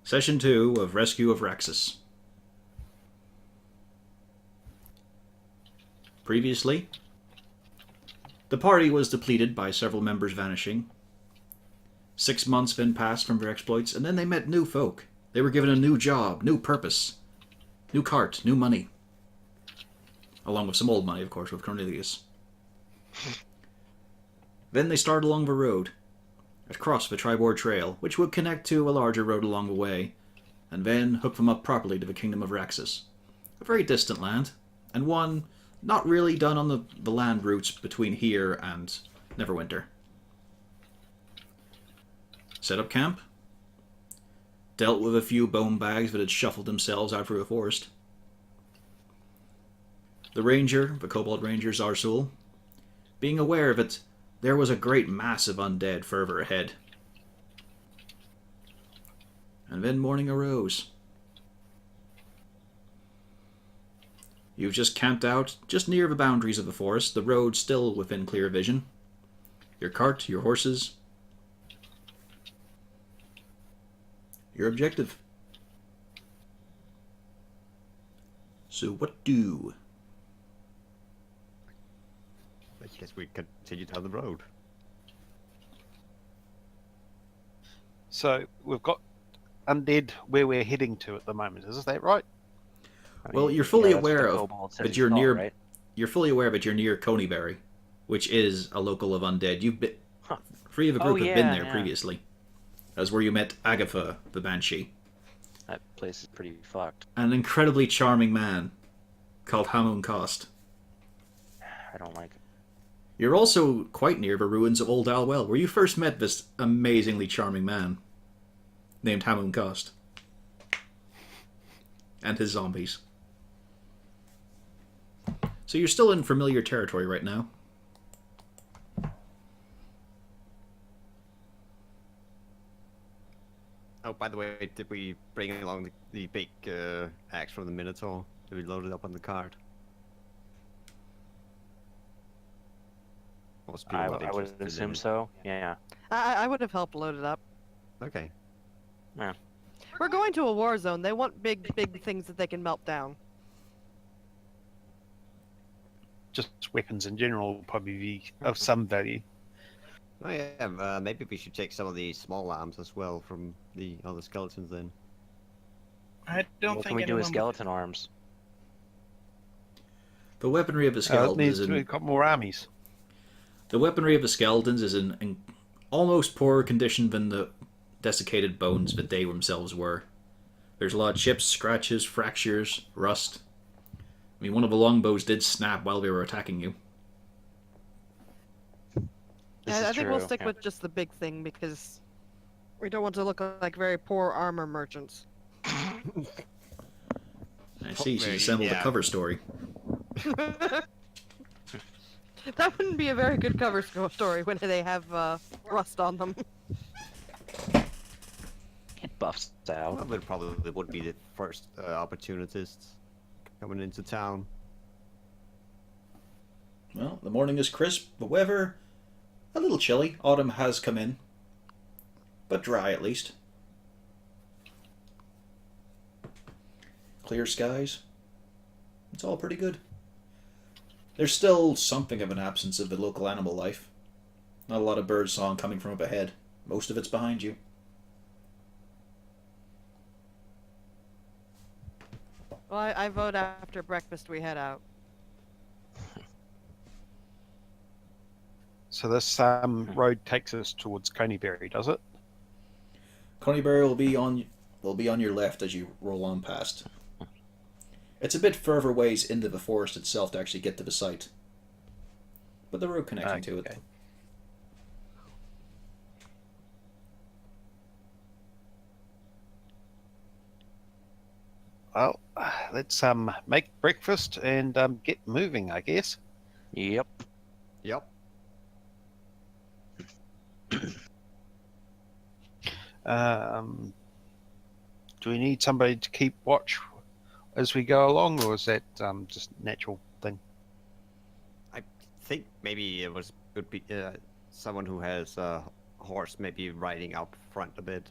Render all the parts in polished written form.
Session 2 of Rescue of Raxis. Previously, the party was depleted by several members vanishing. 6 months then passed from their exploits, and then they met new folk. They were given a new job, new purpose, new cart, new money. Along with some old money, of course, with Cornelius. Then they started along the road, across the Tribord Trail, which would connect to a larger road along the way, and then hook them up properly to the kingdom of Raxis. A very distant land, and one not really done on the land routes between here and Neverwinter. Set up camp, dealt with a few bone bags that had shuffled themselves out through the forest. The ranger, the Kobold Ranger Zarsul, being aware that there was a great mass of undead further ahead. And then morning arose. You've just camped out, just near the boundaries of the forest, the road still within clear vision. Your cart, your horses. Your objective. So what do? I guess we continue down the road. So we've got undead where we're heading to at the moment. Is that right? Well, you're fully aware that's the of Kobold that City you're thought, near. right? You're fully aware that you're near Coneyberry, which is a local of undead. You've been. Huh. Three of the Oh, group have been yeah, there yeah. previously. That's where you met Agatha, the Banshee, That place is pretty fucked. and an incredibly charming man called Hamun Cost. I don't like it. You're also quite near the ruins of Old Alwell, where you first met this amazingly charming man named Hamun Cost. And his zombies. So you're still in familiar territory right now. Oh, by the way, did we bring along the big axe from the Minotaur? Did we load it up on the cart? Most people I not would interested in assume it. so. Yeah. I would have helped load it up. Okay. Yeah. We're going to a war zone. They want big things that they can melt down. Just weapons in general will probably be of some value. Oh yeah, maybe we should take some of the small arms as well from the other skeletons then. I don't What think can we do with anyone- skeleton arms? The weaponry of the It skeletons needs is to in got more armies. the weaponry of the skeletons is in almost poorer condition than the desiccated bones that they themselves were. There's a lot of chips, scratches, fractures, rust. I mean, one of the longbows did snap while they were attacking you. This I is think we'll true, stick yeah. with just the big thing because we don't want to look like very poor armor merchants. I see, she's Very- assembled a yeah. cover story. That wouldn't be a very good cover story when they have rust on them. It buffs Well, out. they probably would be the first opportunists coming into town. Well, the morning is crisp, the weather a little chilly. Autumn has come in, but dry at least. Clear skies. It's all pretty good. There's still something of an absence of the local animal life. Not a lot of bird song coming from up ahead. Most of it's behind you. Well, I vote after breakfast we head out. So this road takes us towards Coneyberry, does it? Coneyberry will be on your left as you roll on past. It's a bit further ways into the forest itself to actually get to the site, but the road connecting to it. Okay. Well, let's make breakfast and get moving, I guess. Yep. Yep. Do we need somebody to keep watch as we go along, or is that just natural thing? I think maybe it would be someone who has a horse maybe riding up front a bit.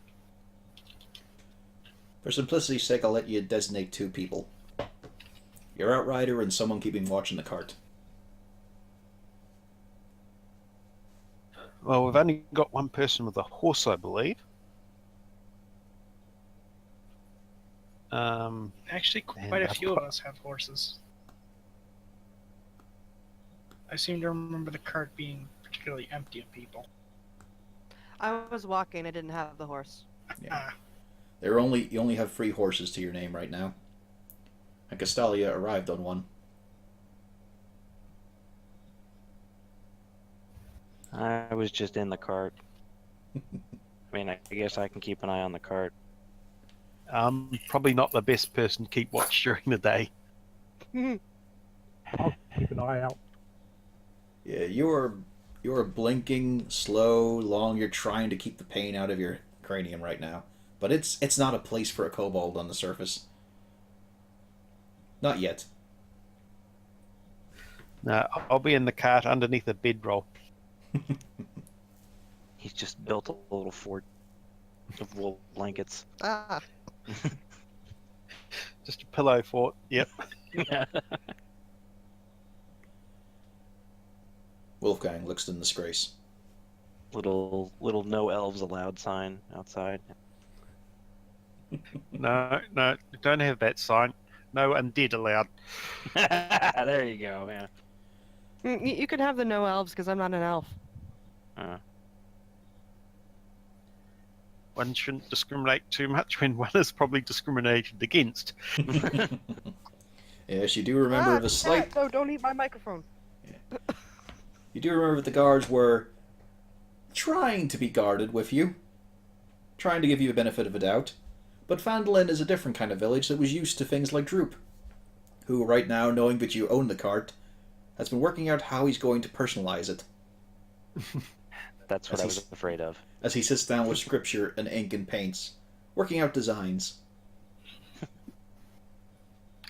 For simplicity's sake, I'll let you designate 2 people. Your outrider and someone keeping watch in the cart. Well, we've only got one person with a horse, I believe. Actually, And quite a I've few of got- us have horses. I seem to remember the cart being particularly empty of people. I was walking. I didn't have the horse. Ah, You only have 3 horses to your name right now. And Castalia arrived on one. I was just in the cart. I mean, I guess I can keep an eye on the cart. Probably not the best person to keep watch during the day. I'll keep an eye out. Yeah, you're blinking, slow, long. You're trying to keep the pain out of your cranium right now. But it's not a place for a kobold on the surface. Not yet. No, I'll be in the cart underneath a bedroll. He's just built a little fort of wool blankets. Ah. Just a pillow fort. Yep. Wolfgang looks in disgrace. little no elves allowed sign outside. No, don't have that sign. No undead allowed. There you go, man. You can have the no elves because I'm not an elf. One shouldn't discriminate too much when one is probably discriminated against. Yes, you do remember of a slight. No, don't eat my microphone. You do remember that the guards were trying to be guarded with you, trying to give you the benefit of a doubt. But Phandalin is a different kind of village that was used to things like Droop, who right now, knowing that you own the cart, has been working out how he's going to personalize it. That's what I was afraid of. As he sits down with scripture and ink and paints, working out designs.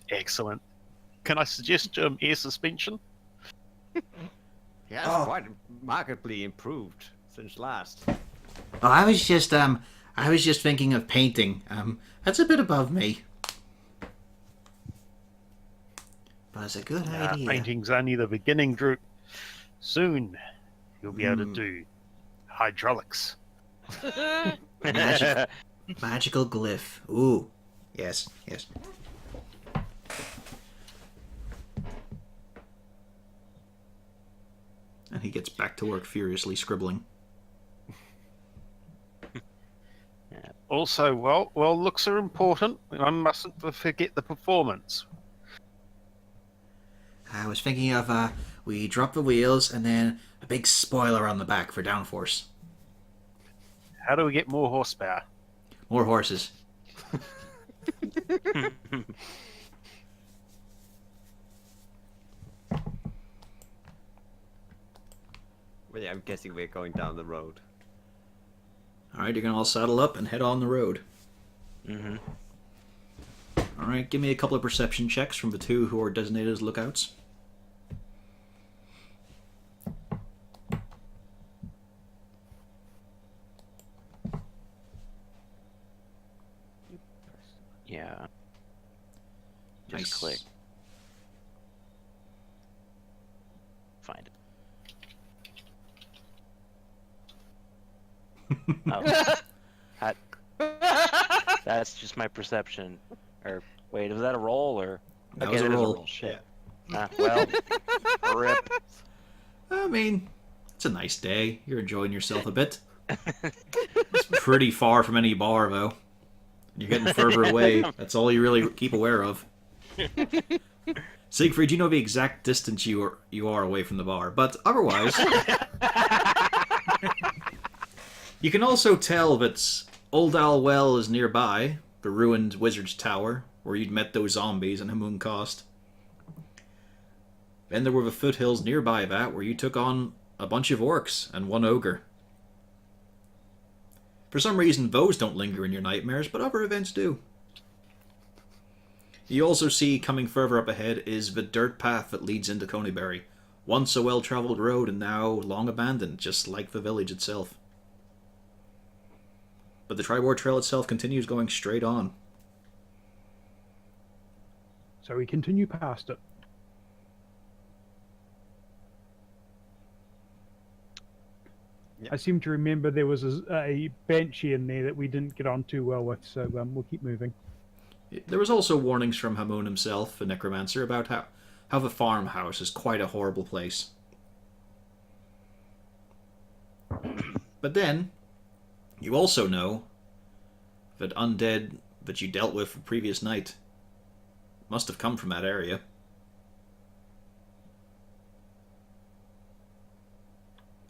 Excellent. Can I suggest air suspension? Yeah, Oh. it's quite markedly improved since last. Oh, I was just thinking of painting. That's a bit above me. But it's a good idea. Painting's only the beginning, Drew. Soon, you'll be able to do hydraulics. Magical glyph. Ooh. Yes. And he gets back to work furiously scribbling. Also, well, looks are important. I mustn't forget the performance. I was thinking of, we drop the wheels and then a big spoiler on the back for downforce. How do we get more horsepower? More horses. Well, yeah, I'm guessing we're going down the road. Alright, you're gonna all saddle up and head on the road. Mm-hmm. Alright, give me a couple of perception checks from the 2 who are designated as lookouts. Yeah. Just Nice. click. Find it. Oh. That's just my perception. Or wait, was that a roll or? That Okay, was a that is roll. Shit. Well, rip. I mean, it's a nice day. You're enjoying yourself a bit. It's pretty far from any bar, though. You're getting further away. That's all you really keep aware of. Siegfried, you know the exact distance you are away from the bar, but otherwise, you can also tell that Old Owl Well is nearby, the ruined Wizard's Tower, where you'd met those zombies in Hamun Cost. Then there were the foothills nearby that, where you took on a bunch of orcs and one ogre. For some reason, those don't linger in your nightmares, but other events do. You also see, coming further up ahead, is the dirt path that leads into Coneybury. Once a well-travelled road and now long abandoned, just like the village itself. But the Triwar Trail itself continues going straight on. So we continue past it. Yep. I seem to remember there was a banshee in there that we didn't get on too well with, so we'll keep moving. There was also warnings from Hamun himself, the necromancer, about how the farmhouse is quite a horrible place. But then, you also know that undead that you dealt with the previous night must have come from that area.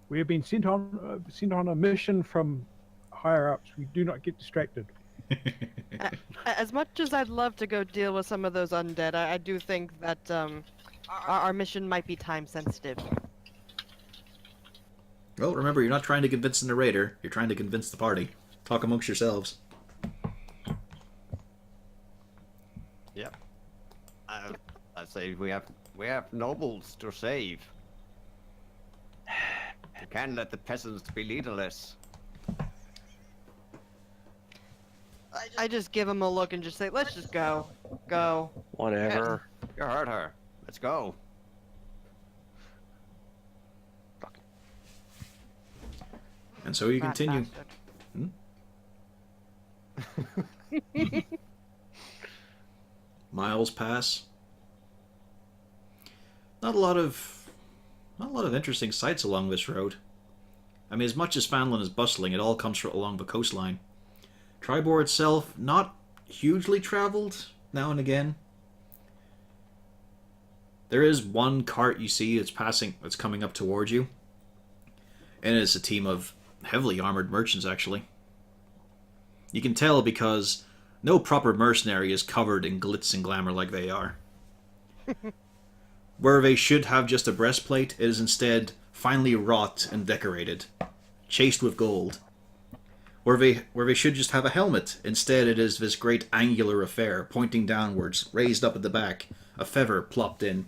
We have been sent on a mission from higher ups. We do not get distracted. As much as I'd love to go deal with some of those undead, I do think that our mission might be time sensitive. Well, remember, you're not trying to convince the narrator, you're trying to convince the party. Talk amongst yourselves. Yep. I say we have nobles to save. You can't let the peasants be leaderless. I just give him a look and just say, let's just go. Go. Whatever. You heard her. Let's go. And so you Rat continue. bastard. Miles pass. Not a lot of interesting sights along this road. I mean, as much as Fanlin is bustling, it all comes from along the coastline. Tribor itself, not hugely traveled now and again. There is one cart you see that's coming up towards you. And it's a team of heavily armored merchants, actually. You can tell because no proper mercenary is covered in glitz and glamour like they are. Where they should have just a breastplate, it is instead finely wrought and decorated, chased with gold. Where they should just have a helmet, instead it is this great angular affair, pointing downwards, raised up at the back, a feather plopped in.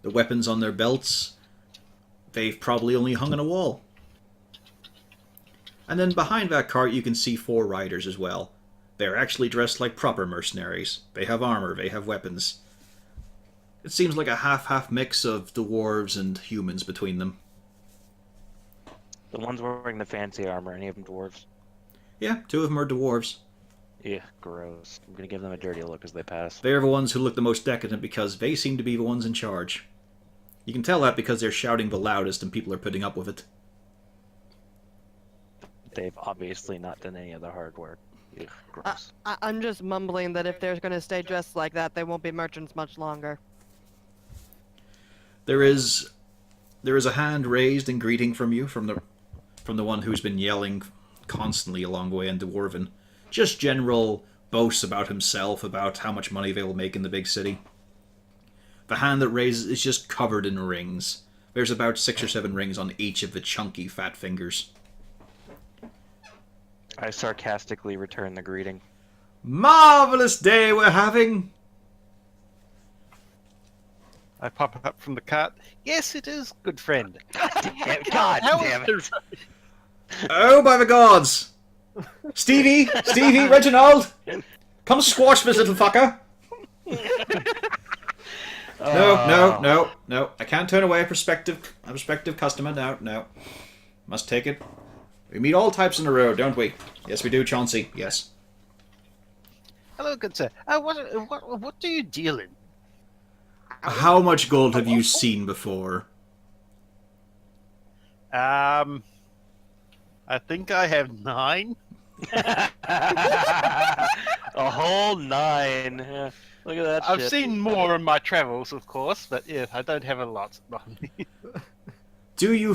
The weapons on their belts, they've probably only hung on a wall. And then behind that cart you can see 4 riders as well. They're actually dressed like proper mercenaries. They have armor, they have weapons. It seems like a half-half mix of dwarves and humans between them. The ones wearing the fancy armor, any of them dwarves? Yeah, 2 of them are dwarves. Yeah, gross. I'm gonna give them a dirty look as they pass. They're the ones who look the most decadent because they seem to be the ones in charge. You can tell that because they're shouting the loudest and people are putting up with it. They've obviously not done any of the hard work. Ugh, gross. I'm just mumbling that if they're going to stay dressed like that, they won't be merchants much longer. There is a hand raised in greeting from you, from the one who's been yelling constantly along the way in Dwarven. Just general boasts about himself, about how much money they will make in the big city. The hand that raises is just covered in rings. There's about 6 or 7 rings on each of the chunky fat fingers. I sarcastically return the greeting. Marvelous day we're having! I pop up from the cart. Yes, it is, good friend. God How damn is it. the- Oh, by the gods! Stevie, Reginald! Come squash this little fucker! No. I can't turn away a prospective customer. No. Must take it. We meet all types on the road, don't we? Yes, we do, Chauncey. Yes. Hello, good sir. What do you deal in? How much gold have you seen before? I think I have 9. A whole 9. Yeah, look at that I've shit. seen more in my travels, of course, but yeah, I don't have a lot on me. Do you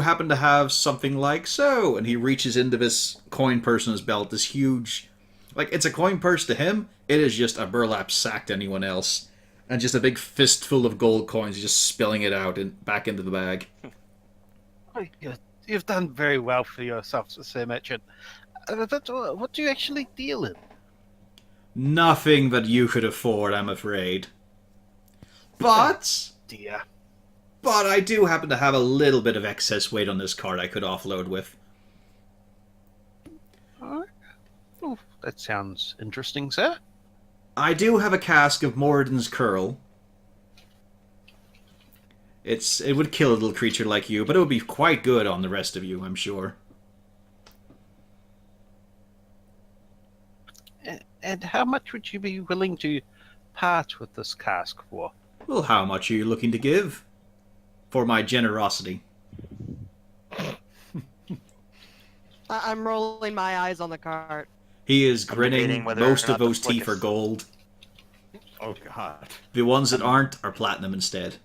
happen to have something like so? And he reaches into this coin purse in his belt, this huge... Like, it's a coin purse to him, it is just a burlap sack to anyone else. And just a big fistful of gold coins, he's just spilling it out and back into the bag. Oh, you've done very well for yourself, Sir Merchant. But what do you actually deal in? Nothing that you could afford, I'm afraid. But... Dear. But I do happen to have a little bit of excess weight on this cart I could offload with. Oh, that sounds interesting, sir. I do have a cask of Moradin's Curl. It would kill a little creature like you, but it would be quite good on the rest of you, I'm sure. And how much would you be willing to part with this cask for? Well, how much are you looking to give? For my generosity. I'm rolling my eyes on the cart. He is I'm grinning. debating whether or Most of not to those flick teeth it. are gold. Oh god. The ones that aren't are platinum instead.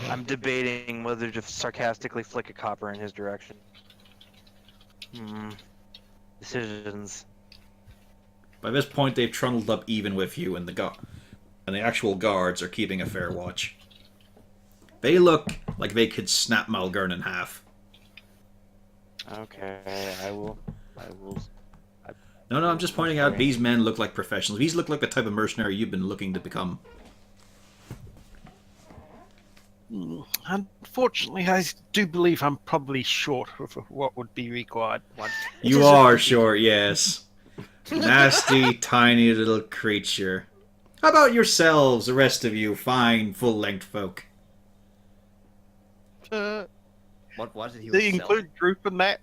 I'm debating whether to sarcastically flick a copper in his direction. Decisions. By this point, they've trundled up even with you, and the actual guards are keeping a fair watch. They look like they could snap Malgern in half. Okay, I will. No, I'm just pointing out these men look like professionals. These look like the type of mercenary you've been looking to become. Unfortunately, I do believe I'm probably short of what would be required. What? You are short, yes. Nasty, tiny little creature. How about yourselves, the rest of you fine, full-length folk? What was it he Do was they selling? include Droop in that?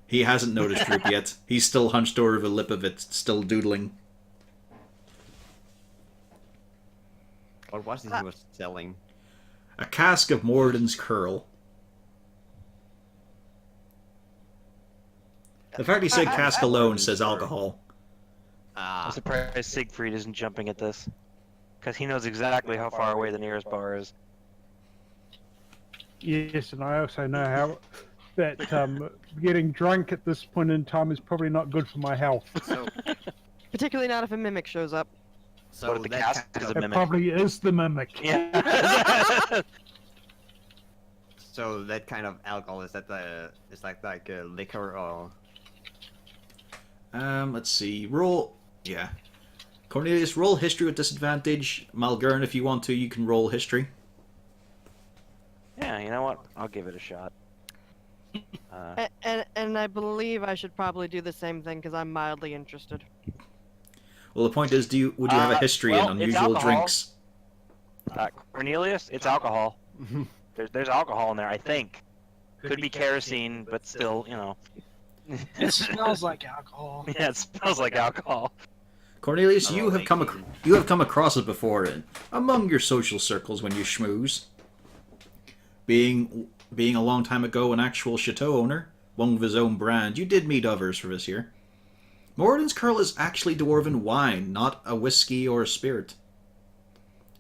He hasn't noticed Droop yet. He's still hunched over the lip of it, still doodling. What was it he was selling? A cask of Moradin's Curl. The fact he said cask alone says alcohol. I'm Ah, surprised Siegfried isn't jumping at this. Because he knows exactly how far away the nearest bar is. Yes, and I also know how that getting drunk at this point in time is probably not good for my health. so Particularly not if a mimic shows up. so What if the that cask kind is of- a It mimic? probably is the mimic. Yeah. so that kind of alcohol is that it's like liquor or Let's see. Roll. Yeah. Cornelius, roll history with disadvantage. Malgern, if you want to, you can roll history. Yeah, you know what? I'll give it a shot. And I believe I should probably do the same thing because I'm mildly interested. Well, the point is, would you have a history well, in it's unusual alcohol. drinks? Cornelius, it's alcohol. There's alcohol in there, I think. Could be kerosene, but still, you know. It smells like alcohol. Yeah, it smells like alcohol. Cornelius, Oh, you have come across it before among your social circles when you schmooze. Being a long time ago an actual chateau owner, one with his own brand, you did meet others for this here. Moradin's Curl is actually dwarven wine, not a whiskey or a spirit.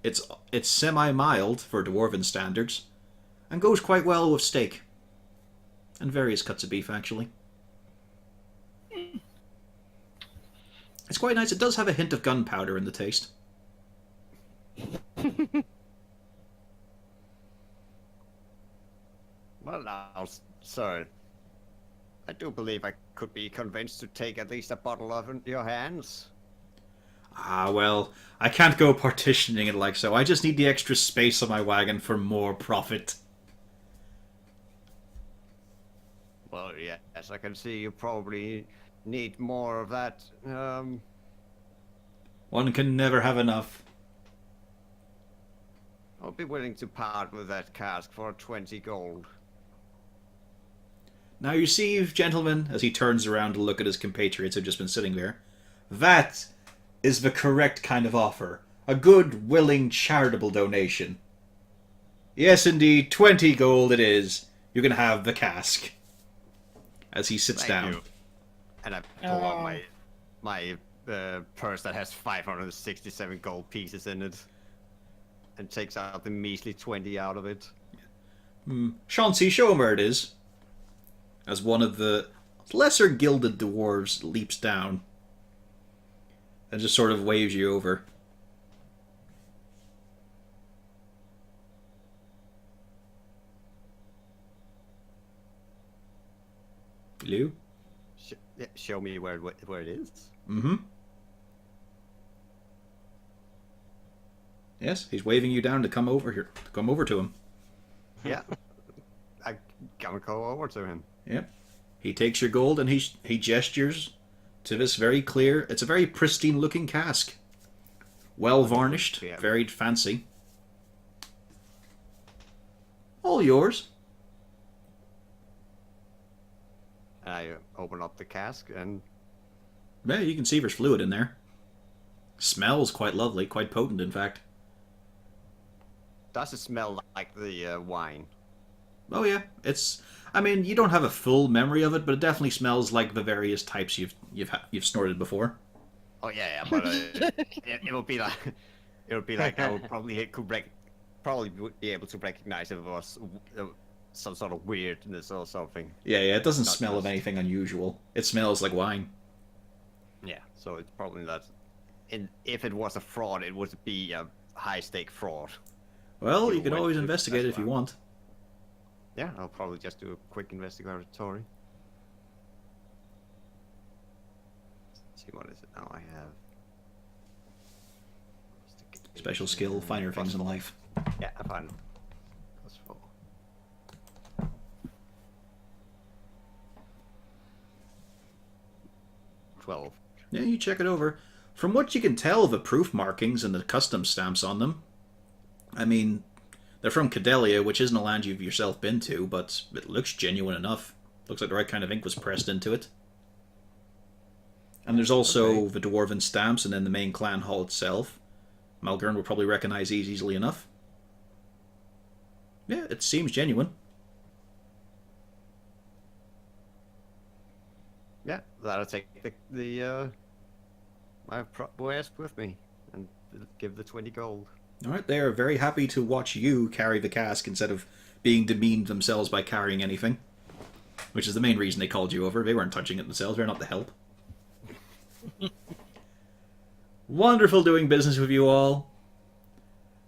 It's semi-mild for dwarven standards, and goes quite well with steak. And various cuts of beef, actually. It's quite nice. It does have a hint of gunpowder in the taste. well now, sir. I do believe I could be convinced to take at least a bottle of your hands. Ah, well, I can't go partitioning it like so. I just need the extra space on my wagon for more profit. Well, yeah, as I can see, you probably need more of that. One can never have enough. I'll be willing to part with that cask for 20 gold. Now you see, gentlemen, as he turns around to look at his compatriots who've just been sitting there, that is the correct kind of offer. A good, willing, charitable donation. Yes, indeed, 20 gold it is. You can have the cask. As he sits Thank down. you. And I pull out my purse that has 567 gold pieces in it. And takes out the measly 20 out of it. Chauncey, show him where it is. As one of the lesser gilded dwarves leaps down and just sort of waves you over. Hello? Show me where it is. Mm-hmm. Yes, he's waving you down to come over here. To come over to him. Yeah. I gotta go over to him. Yep. He takes your gold and he gestures to this very clear. It's a very pristine looking cask. Well varnished, Yeah. very fancy. All yours. I open up the cask and Yeah, you can see there's fluid in there. Smells quite lovely, quite potent, in fact. does it smell like the wine? Oh yeah, it's. I mean, you don't have a full memory of it, but it definitely smells like the various types you've snorted before. Oh yeah, but it would be like I would probably would be able to recognize if it was some sort of weirdness or something. Yeah, it doesn't Not smell of just- anything unusual. It smells like wine. Yeah, so it's probably not. And if it was a fraud, it would be a high stake fraud. Well, you You can went always to- investigate it that's if you fine. want. Yeah, I'll probably just do a quick investigatory. Let's see, what is it now? I have Special skill, finer things in life. Yeah, I find +4. 12. Yeah, you check it over. From what you can tell, the proof markings and the custom stamps on them. I mean, they're from Cadelia, which isn't a land you've yourself been to, but it looks genuine enough. Looks like the right kind of ink was pressed into it. And there's also the dwarven stamps and then the main clan hall itself. Malgern will probably recognize these easily enough. Yeah, it seems genuine. Yeah, that'll take my wares with me and give the 20 gold. Alright, they are very happy to watch you carry the cask instead of being demeaned themselves by carrying anything. Which is the main reason they called you over. They weren't touching it themselves, they're not the help. Wonderful doing business with you all.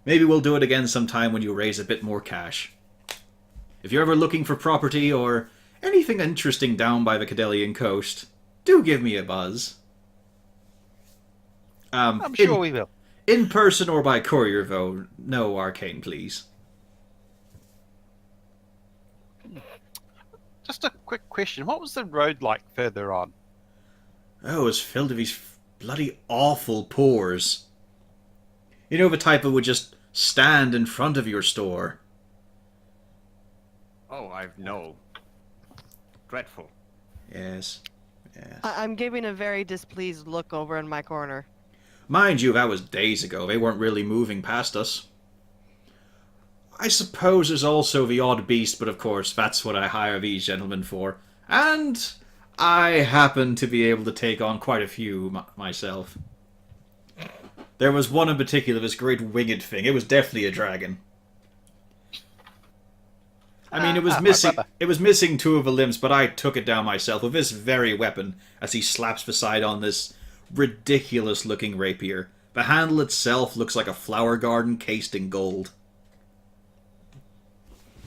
Maybe we'll do it again sometime when you raise a bit more cash. If you're ever looking for property or anything interesting down by the Cadelian coast, do give me a buzz. I'm sure we will. In person or by courier, though. No arcane, please. Just a quick question. What was the road like further on? Oh, it's filled with these bloody awful pores. You know the type that would just stand in front of your store. Oh, no. Dreadful. Yes. Yes. I'm giving a very displeased look over in my corner. Mind you, that was days ago. They weren't really moving past us. I suppose there's also the odd beast, but of course, that's what I hire these gentlemen for. And I happen to be able to take on quite a few myself. There was one in particular, this great winged thing. It was definitely a dragon. I mean, it was missing. It was missing 2 of the limbs, but I took it down myself with this very weapon. As he slaps the side on this ridiculous-looking rapier. The handle itself looks like a flower garden cased in gold.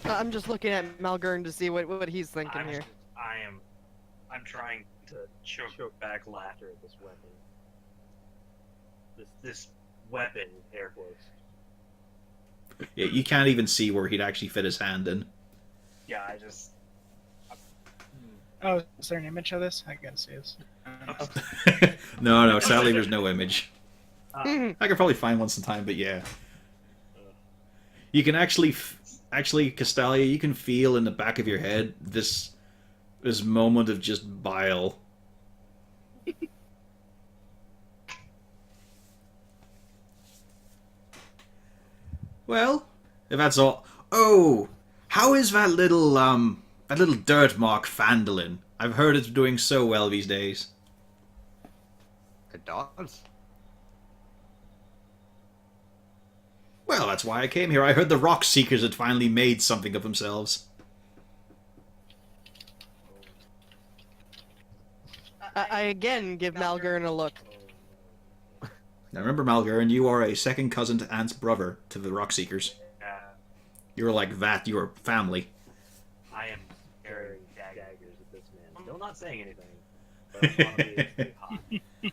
I'm just looking at Malgern to see what he's thinking here. I'm trying to choke back laughter at this weapon. This weapon, air quotes. Yeah, you can't even see where he'd actually fit his hand in. Yeah, I just. Oh, is there an image of this? I gotta see this. No, sadly there's no image. Hmm. I could probably find one sometime, but yeah. You can actually, Castalia, you can feel in the back of your head this moment of just bile. Well, if that's all. Oh, how is that little dirt mark Fandolin? I've heard it's doing so well these days. It does. Well, that's why I came here. I heard the Rock Seekers had finally made something of themselves. I again give Malgern a look. Now remember, Malgaren, you are a second cousin to Ant's brother to the Rock Seekers. You're like that. You're family. I am carrying daggers at this man. Still not saying anything. But I want to be hot.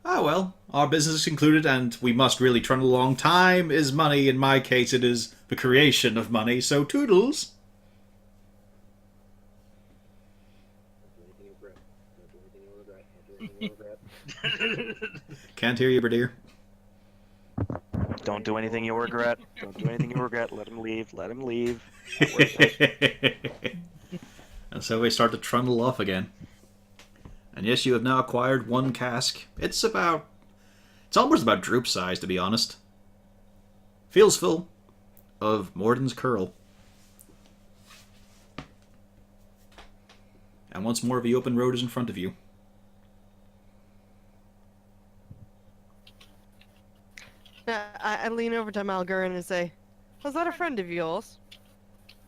Ah, well, our business is concluded and we must really trundle along. Time is money. In my case, it is the creation of money. So, toodles. Don't do anything you'll regret. Don't do anything you'll regret. Can't hear you, Bradir. Don't do anything you'll regret. Don't do anything you'll regret. Let him leave. Let him leave. Not worth it. And so we start to trundle off again. And yes, you have now acquired one cask. It's almost about Droop size, to be honest. Feels full of Morden's Curl. And once more, the open road is in front of you. I lean over to Malgurin and say, "Was that a friend of yours?"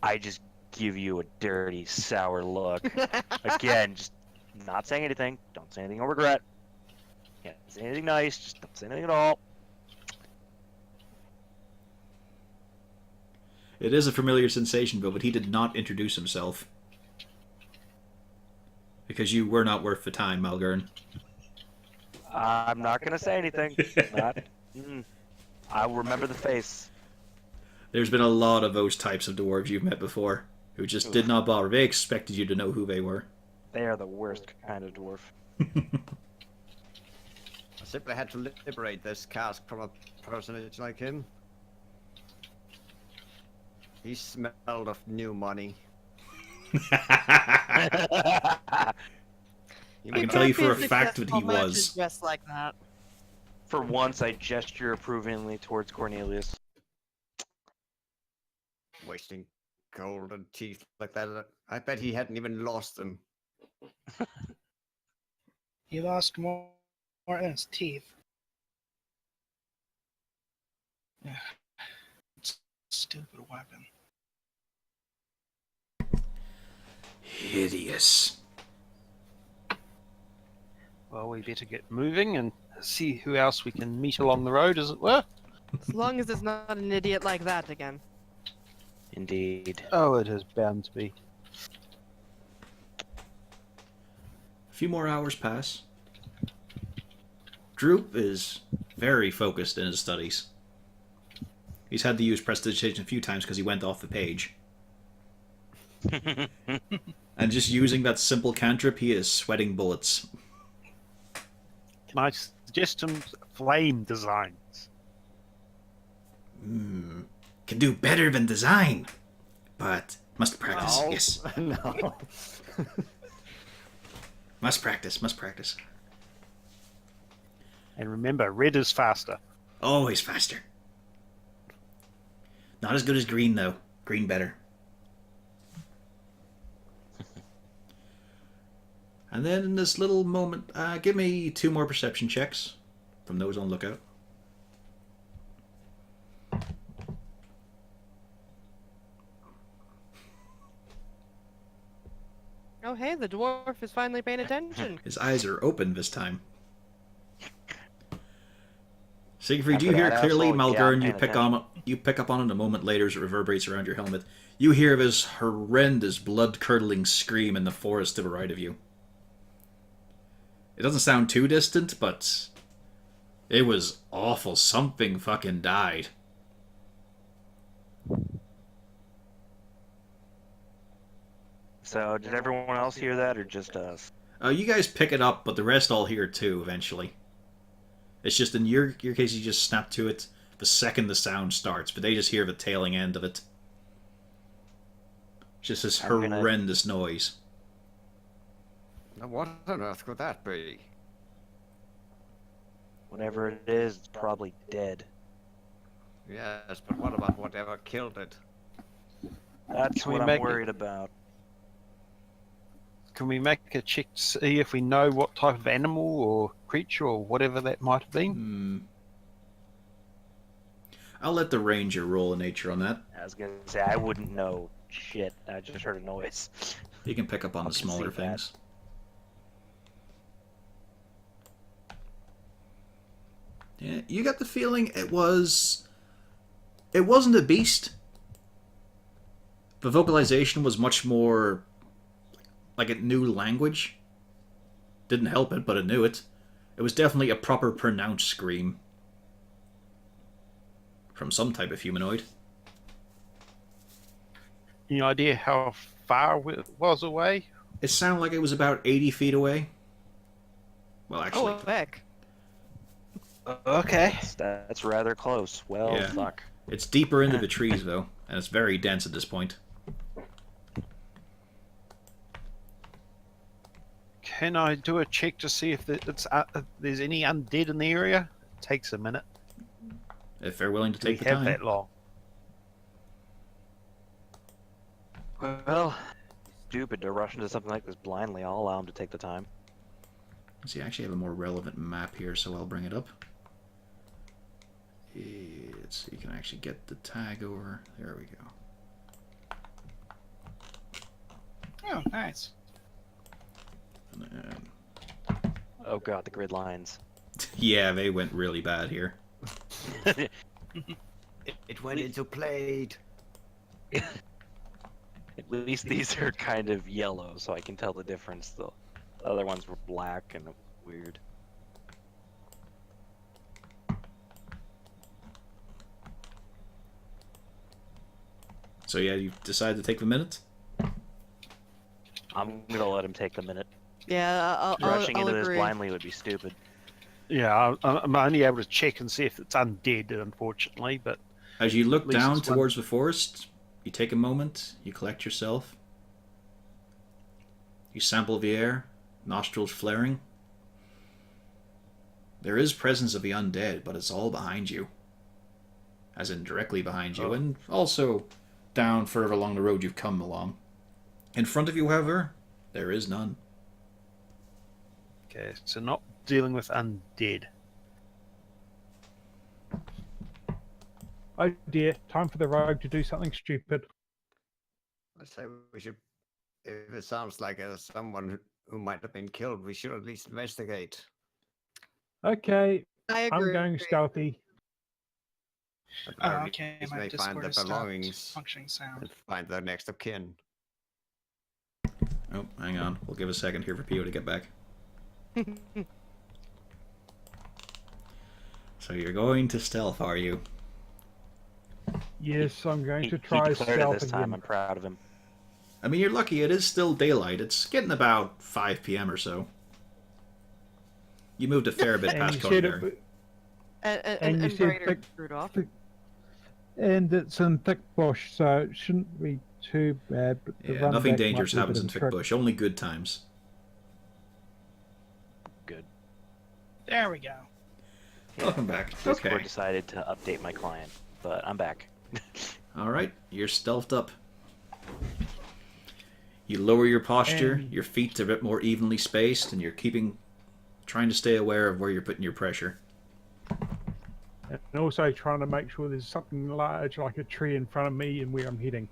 I just give you a dirty, sour look. Again, just not saying anything. Don't say anything you'll regret. Can't say anything nice. Just don't say anything at all. It is a familiar sensation, Bill, but he did not introduce himself. Because you were not worth the time, Malgurn. I'm not gonna say anything. Not. I'll remember the face. There's been a lot of those types of dwarves you've met before, who just did not bother. They expected you to know who they were. They are the worst kind of dwarf. I simply had to liberate this cask from a personage like him. He smelled of new money. I can tell you for a fact that he was. Dressed like that. For once, I gesture approvingly towards Cornelius. Wasting gold and teeth like that. I bet he hadn't even lost them. He lost more than his teeth. Yeah. Stupid weapon. Hideous. Well, we better get moving and see who else we can meet along the road, as it were. As long as it's not an idiot like that again. Indeed. Oh, it is bound to be. A few more hours pass. Droop is very focused in his studies. He's had to use prestidigitation a few times because he went off the page. And just using that simple cantrip, he is sweating bullets. Can I suggest some flame designs? Can do better than design, but must practice. No. Yes, No. must practice. Must practice. And remember, red is faster. Always faster. Not as good as green though. Green better. And then in this little moment, give me 2 more perception checks from those on lookout. Oh, hey, the dwarf is finally paying attention. His eyes are open this time. Siegfried, do you After hear that clearly? asshole, yeah, I'm Malgurn, paying you pick up on it a moment later as it reverberates around your helmet. You hear this horrendous, blood-curdling scream in the forest to the right of you. It doesn't sound too distant, but it was awful. Something fucking died. So, did everyone else hear that, or just us? You guys pick it up, but the rest all hear it too, eventually. It's just in your case, you just snap to it the second the sound starts, but they just hear the tailing end of it. Just this horrendous noise. Now what on earth could that be? Whatever it is, it's probably dead. Yes, but what about whatever killed it? That's Can we what I'm make it- worried about. Can we make a check to see if we know what type of animal or creature or whatever that might have been? I'll let the ranger roll a nature on that. I was gonna say, I wouldn't know shit. I just heard a noise. You can pick up on I'll the smaller concede that. things. Yeah, you got the feeling it wasn't a beast. The vocalization was much more like it knew language. Didn't help it, but it knew it. It was definitely a proper pronounced scream. From some type of humanoid. Any idea how far it was away? It sounded like it was about 80 feet away. Well, actually, Oh, heck. Okay. That's rather close. Well, Yeah. fuck. it's deeper into the trees though, and it's very dense at this point. Can I do a check to see if there's any undead in the area? It takes a minute. If they're willing to Do we take the have time. that long? Well, stupid to rush into something like this blindly. I'll allow him to take the time. See, I actually have a more relevant map here, so I'll bring it up. So you can actually get the tag over. There we go. Oh, nice. And then, Oh god, the grid lines. yeah, they went really bad here. It went into plate. At least these are kind of yellow, so I can tell the difference. The other ones were black and weird. So yeah, you decide to take the minute? I'm gonna let him take the minute. Yeah, Rushing I'll into this agree. blindly would be stupid. Yeah, I'm only able to check and see if it's undead, unfortunately. But As you look At least down it's one. towards the forest, you take a moment, you collect yourself. You sample the air, nostrils flaring. There is presence of the undead, but it's all behind you. As in directly behind you, Oh. and also down further along the road you've come along. In front of you, however, there is none. okay, so not dealing with undead. Oh dear, time for the rogue to do something stupid. I say we should. If it sounds like someone who might have been killed, we should at least investigate. Okay, I I'm agree. going stealthy. At Oh, very okay. least My may Discord find has the stopped belongings functioning sound. and find their next of kin. Oh, hang on. We'll give a second here for Pio to get back. So you're going to stealth, are you? Yes, I'm going He to try declared it stealth this time. again. I'm proud of him. I mean, you're lucky. It is still daylight. It's getting about 5 p.m. or so. You moved a fair bit And past you said Cornbury. it, And you said brighter, thick- Rudolph. and it's in thick bush, so it shouldn't be too bad. But the Yeah, run nothing back might dangerous be a bit happens of in a thick trick. bush. Only good times. Good. There we go. Welcome back. Discord Okay. decided to update my client, but I'm back. All right. You're stealthed up. You lower your posture. And- Your feet are a bit more evenly spaced, and you're trying to stay aware of where you're putting your pressure. And also trying to make sure there's something large like a tree in front of me and where I'm heading.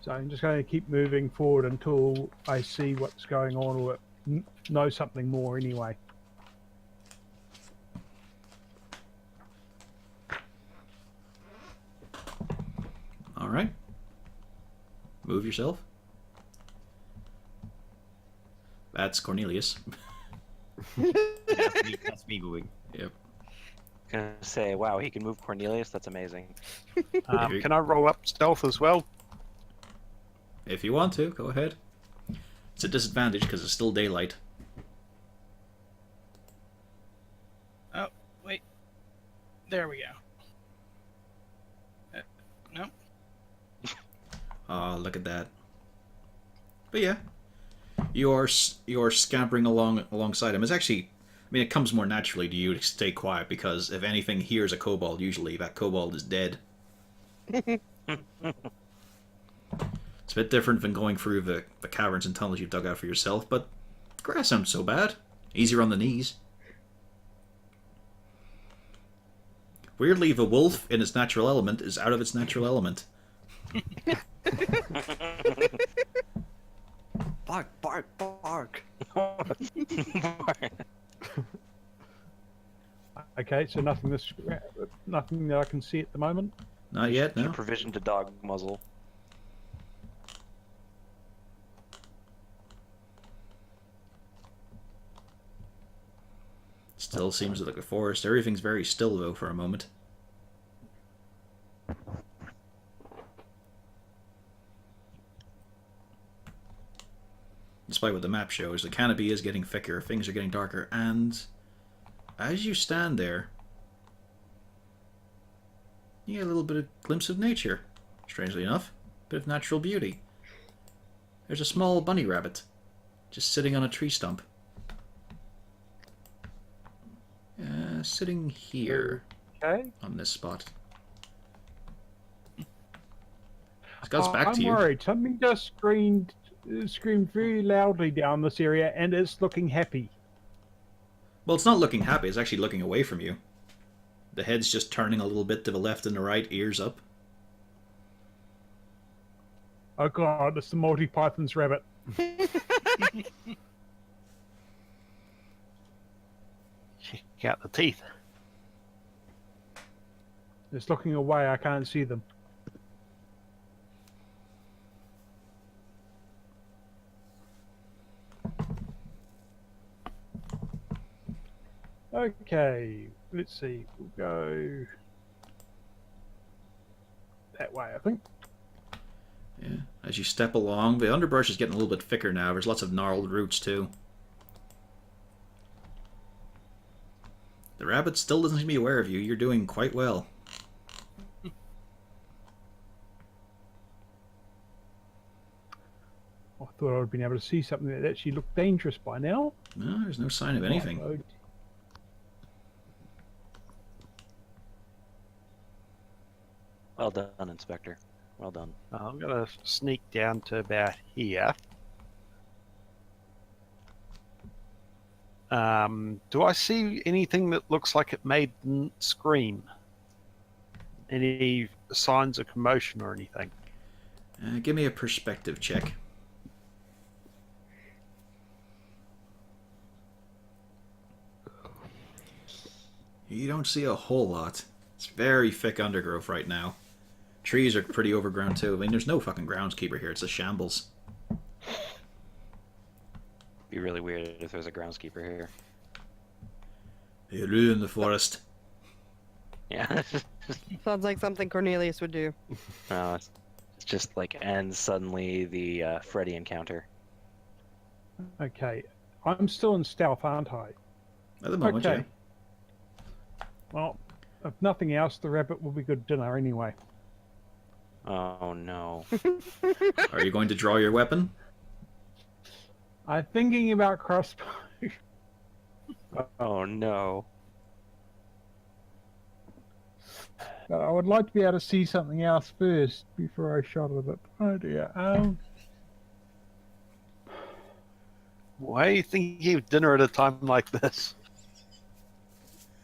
So I'm just going to keep moving forward until I see what's going on or know something more anyway. All right. Move yourself. That's Cornelius. That's me moving. Yep. Gonna say, wow, he can move Cornelius. That's amazing. Can I roll up stealth as well? If you want to, go ahead. It's a disadvantage because it's still daylight. Oh, wait. There we go. No. Oh, look at that. But yeah, you're scampering alongside him. It's actually, I mean, it comes more naturally to you to stay quiet because if anything hears a kobold, usually that kobold is dead. It's a bit different than going through the caverns and tunnels you've dug out for yourself, but grass isn't so bad. Easier on the knees. Weirdly, the wolf in its natural element is out of its natural element. Bark, bark, bark. Okay, so nothing that I can see at the moment. Not yet, Your no. provision to dog muzzle. Still seems like a forest. Everything's very still, though, for a moment. despite what the map shows. The canopy is getting thicker, things are getting darker, and as you stand there, you get a little bit of glimpse of nature. Strangely enough, a bit of natural beauty. There's a small bunny rabbit, just sitting on a tree stump. Sitting here Okay. on this spot. It's got its back I'm to you. worried. Something just screamed very loudly down this area, and it's looking happy. Well, it's not looking happy, it's actually looking away from you. The head's just turning a little bit to the left and the right, ears up. Oh god, it's the Monty Python's rabbit. Check out the teeth. It's looking away, I can't see them. Okay, let's see. We'll go that way, I think. Yeah. As you step along, the underbrush is getting a little bit thicker now. There's lots of gnarled roots too. The rabbit still doesn't seem to be aware of you. You're doing quite well. I thought I would have been able to see something that actually looked dangerous by now. No, there's no sign of anything. Oh, Well done, Inspector. Well done. I'm gonna sneak down to about here. Do I see anything that looks like it made them scream? Any signs of commotion or anything? Give me a perspective check. You don't see a whole lot. It's very thick undergrowth right now. Trees are pretty overgrown too. I mean, there's no fucking groundskeeper here. It's a shambles. Be really weird if there's a groundskeeper here. They ruin the forest. Yeah. Sounds like something Cornelius would do. No, it's just like ends suddenly the Freddy encounter. okay. I'm still in stealth, aren't I? At the moment, Okay. Well, if nothing else, the rabbit will be good dinner anyway. Oh no. yeah. Are you going to draw your weapon? I'm thinking about crossbow. Oh no. But I would like to be able to see something else first before I shot at it. Oh dear. Why are you thinking of dinner at a time like this?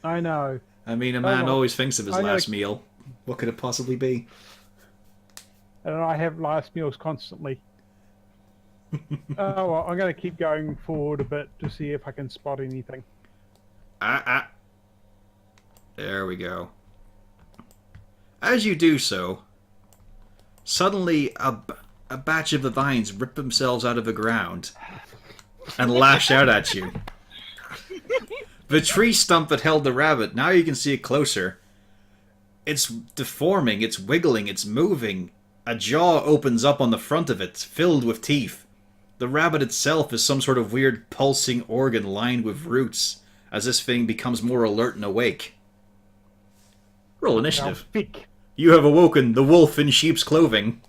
I know. I mean, a man well, always thinks of his I know- last meal. What could it possibly be? And I have last meals constantly. Oh well, I'm going to keep going forward a bit to see if I can spot anything. There we go. As you do so, suddenly a batch of the vines rip themselves out of the ground and lash out at you. The tree stump that held the rabbit, now you can see it closer. It's deforming, it's wiggling, it's moving. A jaw opens up on the front of it, filled with teeth. The rabbit itself is some sort of weird pulsing organ lined with roots, as this thing becomes more alert and awake. Roll initiative. Now, thick. You have awoken the wolf in sheep's clothing.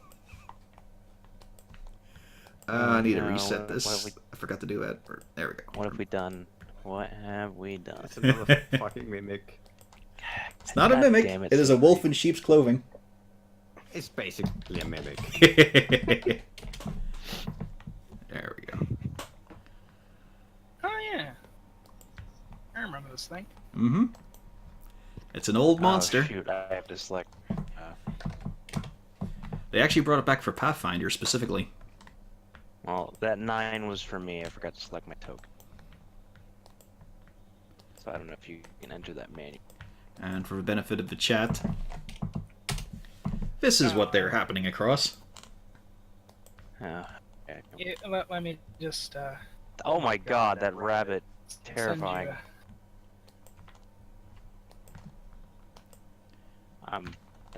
I need to no, reset what this. have we- I forgot to do that. There we go. What have we done? What have we done? It's another fucking mimic. It's not a God mimic. damn It is a wolf in sheep's clothing. It's basically a mimic. There we go. Oh yeah. I remember this thing. Mm-hmm. It's an old monster. Oh, shoot, I have to select. They actually brought it back for Pathfinder specifically. Well, that 9 was for me. I forgot to select my token. So I don't know if you can enter that manually. And for the benefit of the chat, this is what they're happening across. Okay. Yeah, let me just Oh my god, that rabbit. send you Terrifying.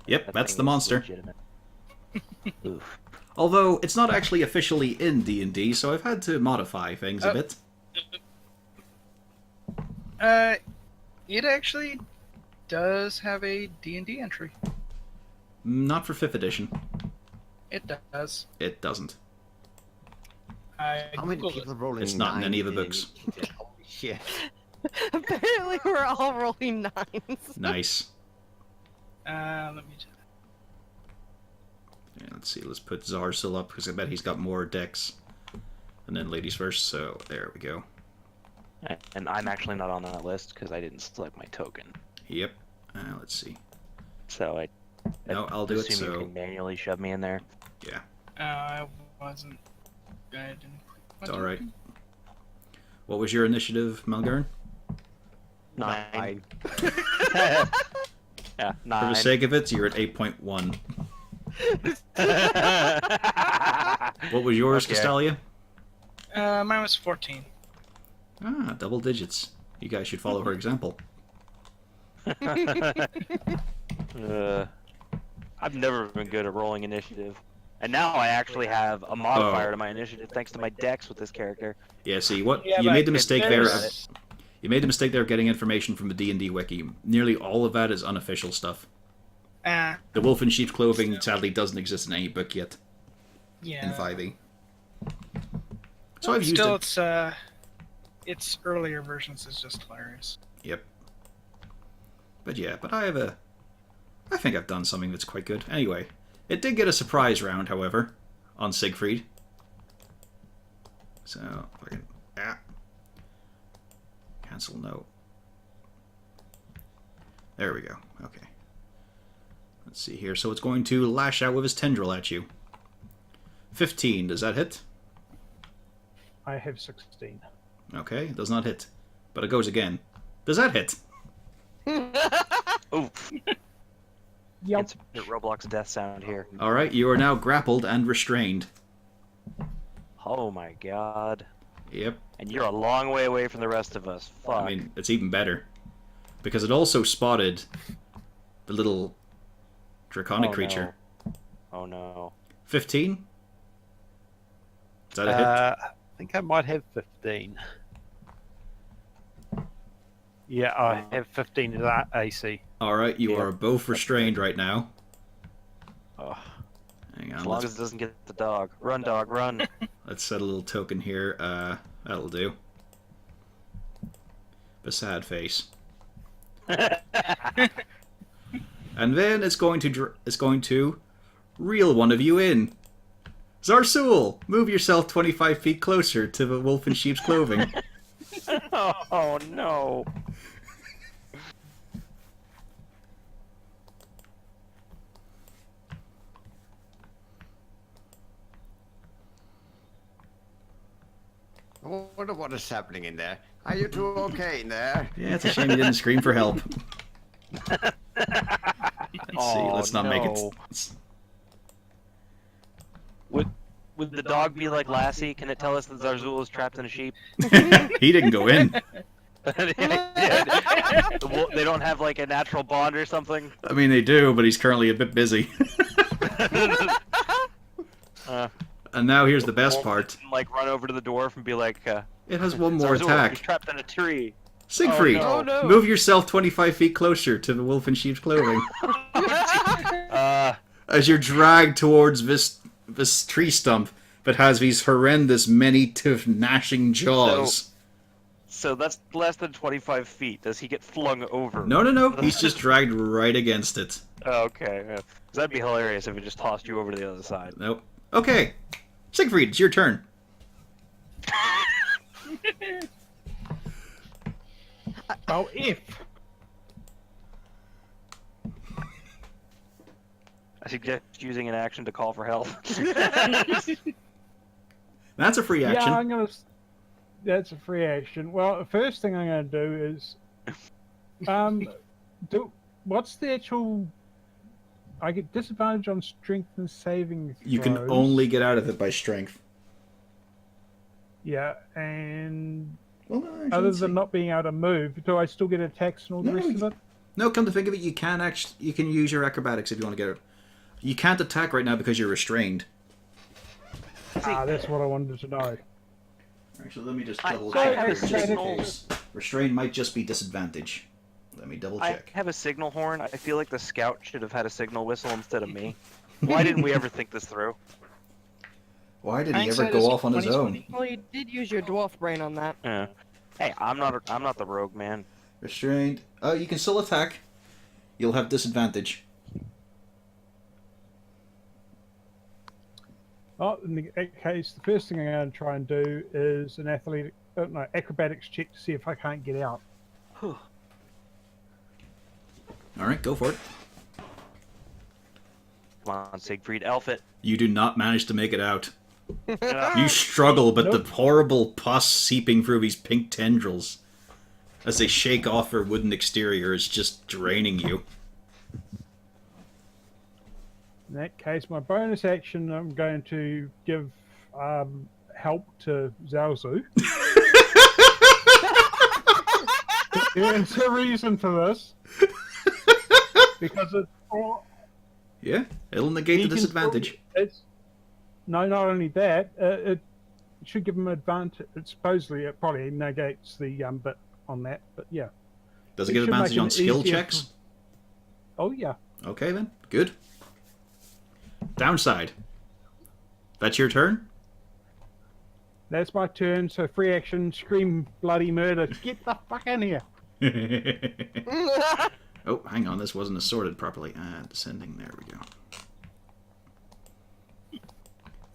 Yep, That that's thing the is monster. legitimate. Oof. Although it's not actually officially in D&D, so I've had to modify things a bit. It actually does have a D&D entry. Not for 5th edition. It does. It doesn't. I How many Googled people it. are rolling? It's not in any of the 9 books. initiative? Holy shit. Apparently, we're all rolling 9s. Nice. Let me. Yeah, let's see, let's put Zarsil up, because I bet he's got more decks. And then ladies first, so there we go. And I'm actually not on that list because I didn't select my token. Yep. Let's see. So I No, I'll do it, assume you so... can manually shove me in there. Yeah, I wasn't. I didn't. it's alright. What was your initiative, Malgarn? 9. I- Yeah, For 9. the sake of it, you're at 8.1. What was yours, Okay. Castalia? Mine was 14. Ah, double digits. You guys should follow her example. I've never been good at rolling initiative. And now I actually have a modifier Oh. to my initiative thanks to my dex with this character. Yeah, see, what Yeah, you but made the mistake there. there's- You made the mistake there of getting information from the D&D wiki. Nearly all of that is unofficial stuff. The Wolf in Sheep's Clothing sadly doesn't exist in any book yet Yeah. in 5e. So I've used Still, it. its earlier versions is just hilarious. Yep. But yeah, but I think I've done something that's quite good. Anyway, it did get a surprise round, however, on Siegfried. So, fucking... Cancel, no. There we go. Okay. Let's see here. So it's going to lash out with his tendril at you. 15, does that hit? I have 16. Okay, it does not hit. But it goes again. Does that hit? Oof. Yep. It's a Roblox death sound here. Alright, you are now grappled and restrained. Oh my god. Yep. And you're a long way away from the rest of us. Fuck. I mean, it's even better. Because it also spotted the little draconic Oh, creature. no. Oh no. 15? Is that a hit? I think I might have 15. Yeah, I have 15 of that AC. Alright, you yeah. are both restrained right now. Oh, Hang as on, long as it doesn't get the dog. Run, dog, run. let's set a little token here. That'll do. A sad face. And then it's going to reel one of you in. Zarsul, move yourself 25 feet closer to the wolf in sheep's clothing. Oh no. I wonder what is happening in there. Are you two okay in there? Yeah, it's a shame you didn't scream for help. Let's see, Oh, let's not make it. no. Would the dog be like Lassie? Can it tell us that Zarzul is trapped in a sheep? He didn't go in. They don't have like a natural bond or something? I mean, they do, but he's currently a bit busy. And now here's the best part. Like run over to the dwarf and be like, It has one more Zarzul, attack. He's trapped in a tree. Siegfried, Oh, no. move yourself 25 feet closer to the wolf in sheep's clothing. As you're dragged towards this tree stump that has these horrendous many-toothed gnashing jaws. So that's less than 25 feet. Does he get flung over? No, he's just dragged right against it. Oh, okay. Yeah. 'Cause that'd be hilarious if it just tossed you over to the other side. Nope. Okay, Siegfried, it's your turn. Oh, if. I suggest using an action to call for help. That's a free Yeah, action. I'm gonna. That's a free action. Well, the first thing I'm gonna do is, what's the actual? I get disadvantage on strength and saving throws. You can only get out of it by strength. Yeah, and Well, no, actually, other let's than see. not being able to move, do I still get attacks and all the No, rest of it? No, come to think of it, you can use your acrobatics if you want to get it. You can't attack right now because you're restrained. That's what I wanted to know. Actually, let me just I- double I check have here a just in signal. case. Restrain might just be disadvantage. Let me double I check. have a signal horn. I feel like the scout should have had a signal whistle instead of me. Why didn't we ever think this through? Why did he ever Hindsight go is off on his own? 20/20. Well, you did use your dwarf brain on that. Yeah. Hey, I'm not the rogue man. Restrained. Oh, you can still attack. You'll have disadvantage. Oh, in that case, the first thing I'm going to try and do is an acrobatics check to see if I can't get out. All right, go for it. Come on, Siegfried, elf it. You do not manage to make it out. Yeah. You struggle, but Nope. the horrible pus seeping through these pink tendrils as they shake off her wooden exterior is just draining you. In that case, my bonus action, I'm going to give help to Zhaozu. There's a reason for this. Because Yeah, it'll negate he the can disadvantage. still- it's, no, not only that, it should give him advantage. Supposedly, it probably negates the bit on that, but yeah. Does it it give should advantage make on it skill easier checks? Oh, yeah. Okay then, good. Downside. That's your turn? That's my turn, so free action, scream bloody murder. Get the fuck in here. Oh, hang on, this wasn't assorted properly. Descending, there we go.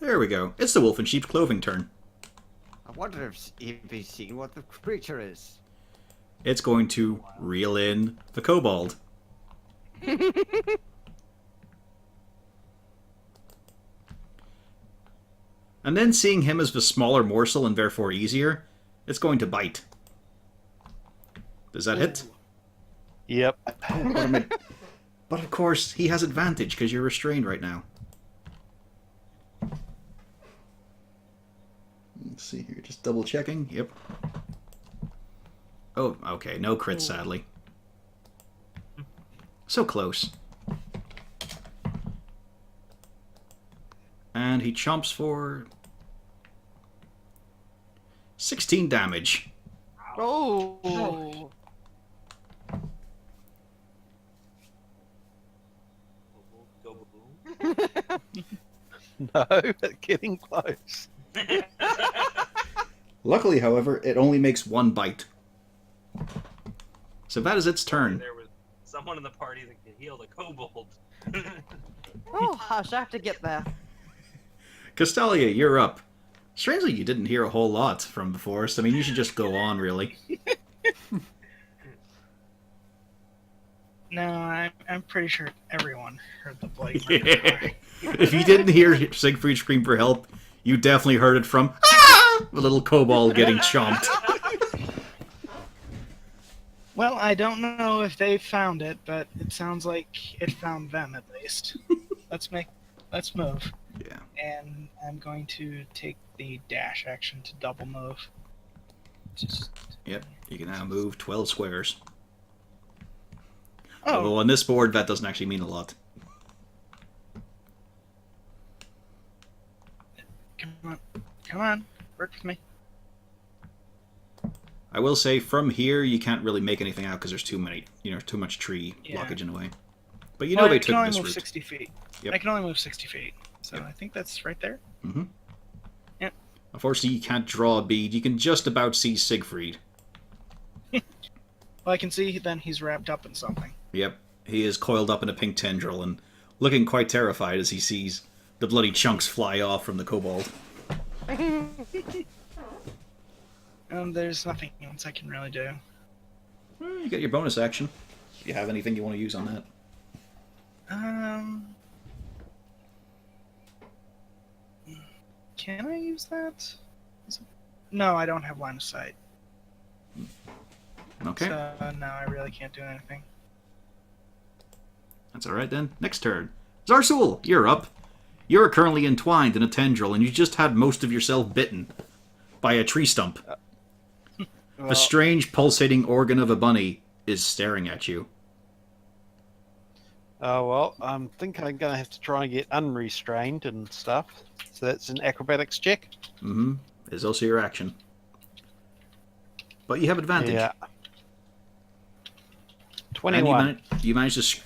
There we go. It's the wolf in sheep's clothing turn. I wonder if he's seen what the creature is. It's going to reel in the kobold. And then seeing him as the smaller morsel and therefore easier, it's going to bite. Does that hit? Yep. But of course, he has advantage because you're restrained right now. Let's see here, just double checking. Yep. Oh, okay, no crit, sadly. So close. And he chomps for 16 damage. Oh. Go boom. No, getting close. Luckily, however, it only makes one bite. So that is its turn. There was someone in the party that could heal the kobold. Oh, hush, I have to get there. Castalia, you're up. Strangely, you didn't hear a whole lot from the forest. I mean, you should just go on, really. No, I'm pretty sure everyone heard the bloody murder cry. If you didn't hear Siegfried scream for help, you definitely heard it from "Ah!" the little kobold getting chomped. Well, I don't know if they found it, but it sounds like it found them at least. Let's move. Yeah. And I'm going to take the dash action to double move. Just Yep, you can now move 12 squares. oh, Although on this board, that doesn't actually mean a lot. come on, work with me. I will say, from here, you can't really make anything out because there's too much tree Yeah. blockage in the way. But you know Well, they I can took only this move route. 60 feet. Yep. I can only move 60 feet, so Yep. I think that's right there. Mm-hmm. Yep. Unfortunately, you can't draw a bead. You can just about see Siegfried. Well, I can see then he's wrapped up in something. Yep, he is coiled up in a pink tendril and looking quite terrified as he sees the bloody chunks fly off from the kobold. There's nothing else I can really do. Well, you got your bonus action. If you have anything you want to use on that. Can I use that? No, I don't have line of sight. Okay, So, no, I really can't do anything. that's alright then. Next turn. Zarsul, you're up. You're currently entwined in a tendril and you just had most of yourself bitten by a tree stump. The strange pulsating organ of a bunny is staring at you. Oh well, I think I'm gonna have to try and get unrestrained and stuff. So that's an acrobatics check. Mm-hmm. Is also your action. But you have advantage. Yeah. And 21. you managed to...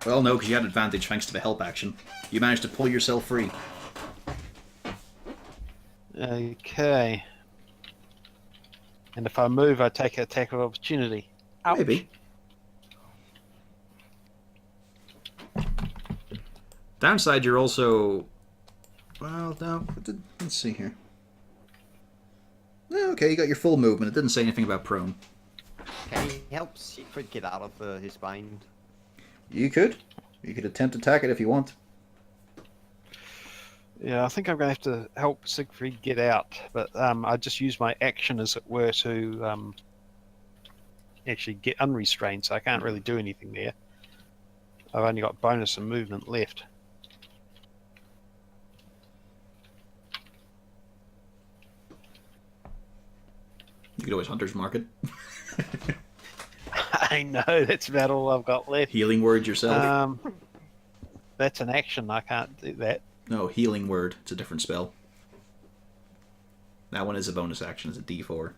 Well, no, because you had advantage thanks to the help action. You managed to pull yourself free. Okay. And if I move, I take an attack of opportunity. Ouch. Maybe. Downside, you're also... Well, no. Let's see here. Okay, you got your full movement. It didn't say anything about prone. Can he help Siegfried get out of his bind? You could. You could attempt to attack it if you want. Yeah, I think I'm going to have to help Siegfried get out, but I just use my action, as it were, to actually get unrestrained, so I can't really do anything there. I've only got bonus and movement left. You could always Hunter's Mark it. I know, that's about all I've got left. Healing word yourself. That's an action, I can't do that. No, healing word. It's a different spell. That one is a bonus action. It's a D4.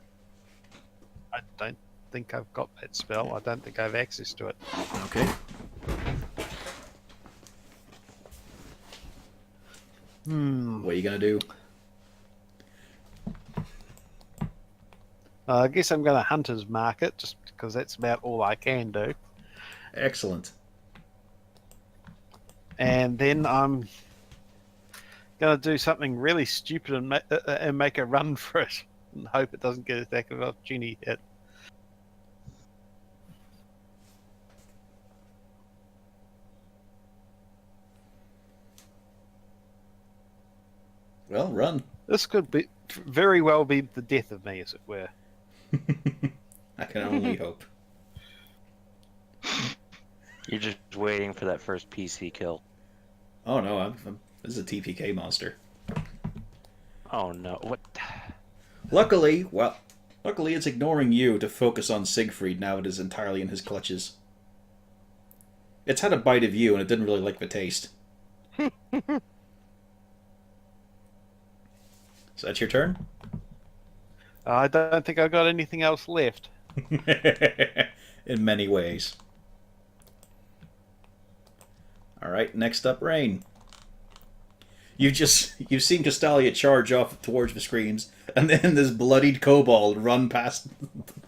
I don't think I've got that spell. I don't think I have access to it. Okay. What are you gonna do? I guess I'm going to Hunter's Mark it, just because that's about all I can do. Excellent. And then I'm going to do something really stupid and make a run for it, and hope it doesn't get attack of opportunity hit. Well, run. This could be very well be the death of me, as it were. I can only hope. You're just waiting for that first PC kill. Oh no, this is a TPK monster. Oh no, what? Luckily it's ignoring you to focus on Siegfried now it is entirely in his clutches. It's had a bite of you and it didn't really like the taste. So that's your turn? I don't think I've got anything else left. In many ways. Alright, next up, Rain. You've seen Castalia charge off towards the screams, and then this bloodied kobold run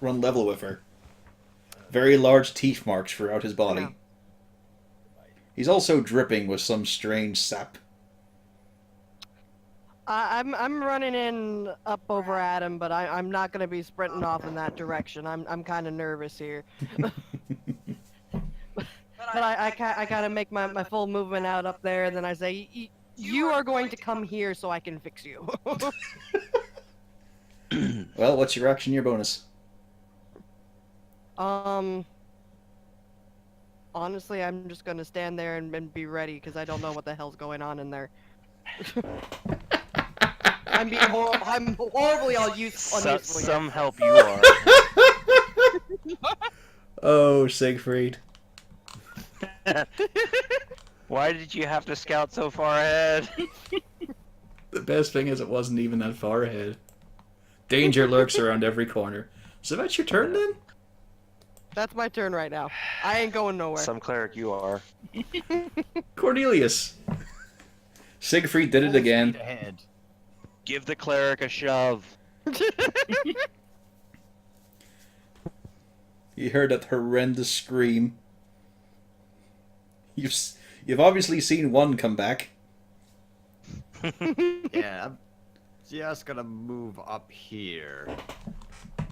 level with her. Very large teeth marks throughout his body. Yeah. He's also dripping with some strange sap. I'm running in up over at him, but I'm not gonna be sprinting off in that direction. I'm kind of nervous here. But I gotta make my full movement out up there, and then I say, you are going to come here so I can fix you. Well, what's your action, your bonus? Honestly, I'm just gonna stand there and be ready, because I don't know what the hell's going on in there. I'm horribly unuseful. Some help you are. Oh, Siegfried. Why did you have to scout so far ahead? The best thing is it wasn't even that far ahead. Danger lurks around every corner. So that's your turn then? That's my turn right now. I ain't going nowhere. Some cleric you are. Cornelius. Siegfried did it again. Ahead. Give the cleric a shove. You heard that horrendous scream. You've obviously seen one come back. Yeah, I'm just gonna move up here.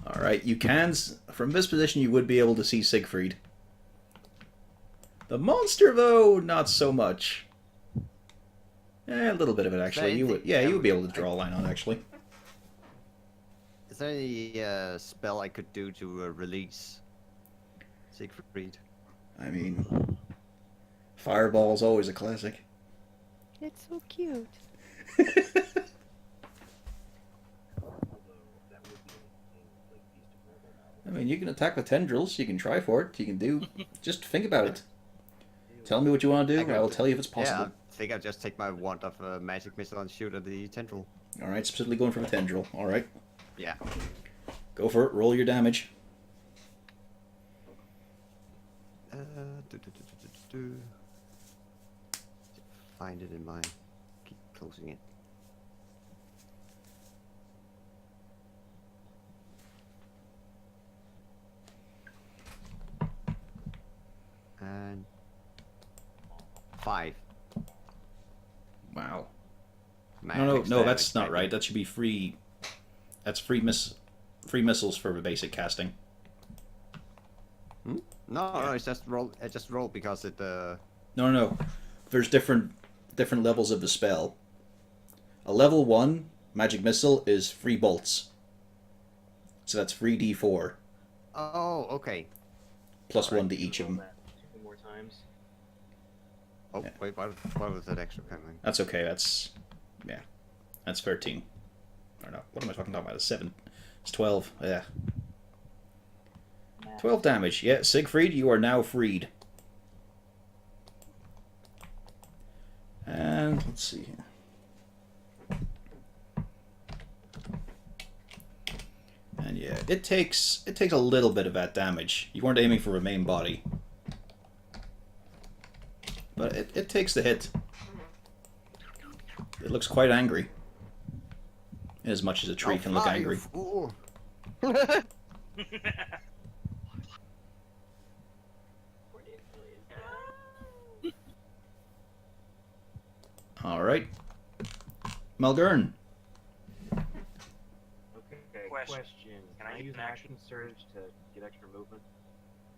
Alright, you can... From this position, you would be able to see Siegfried. The monster, though, not so much. A little bit of it, actually. You would be able to draw a line on, actually. Is there any spell I could do to release Siegfried? I mean... Fireball's always a classic. It's so cute. I mean, you can attack the tendrils. You can try for it. You can do... Just think about it. Tell me what you want to I do. got I will it. tell you if it's Yeah, possible. I think I'll just take my wand of magic missile and shoot at the tendril. All right, specifically going for the tendril. All right, Yeah. go for it. Roll your damage. Do. Find it in my. Keep closing it. And 5. Wow. Max No, damage, that's not maybe. right. That should be free. That's free missiles for the basic casting. No, it's just roll. I just roll because it. No. There's different levels of the spell. A level 1 magic missile is 3 bolts. So that's 3d4 Oh, okay. plus Alright. 1 to each of them. Two more times. Oh, Yeah. wait, what was that extra coming? That's okay. That's 13. Or no, what am I talking about? It's 7. It's 12. Yeah. 12 damage. Yeah, Siegfried, you are now freed. And let's see here. And yeah, it takes a little bit of that damage. You weren't aiming for the main body. But it takes the hit. It looks quite angry. As much as a tree can look angry. Ooh. Alright. Malgern. Okay, Question. Can I use an action surge to get extra movement?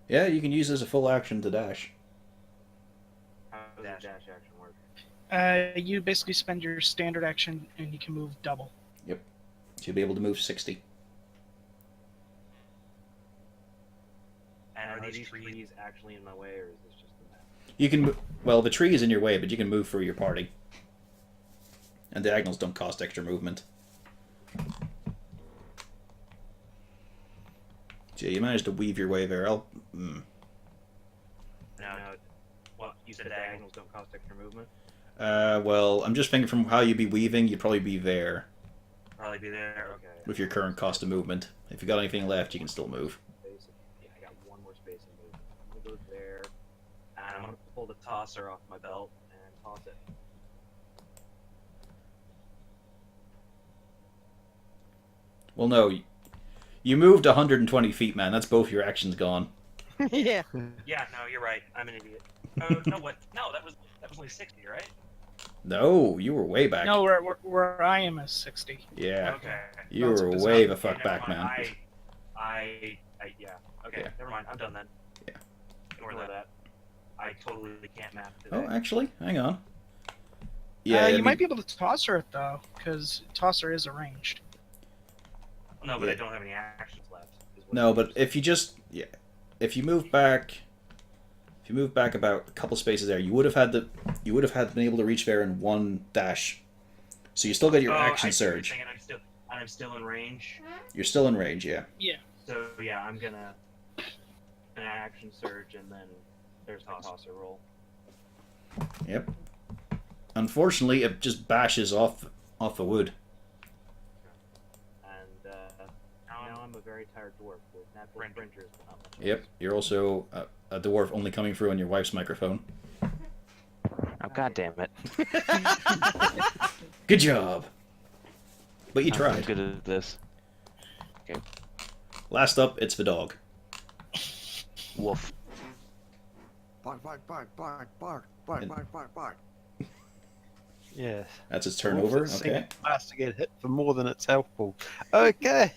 Yeah, you can use it as a full action to dash. How does the dash action work? You basically spend your standard action and you can move double. So you'll be able to move 60. And are these trees actually in my way, or is this just the map? You can, well, the tree is in your way, but you can move through your party. And diagonals don't cost extra movement. So yeah, you managed to weave your way there. No, what, you said diagonals don't cost extra movement? Well, I'm just thinking from how you'd be weaving, you'd probably be there Probably be there, okay. with your current cost of movement. If you got anything left, you can still move. Yeah, I got one more space in movement. I'm gonna go there, and I'm gonna pull the tosser off my belt and toss it. Well, no. You moved 120 feet, man. That's both your actions gone. Yeah. Yeah, no, you're right. I'm an idiot. Oh, no, what? No, that was only 60, right? No, you were way back. No, where I am is 60. Yeah. Okay. You That's were bizarre. way the Yeah, fuck never back, mind. man. Yeah. Okay, Yeah. never mind. I'm done then. Yeah. Ignore that. I totally can't map today. Oh, actually, hang on. Yeah, You I might mean- be able to tosser it though, because tosser is arranged. No, but Yeah. I don't have any actions left. is what No, it but is. if you move back about a couple spaces there, you would have been able to reach there in one dash. So you still get your Oh, action I see what you're surge. saying, and I'm still in range. You're still in range, yeah. So yeah, I'm gonna an action surge, and then there's the tosser roll. Yep. Unfortunately, it just bashes off the wood. And now I'm a very tired dwarf with natural sprinters, but not much Yep. else. You're also a dwarf only coming through on your wife's microphone. Oh, god damn it. Good job. But you I'm tried. good at this. Last up, it's the dog. Woof. Bark, bark, bark, bark, bark, bark, And- bark, bark, bark. Yes. That's its turnover. Okay. Fast to get hit for more than it's helpful. Okay.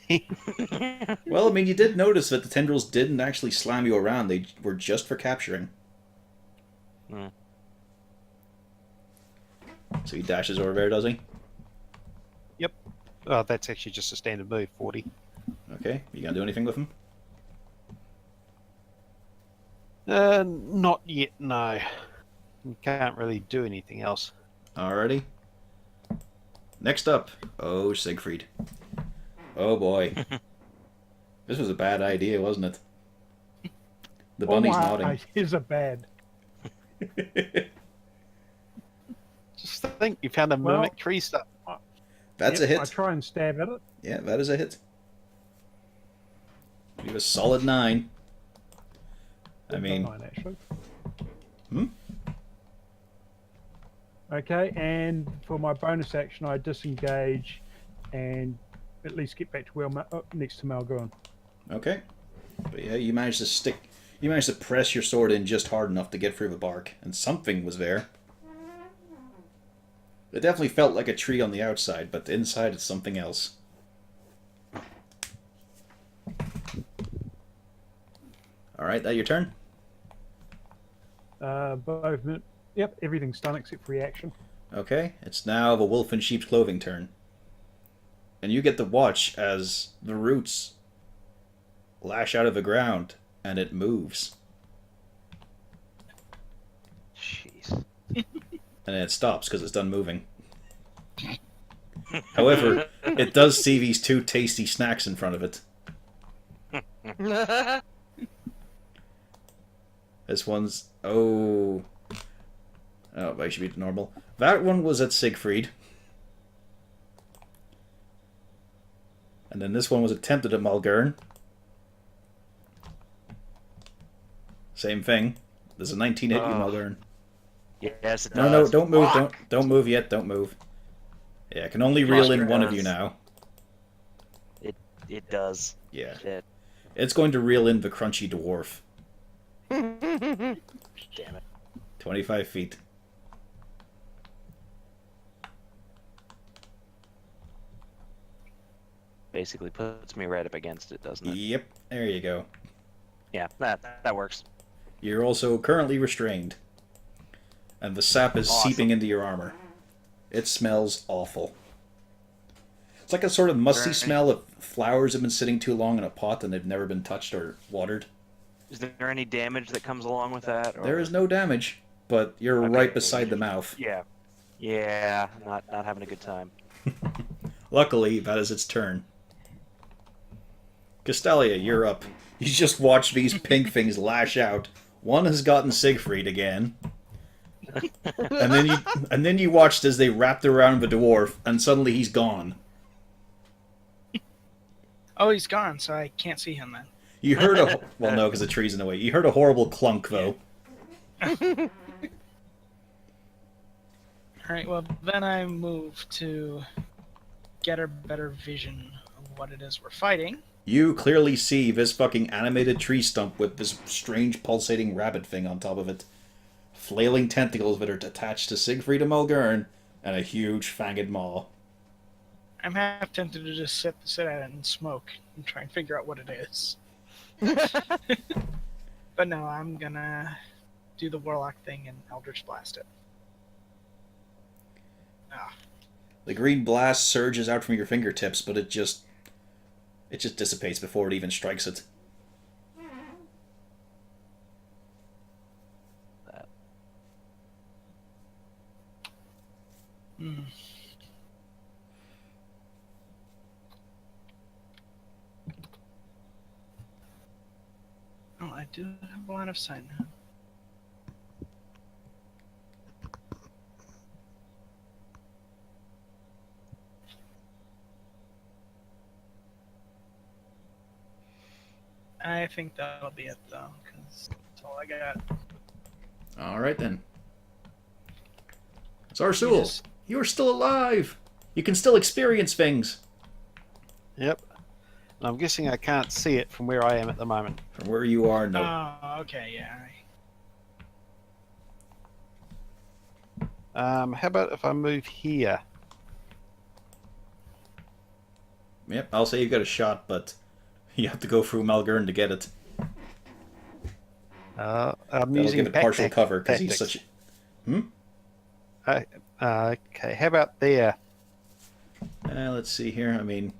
Well, I mean, you did notice that the tendrils didn't actually slam you around. They were just for capturing. Hmm. So he dashes over there, does he? Oh, that's actually just a standard move, 40. Okay. You gonna do anything with him? Not yet, no. You can't really do anything else. Alrighty. Next up. Oh, Siegfried. Oh boy. This was a bad idea, wasn't it? The bunny's my nodding. eyes is a bad. Just think, you found a Well- mimic tree stump. That's Yep, a I hit. try and stab at it. Yeah, that is a hit. You have a solid 9. I mean, 9, actually. Hmm? Okay, and for my bonus action, I disengage and at least get back to where next to Malgorn. okay. But yeah, you managed to press your sword in just hard enough to get through the bark, and something was there. It definitely felt like a tree on the outside, but inside it's something else. Alright, that your turn? Both. Yep, everything's done except for reaction. Okay, it's now the wolf in sheep's clothing turn. And you get to watch as the roots lash out of the ground, and it moves. Jeez. And then it stops because it's done moving. However, it does see these 2 tasty snacks in front of it. This one's... Oh, I should be normal. That one was at Siegfried. And then this one was attempted at Malgern. Same thing. There's a 19 hit you, Malgern. Yes, it No, does. don't move. Fuck. Don't move yet. Don't move. Yeah, I can only reel in one of you now. It does. Yeah. Shit. It's going to reel in the crunchy dwarf. Damn it. 25 feet. Basically puts me right up against it, doesn't it? Yep, there you go. Yeah, that works. You're also currently restrained. And the sap is Awesome. seeping into your armor. It smells awful. It's like a sort of musty Right. smell of flowers have been sitting too long in a pot and they've never been touched or watered. Is there any damage that comes along with that? Or... There is no damage, but you're Okay. right beside the mouth. Yeah. Yeah, not having a good time. Luckily, that is its turn. Castelia, you're up. You just watch these pink things lash out. One has gotten Siegfried again. and then you watched as they wrapped around the dwarf, and suddenly he's gone. Oh, he's gone, so I can't see him then. You heard a well, no, because the tree's in the way. You heard a horrible clunk, though. Alright, well, then I move to get a better vision of what it is we're fighting. You clearly see this fucking animated tree stump with this strange pulsating rabbit thing on top of it. Flailing tentacles that are attached to Siegfried and Mulgurn, and a huge fanged maw. I'm half tempted to just sit at it and smoke and try and figure out what it is. But no, I'm gonna do the warlock thing and Eldritch Blast it. Ah, The green blast surges out from your fingertips, but it just dissipates before it even strikes it. hmm. Oh, I do have a line of sight now. I think that'll be it though, because that's all I got. Alright then. Zarsul, Yes. you are still alive! You can still experience things! Yep. And I'm guessing I can't see it from where I am at the moment. From where you are, no. Oh, okay, yeah. How about if I move here? Yep, I'll say you got a shot, but you have to go through Malgurn to get it. I'm That'll using give it partial tactics. cover, because he's such a... Okay, how about there? let's see here. I mean,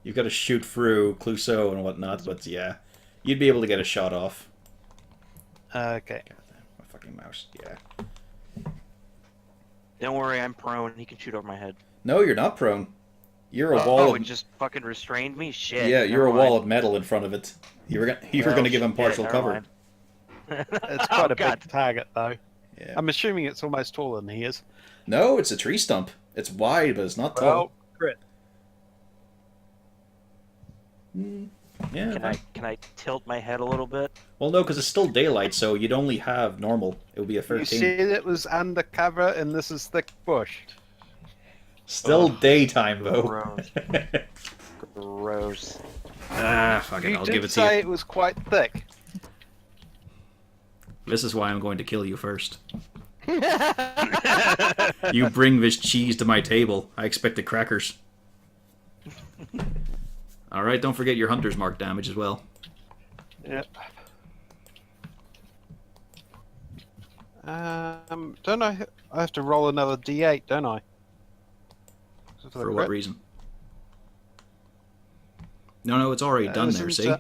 you've got to shoot through Clouseau and whatnot, but yeah. You'd be able to get a shot off. Okay. My fucking mouse, yeah. Don't worry, I'm prone. He can shoot over my head. No, you're not prone. You're a wall Oh, of... it just fucking restrained me? Shit. Yeah, you're a never wall mind. of metal in front of it. You were Well, gonna give him shit, partial never cover. mind. It's quite Oh, a God. big target, though. Yeah. I'm assuming it's almost taller than he is. No, it's a tree stump. It's wide, but it's not tall. Well, crit. Yeah. Can I tilt my head a little bit? Well, no, because it's still daylight, so you'd only have normal. It would be a You 13. said it was undercover, and this is thick bush. Still Ugh. daytime, though. Gross. Gross. Fuck it, You I'll did give it to say you. it was quite thick. This is why I'm going to kill you first. You bring this cheese to my table. I expect the crackers. Alright, don't forget your hunter's mark damage as well. Yep. Don't I? I have to roll another D8, don't I? For what reason? No, it's already done there, isn't, see?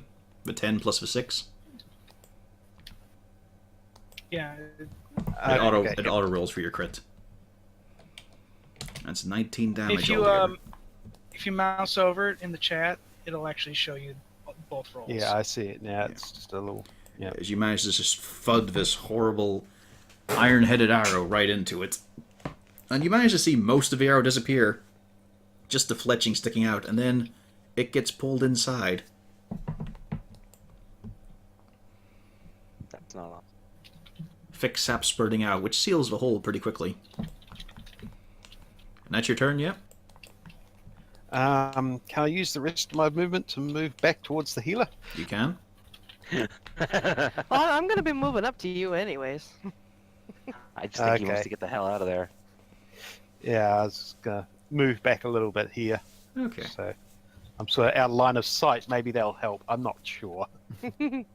The 10 plus the 6. Yeah. It Okay. auto rolls for your crit. That's 19 damage If you altogether. if you mouse over it in the chat, it'll actually show you both rolls. Yeah, I see it now. It's just a little. Yeah. As you manage to just fud this horrible iron-headed arrow right into it. And you manage to see most of the arrow disappear. Just the fletching sticking out, and then it gets pulled inside. That's not on. Thick sap spurting out, which seals the hole pretty quickly. And that's your turn, yeah? Can I use the rest of my movement to move back towards the healer? You can. Well, I'm gonna be moving up to you anyways. I just think he wants Okay. to get the hell out of there. Yeah, I was gonna move back a little bit here. Okay. So I'm sort of out of line of sight. Maybe that'll help. I'm not sure. He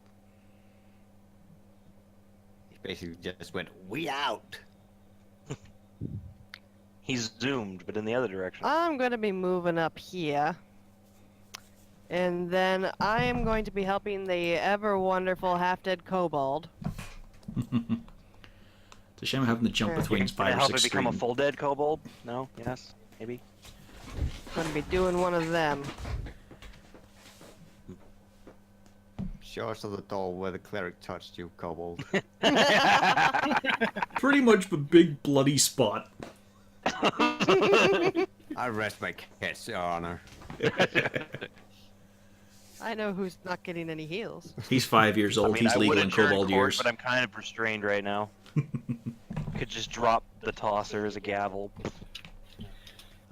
basically just went, "We out." He's zoomed, but in the other direction. I'm gonna be moving up here. And then I am going to be helping the ever wonderful half-dead kobold. It's a shame having to jump between Can I 5 or help 6 it become a stream. full dead kobold? No? Yes? Maybe? Gonna be doing one of them. Show us the door where the cleric touched you, kobold. Pretty much the big bloody spot. I rest my case, Your Honor. I know who's not getting any heals. He's 5 years old. He's I legal would in adjourn kobold court, years. but I'm kind of restrained right now. Could just drop the tosser as a gavel.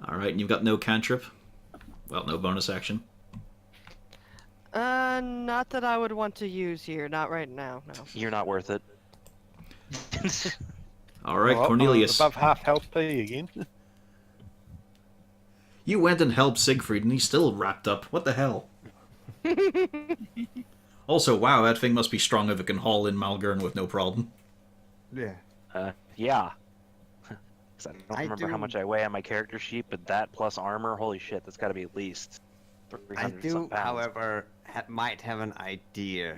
Alright, and you've got no cantrip. Well, no bonus action. Not that I would want to use here. Not right now, no. You're not worth it. Alright, Oh, Cornelius. above half health P again. You went and helped Siegfried, and he's still wrapped up. What the hell? Also, wow, that thing must be strong if it can haul in Malgern with no problem. Yeah. Yeah. 'Cause I don't I remember how do- much I weigh on my character sheet, but that plus armor, holy shit, that's got to be at least 300 I some do, pounds. however, might have an idea.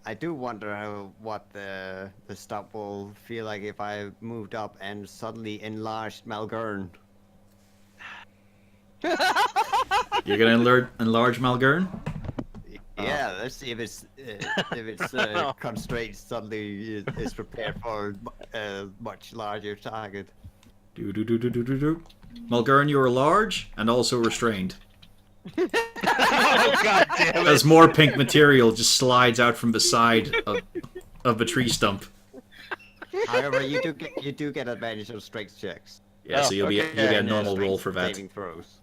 I do wonder what the stuff will feel like if I moved up and suddenly enlarged Malgern. You're gonna enlarge Malgern? Yeah, let's see if it's constraint suddenly is prepared for a much larger target. Do. Malgern, you are large and also restrained. Oh, God damn As more pink material just slides out from the side of the tree stump. However, you do get advantage on strength checks. Yeah, so you'll get a And, normal roll strength for that. saving throws.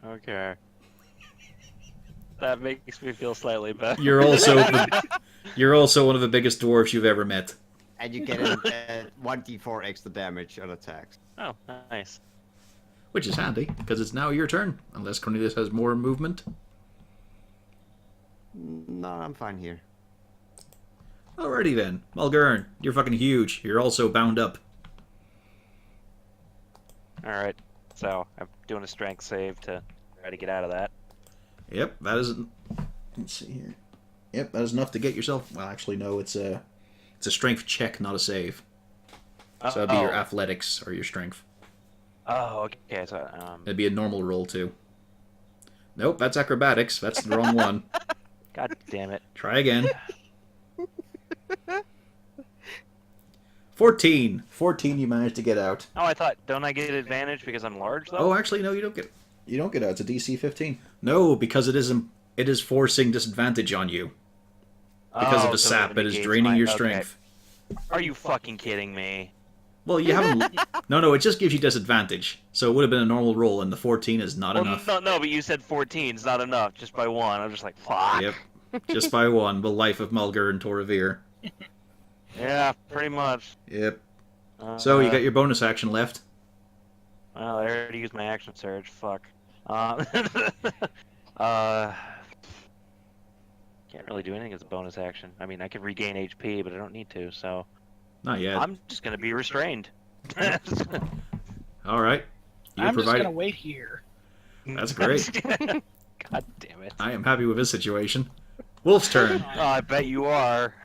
Okay. That makes me feel slightly better. You're also one of the biggest dwarves you've ever met. And you get a 1d4 extra damage on attacks. Oh, nice. Which is handy, because it's now your turn. Unless Cornelius has more movement. No, I'm fine here. Alrighty then. Malgern, you're fucking huge. You're also bound up. Alright, so I'm doing a strength save to try to get out of that. Yep, that is... Let's see here. Yep, that is enough to get yourself... Well, actually, no, it's a strength check, not a save. So that'd be your athletics or your strength. Oh, okay, so, It'd be a normal roll, too. Nope, that's acrobatics. That's the wrong one. God damn it. Try again. 14. 14 you managed to get out. Oh, I thought, don't I get advantage because I'm large, though? Oh, actually, no, you don't get. You don't get out. It's a DC 15. No, because it isn't. It is forcing disadvantage on you because of the so sap. It is negates draining my- your okay. strength. Are you fucking kidding me? Well, you haven't. No, it just gives you disadvantage. So it would have been a normal roll, and the 14 is not Well, enough. no, but you said 14 is not enough, just by one. I'm just like, fuck. Yep. Just by one. The life of Mulgur and Toravir. Yeah, pretty much. Yep. So you got your bonus action left. Well, I already used my action surge. Fuck. Uh, can't really do anything as a bonus action. I mean, I can regain HP, but I don't need to, so Not yet. I'm just gonna be restrained. All right. You I'm just provide. gonna wait here. That's great. God damn it. I am happy with this situation. Wolf's turn. Oh, I bet you are.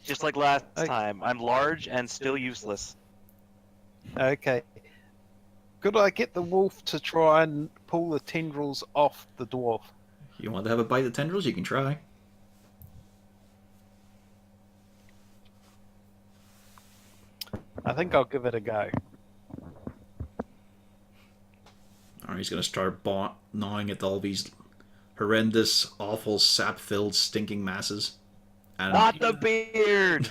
Just like last time, I'm large and still useless. Okay. Could I get the wolf to try and pull the tendrils off the dwarf? You want to have a bite of the tendrils? You can try. I think I'll give it a go. Alright, he's going to start gnawing at all these horrendous, awful, sap-filled, stinking masses. And Not the beard!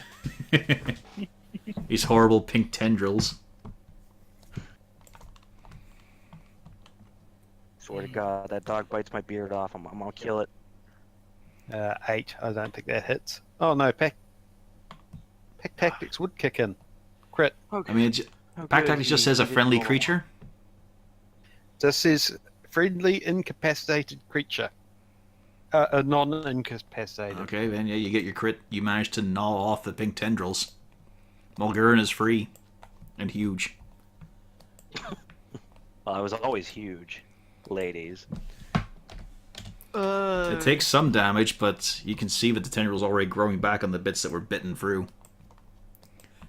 these horrible pink tendrils. Swear to God, that dog bites my beard off. I'm gonna kill it. 8. I don't think that hits. Oh no, pack tactics would kick in. Crit. I mean, Pack Tactics just says a friendly creature. This says friendly incapacitated creature. A non-incapacitated. Okay, then yeah, you get your crit. You manage to gnaw off the pink tendrils. Mulgurn is free. And huge. Well, I was always huge, ladies. It takes some damage, but you can see that the tendrils are already growing back on the bits that were bitten through.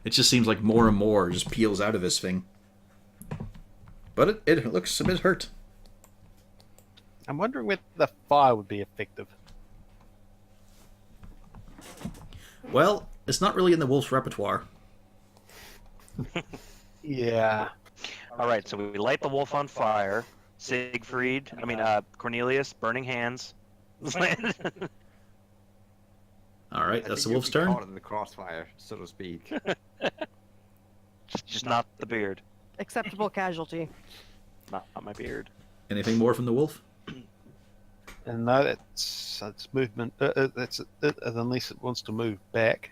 It just seems like more and more just peels out of this thing. But it looks a bit hurt. I'm wondering whether the fire would be effective. Well, it's not really in the wolf's repertoire. Yeah. Alright, so we light the wolf on fire. Cornelius, burning hands. Alright, I that's the think wolf's you'll be turn. Caught in the crossfire, so to speak. just not the beard. Acceptable casualty. Not my beard. Anything more from the wolf? And no, that's movement. That's it, unless it wants to move back.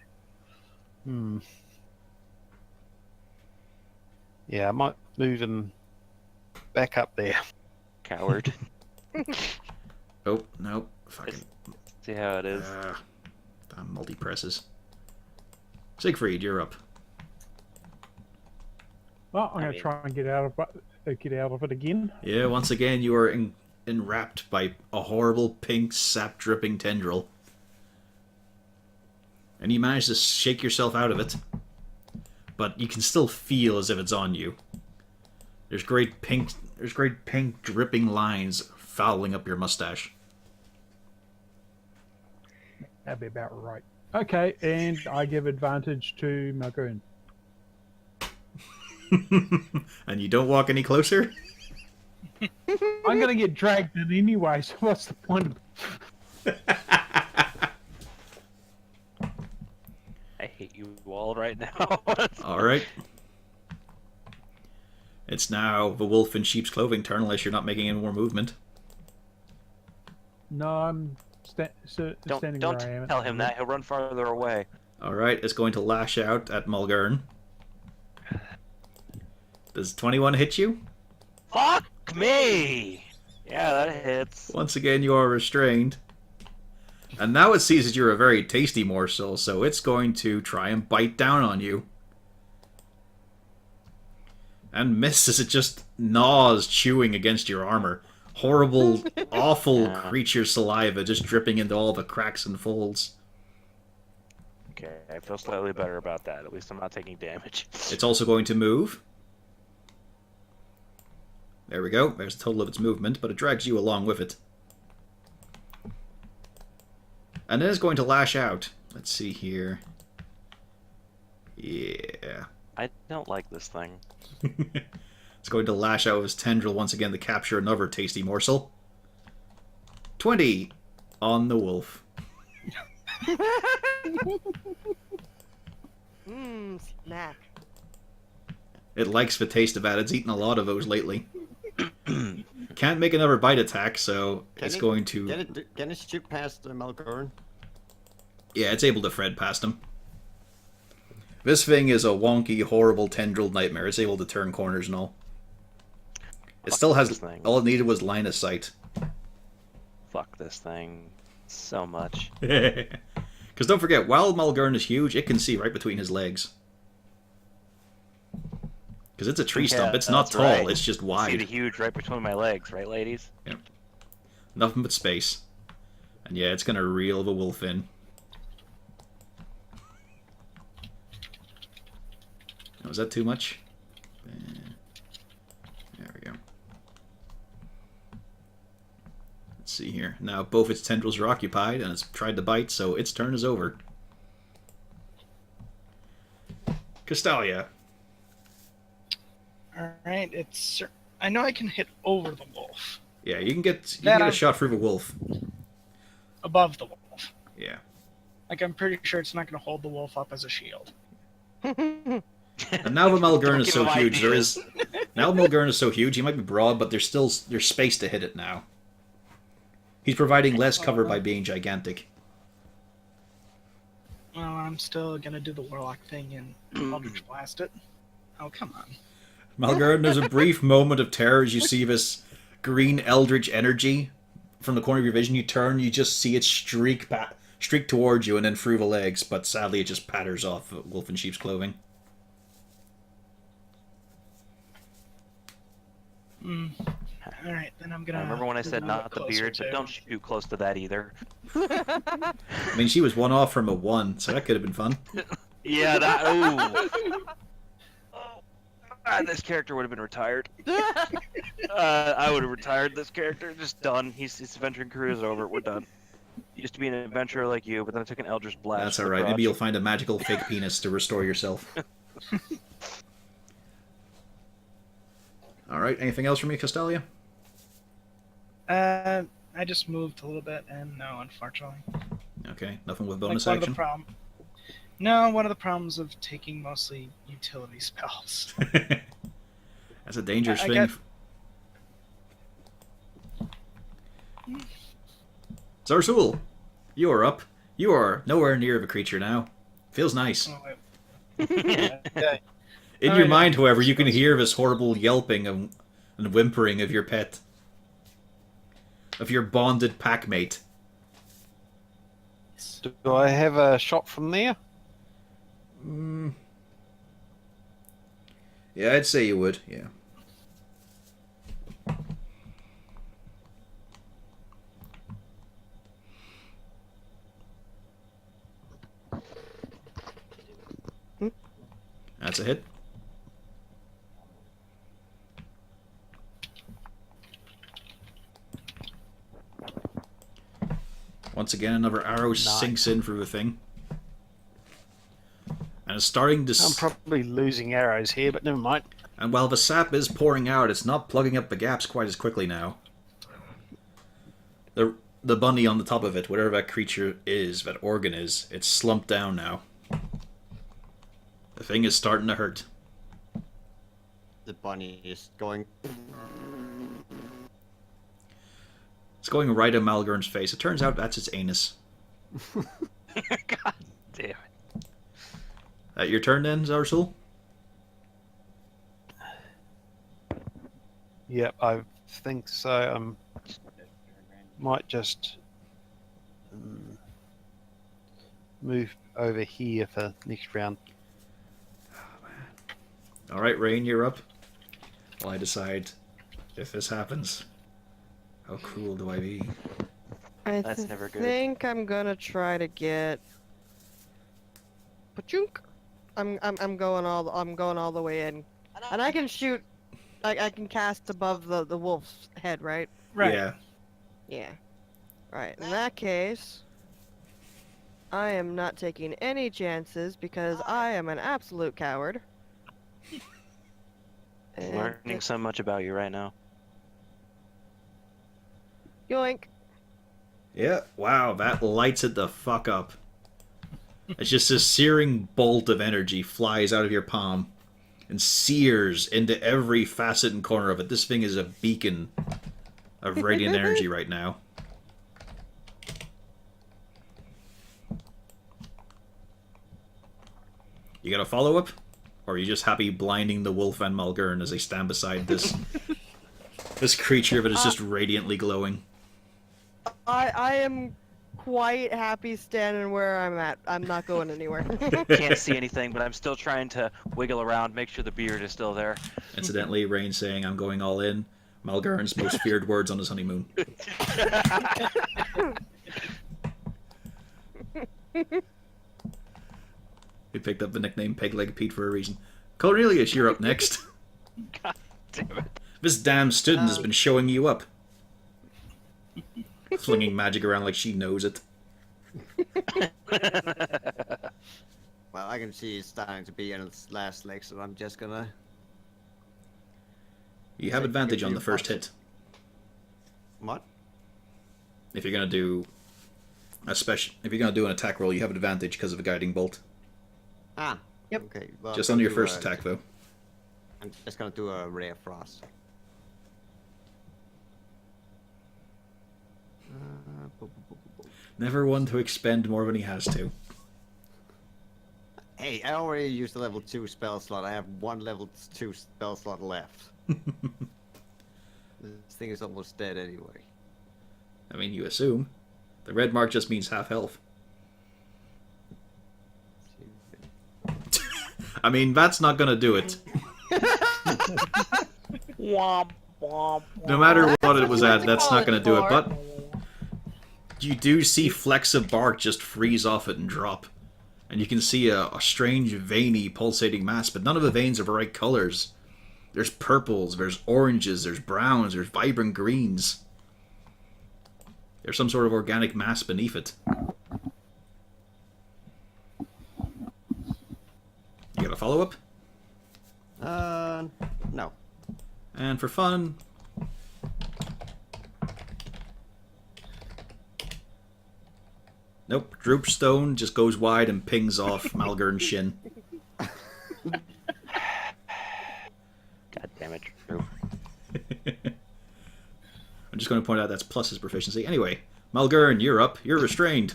Yeah, I might move him back up there. Coward. Oh, no. Fucking... See how it is. Damn multi-presses. Siegfried, you're up. Well, I'm going to try and get out of it again. Yeah, once again, you are enwrapped by a horrible pink sap-dripping tendril. And you manage to shake yourself out of it. But you can still feel as if it's on you. There's great pink dripping lines fouling up your mustache. That'd be about right. Okay, and I give advantage to Mulgurn. And you don't walk any closer? I'm going to get dragged in anyway, so what's the point? I hate you all right now. Alright. It's now the wolf in sheep's clothing turn, unless you're not making any more movement. No, I'm standing Don't where I am. tell him that. He'll run farther away. Alright, it's going to lash out at Mulgurn. Does 21 hit you? Fuck me! Yeah, that hits. Once again, you are restrained. And now it sees that you're a very tasty morsel, so it's going to try and bite down on you. And misses. It just gnaws, chewing against your armor. Horrible, awful creature saliva just dripping into all the cracks and folds. Okay, I feel slightly better about that. At least I'm not taking damage. It's also going to move. There we go. There's the total of its movement, but it drags you along with it. And then it's going to lash out. Let's see here. Yeah. I don't like this thing. It's going to lash out of his tendril once again to capture another tasty morsel. 20 on the wolf. Snack. It likes the taste of that. It's eaten a lot of those lately. Can't make another bite attack, so it's going to... Can it shoot past Malgorn? Yeah, it's able to thread past him. This thing is a wonky, horrible tendril nightmare. It's able to turn corners and all. It still has... All it needed was line of sight. Fuck this thing so much. Because don't forget, while Malgorn is huge, it can see right between his legs. Because it's a tree stump. It's not tall, right. it's just See wide. the huge right between my legs, right, ladies? Yep. Nothing but space. And yeah, it's going to reel the wolf in. Oh, is that too much? There we go. Let's see here. Now both its tendrils are occupied and it's tried to bite, so its turn is over. Castalia. Alright, it's... I know I can hit over the wolf. Yeah, you can get a shot through the wolf. Above the wolf. Yeah. Like, I'm pretty sure it's not going to hold the wolf up as a shield. And now the Malgorn is so huge, there is... Now Malgorn is so huge, he might be broad, but there's space to hit it now. He's providing less cover by being gigantic. Well, I'm still going to do the warlock thing and Eldritch Blast it. Oh, come on. Malgorn, there's a brief moment of terror as you see this green eldritch energy from the corner of your vision. You turn, you just see it streak towards you and then through the legs, but sadly it just patters off Wolf in Sheep's Clothing. Alright, then I'm gonna... I remember when I said move not it the closer beard, but to- don't shoot close to that either. I mean, she was one off from a 1, so that could have been fun. Yeah, that. Ooh. This character would have been retired. I would have retired this character. Just done. His adventuring career is over. We're done. He used to be an adventurer like you, but then I took an Eldritch Blast. That's to the alright, crotch. maybe you'll find a magical fake penis to restore yourself. Alright, anything else from you, Castalia? I just moved a little bit, and no, unfortunately. Okay, nothing with Like, bonus one of action? one of the problems of taking mostly utility spells. That's a dangerous I thing. Zarzul, you are up. You are nowhere near the creature now. Feels nice. Oh, wait. Yeah. In Oh, your yeah. mind, however, you can hear this horrible yelping and whimpering of your pet. Of your bonded packmate. Do I have a shot from there? Yeah, I'd say you would, yeah. That's a hit. Once again, another arrow sinks in through the thing. And it's starting to... I'm probably losing arrows here, but never mind. And while the sap is pouring out, it's not plugging up the gaps quite as quickly now. The bunny on the top of it, whatever that creature is, that organ is, it's slumped down now. The thing is starting to hurt. The bunny is going. It's going right at Malgorn's face. It turns out that's its anus. God damn it. Your turn then, Zarzul? Yep, I think so. Might just move over here for next round. Alright, Rain, you're up. Well, I decide if this happens, how cruel do I be? That's never good. think I'm gonna try to get Pachunk. I'm going all the way in, and I can shoot. I can cast above the wolf's head, right? Right. Yeah. Yeah. Right. In that case, I am not taking any chances because I am an absolute coward. And Learning so much about you right now. yoink. Yeah, wow, that lights it the fuck up. It's just a searing bolt of energy flies out of your palm and sears into every facet and corner of it. This thing is a beacon of radiant energy right now. You got a follow-up? Or are you just happy blinding the wolf and Malgern as they stand beside this this creature that is just radiantly glowing? I am quite happy standing where I'm at. I'm not going anywhere. Can't see anything, but I'm still trying to wiggle around, make sure the beard is still there. Incidentally, Rain saying, I'm going all in. Malgern's most feared words on his honeymoon. He picked up the nickname Peg Leg Pete for a reason. Cornelius, you're up next. God damn it. This damn student has been showing you up. Flinging magic around like she knows it. Well, I can see it's starting to be in its last leg, so I'm just gonna... You have advantage on the first hit. What? If you're gonna do if you're gonna do an attack roll, you have advantage because of a guiding bolt. Ah. Yep. Okay. Well, Just I'm on gonna your do first a- attack, though. I'm just gonna do a rare frost. Never one to expend more than he has to. Hey, I already used the level 2 spell slot. I have one level 2 spell slot left. This thing is almost dead anyway. I mean, you assume. The red mark just means half health. I mean, that's not gonna do it. Womp, womp, No matter That's what it what was you at, that's not gonna do it, calling but you do see flecks of bark just freeze off it and drop. And you can see a strange, veiny, pulsating mass, but none of the veins are the right colors. There's purples, there's oranges, there's browns, there's vibrant greens. There's some sort of organic mass beneath it. You got a follow-up? No. And for fun... Nope, Droop Stone just goes wide and pings off Malgern's shin. God damn it, Drew. I'm just going to point out that's plus his proficiency. Anyway, Malgern, you're up. You're restrained.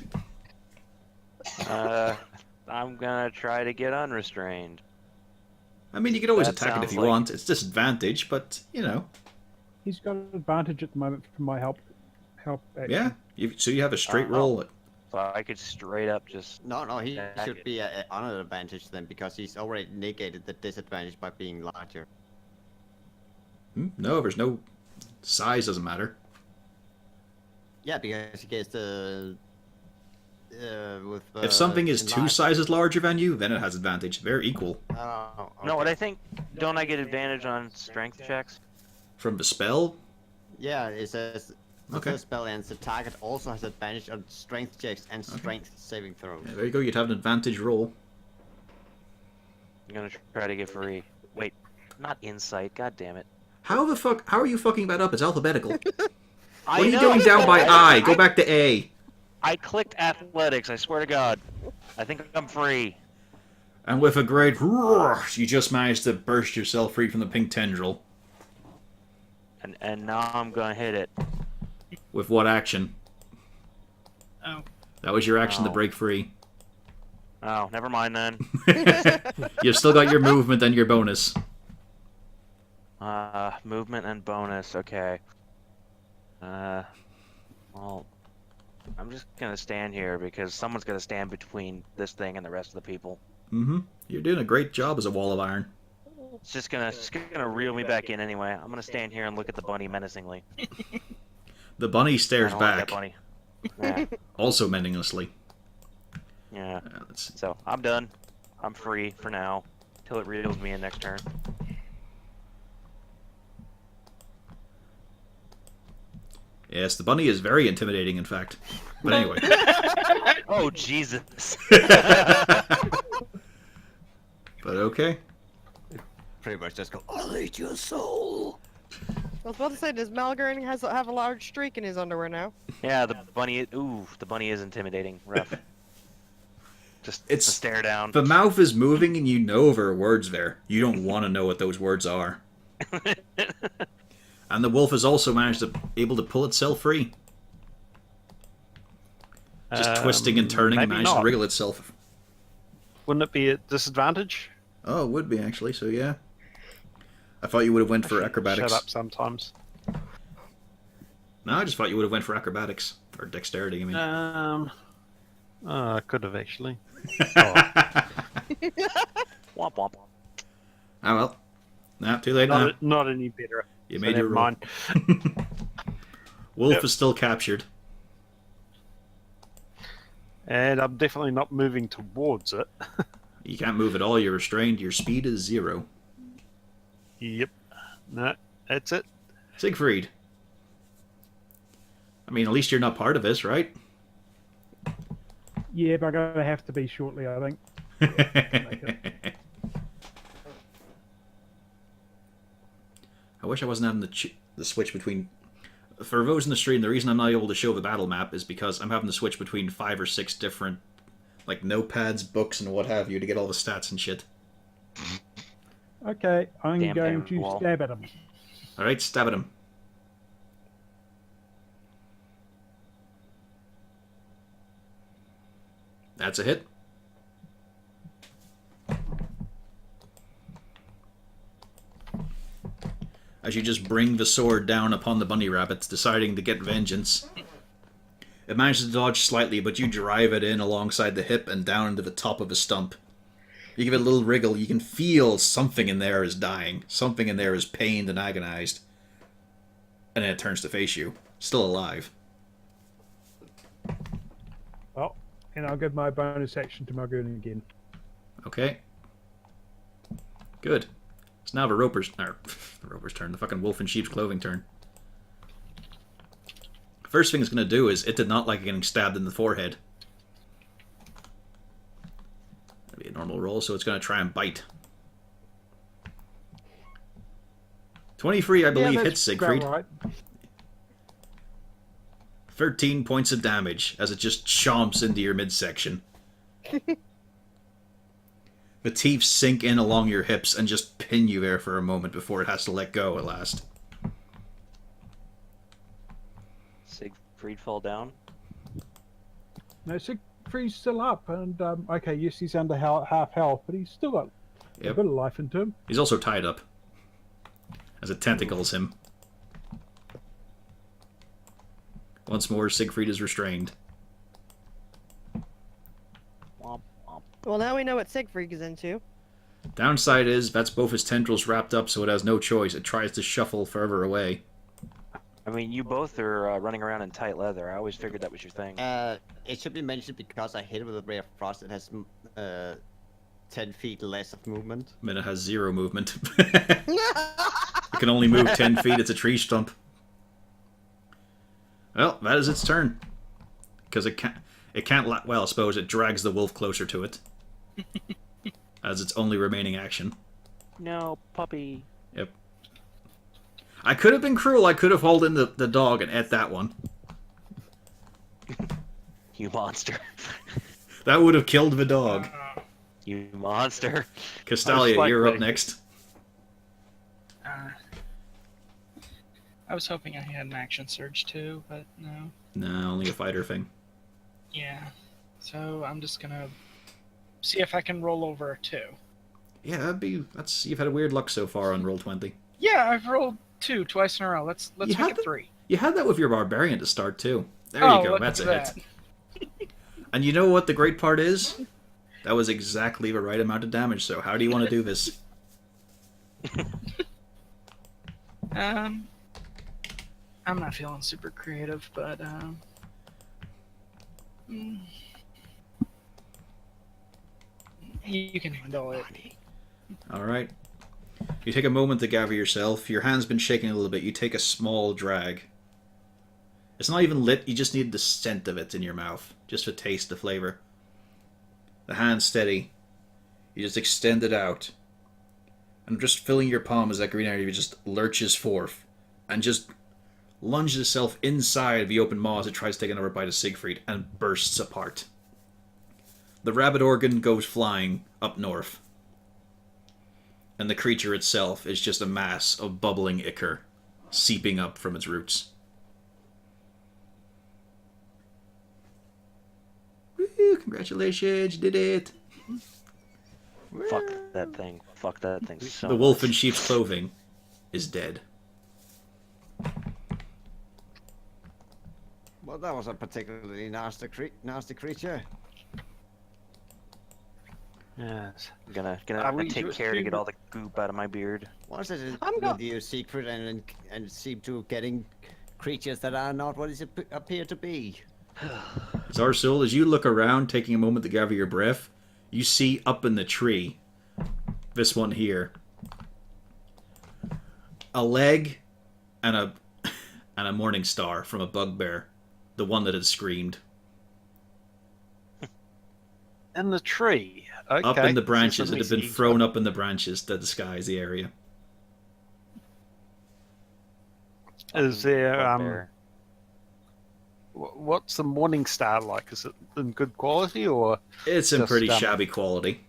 I'm gonna try to get unrestrained. I mean, you could always That attack it if sounds you like- want. It's disadvantage, but, you know. He's got an advantage at the moment from my help action. Yeah, so you have a straight roll. So I could straight up just... No, he Attack should it. be on an advantage then, because he's already negated the disadvantage by being larger. No, there's no... Size doesn't matter. Yeah, because he gets the... with... If something is two enlarged- sizes larger than you, then it has advantage. They're equal. Oh, No, what okay. I think... Don't I get advantage on strength checks? From the spell? Yeah, it says... The Okay. first spell ends, the target also has advantage on strength checks and strength saving throws. Yeah, there you go, you'd have an advantage roll. I'm gonna try to get free. Wait, not insight, god damn it. How are you fucking that up? It's alphabetical. What I are you know! doing down by I? Go back to A. I clicked athletics, I swear to god. I think I'm free. And with a great roar, you just managed to burst yourself free from the pink tendril. And now I'm gonna hit it. With what action? Oh. That was your action to Oh. break free. Oh, never mind then. You've still got your movement and your bonus. Movement and bonus, okay. Well, I'm just gonna stand here because someone's gonna stand between this thing and the rest of the people. Mm-hmm. You're doing a great job as a wall of iron. It's just gonna reel me back in anyway. I'm gonna stand here and look at the bunny menacingly. The bunny stares I don't like back, that bunny. Yeah, also menacingly. yeah. Let's... So I'm done. I'm free for now, till it reels me in next turn. Yes, the bunny is very intimidating, in fact. But anyway. Oh Jesus! But okay. Pretty much just go, I'll eat your soul. I was about to say, does Malgern have a large streak in his underwear now? Yeah, the bunny. Ooh, the bunny is intimidating. Rough. Just It's- a stare down. The mouth is moving and you know there are words there. You don't want to know what those words are. And the wolf has also able to pull itself free. Just twisting and turning and maybe managed to not. wriggle itself. Wouldn't it be a disadvantage? Oh, it would be actually, so yeah. I thought you would have went for acrobatics. Shut up sometimes. No, I just thought you would have went for acrobatics. Or dexterity, I mean. I could have actually. Womp womp. Oh well. Nah, too late now. Not any better. You So made your never roll. mind. Wolf Yep. is still captured. And I'm definitely not moving towards it. You can't move at all, you're restrained, your speed is 0. Yep. No, that's it. Siegfried. I mean, at least you're not part of this, right? Yeah, but I'm going to have to be shortly, I think. I wish I wasn't having the switch between... For those in the stream, the reason I'm not able to show the battle map is because I'm having to switch between 5 or 6 different, like, notepads, books, and what have you to get all the stats and shit. Okay, I'm Damn going to wall. stab at him. Alright, stab at him. That's a hit. As you just bring the sword down upon the bunny rabbit, deciding to get vengeance. It manages to dodge slightly, but you drive it in alongside the hip and down into the top of the stump. You give it a little wriggle, you can feel something in there is dying. Something in there is pained and agonized. And then it turns to face you. Still alive. Oh, and I'll give my bonus action to Margoon again. Okay. Good. It's now the Roper's turn. The fucking wolf in sheep's clothing turn. First thing it's going to do is, it did not like getting stabbed in the forehead. That'd be a normal roll, so it's going to try and bite. 23, I believe, yeah, hits that's about Siegfried. right. 13 points of damage as it just chomps into your midsection. The teeth sink in along your hips and just pin you there for a moment before it has to let go at last. Siegfried fall down. No, Siegfried's still up, and okay, yes, he's under half health, but he's still got a Yep. bit of life into him. He's also tied up as it tentacles him. Once more, Siegfried is restrained. Womp womp. Well, now we know what Siegfried is into. Downside is, that's both his tendrils wrapped up, so it has no choice. It tries to shuffle further away. I mean, you both are running around in tight leather. I always figured that was your thing. It should be mentioned because I hit it with a ray of frost. It has 10 feet less of movement. I mean, it has 0 movement. It can only move 10 feet. It's a tree stump. Well, that is its turn. Because it can't, well, I suppose it drags the wolf closer to it. As its only remaining action. No, puppy. Yep. I could have been cruel. I could have hauled in the dog and ate that one. You monster. That would have killed the dog. You monster. Castalia, you're up next. I was hoping I had an action surge too, but no. No, only a fighter thing. Yeah. So I'm just gonna see if I can roll over a 2. Yeah, you've had a weird luck so far on Roll20. Yeah, I've rolled 2 twice in a row. Let's You make had it the- 3. You had that with your barbarian to start too. There Oh, you go. look That's at a hit. And you know what the great part is? That was exactly the right amount of damage. So how do you want to do this? I'm not feeling super creative, but you can handle it. All right. You take a moment to gather yourself. Your hand's been shaking a little bit. You take a small drag. It's not even lit, you just need the scent of it in your mouth, just to taste the flavor. The hand steady. You just extend it out. And just filling your palm as that green area just lurches forth and just lunges itself inside the open maw as it tries to take another bite of Siegfried and bursts apart. The rabbit organ goes flying up north. And the creature itself is just a mass of bubbling ichor seeping up from its roots. Woo, congratulations, you did it! Fuck that thing. Fuck that thing so The wolf in much. sheep's clothing is dead. Well, that was a particularly nasty creature. Yes. I'm gonna we take just care to do- get all the goop out of my beard. What's it I'm with go- you, Secret, and seem to getting creatures that are not what it appear to be? Zarsul, as you look around, taking a moment to gather your breath, you see up in the tree, this one here, a leg and a morning star from a bugbear, the one that had screamed. In the tree. Okay. Up in the this is branches, a it had been messy- thrown up in the branches to disguise the area. Is there Bugbear. what's the morning star like? Is it in good quality or? It's in Just, pretty shabby quality.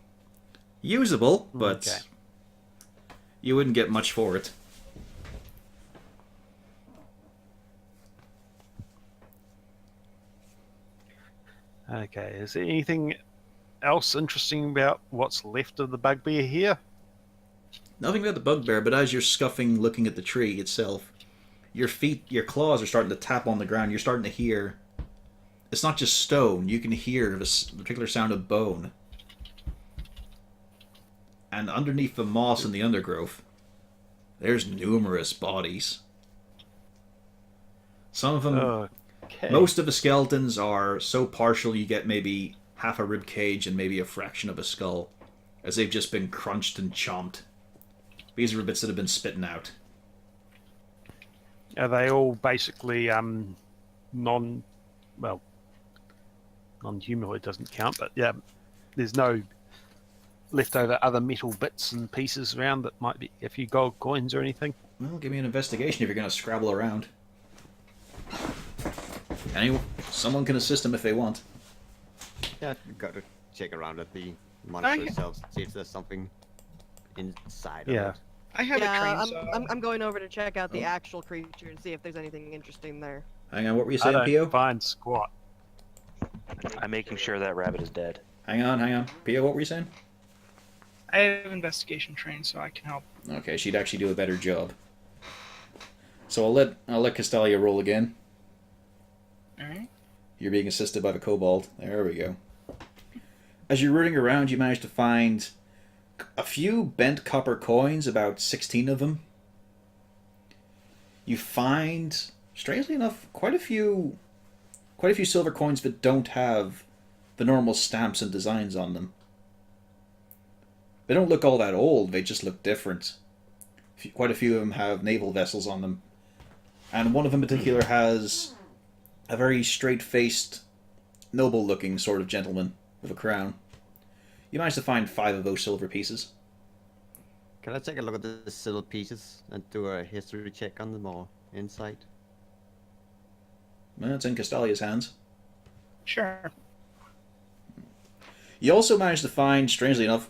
Usable, but Okay. you wouldn't get much for it. Okay. Is there anything else interesting about what's left of the bugbear here? Nothing about the bugbear, but as you're scuffing, looking at the tree itself, your feet, your claws are starting to tap on the ground. You're starting to hear. It's not just stone. You can hear the particular sound of bone. And underneath the moss and the undergrowth, there's numerous bodies. Some of them, Okay. most of the skeletons are so partial you get maybe half a rib cage and maybe a fraction of a skull, as they've just been crunched and chomped. These are bits that have been spitting out. Are they all basically non-humanoid doesn't count, but yeah, there's no leftover other metal bits and pieces around that might be a few gold coins or anything. Well, give me an investigation if you're going to scrabble around. Anyone, someone can assist them if they want. Yeah, you got to check around at the monster I- itself, see if there's something inside Yeah. of it. I have a Yeah, train, I'm going over to check out the Oh. actual creature and see if there's anything interesting there. Hang on, what were you I saying, don't Pio? find squat. I'm making sure that rabbit is dead. Hang on. Pio, what were you saying? I have investigation trained, so I can help. Okay, she'd actually do a better job. So I'll let Castalia roll again. Alright. You're being assisted by the kobold. There we go. As you're rooting around, you manage to find a few bent copper coins, about 16 of them. You find, strangely enough, quite a few silver coins that don't have the normal stamps and designs on them. They don't look all that old, they just look different. Quite a few of them have naval vessels on them. And one of them in particular has a very straight-faced, noble-looking sort of gentleman with a crown. You managed to find 5 of those silver pieces. Can I take a look at the silver pieces and do a history check on them or insight? Well, it's in Castalia's hands. Sure. You also managed to find, strangely enough,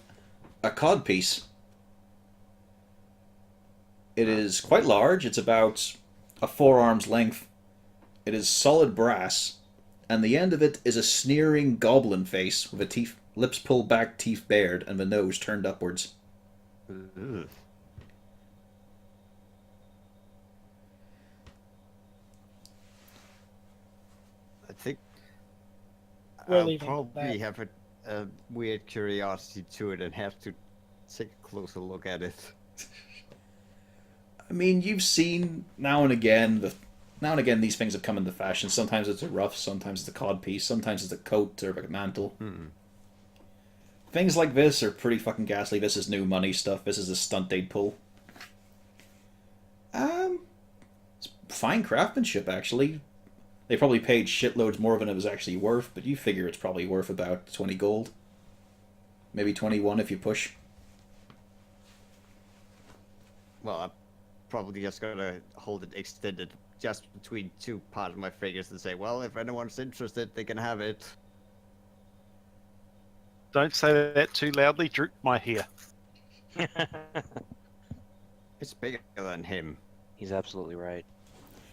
a cod piece. It is quite large. It's about a forearm's length. It is solid brass, and the end of it is a sneering goblin face with a lips pulled back, teeth bared, and the nose turned upwards. Ugh. I think We're I'll leaving probably that. have a weird curiosity to it and have to take a closer look at it. I mean, you've seen now and again these things have come into fashion. Sometimes it's a ruff, sometimes it's a cod piece, sometimes it's a coat or a mantle. Things like this are pretty fucking ghastly. This is new money stuff. This is a stunt they'd pull. It's fine craftsmanship, actually. They probably paid shitloads more than it was actually worth, but you figure it's probably worth about 20 gold. Maybe 21 if you push. Well, I'm probably just gonna hold it extended just between two parts of my fingers and say, well, if anyone's interested, they can have it. Don't say that too loudly. Droop might hear. It's bigger than him. He's absolutely right.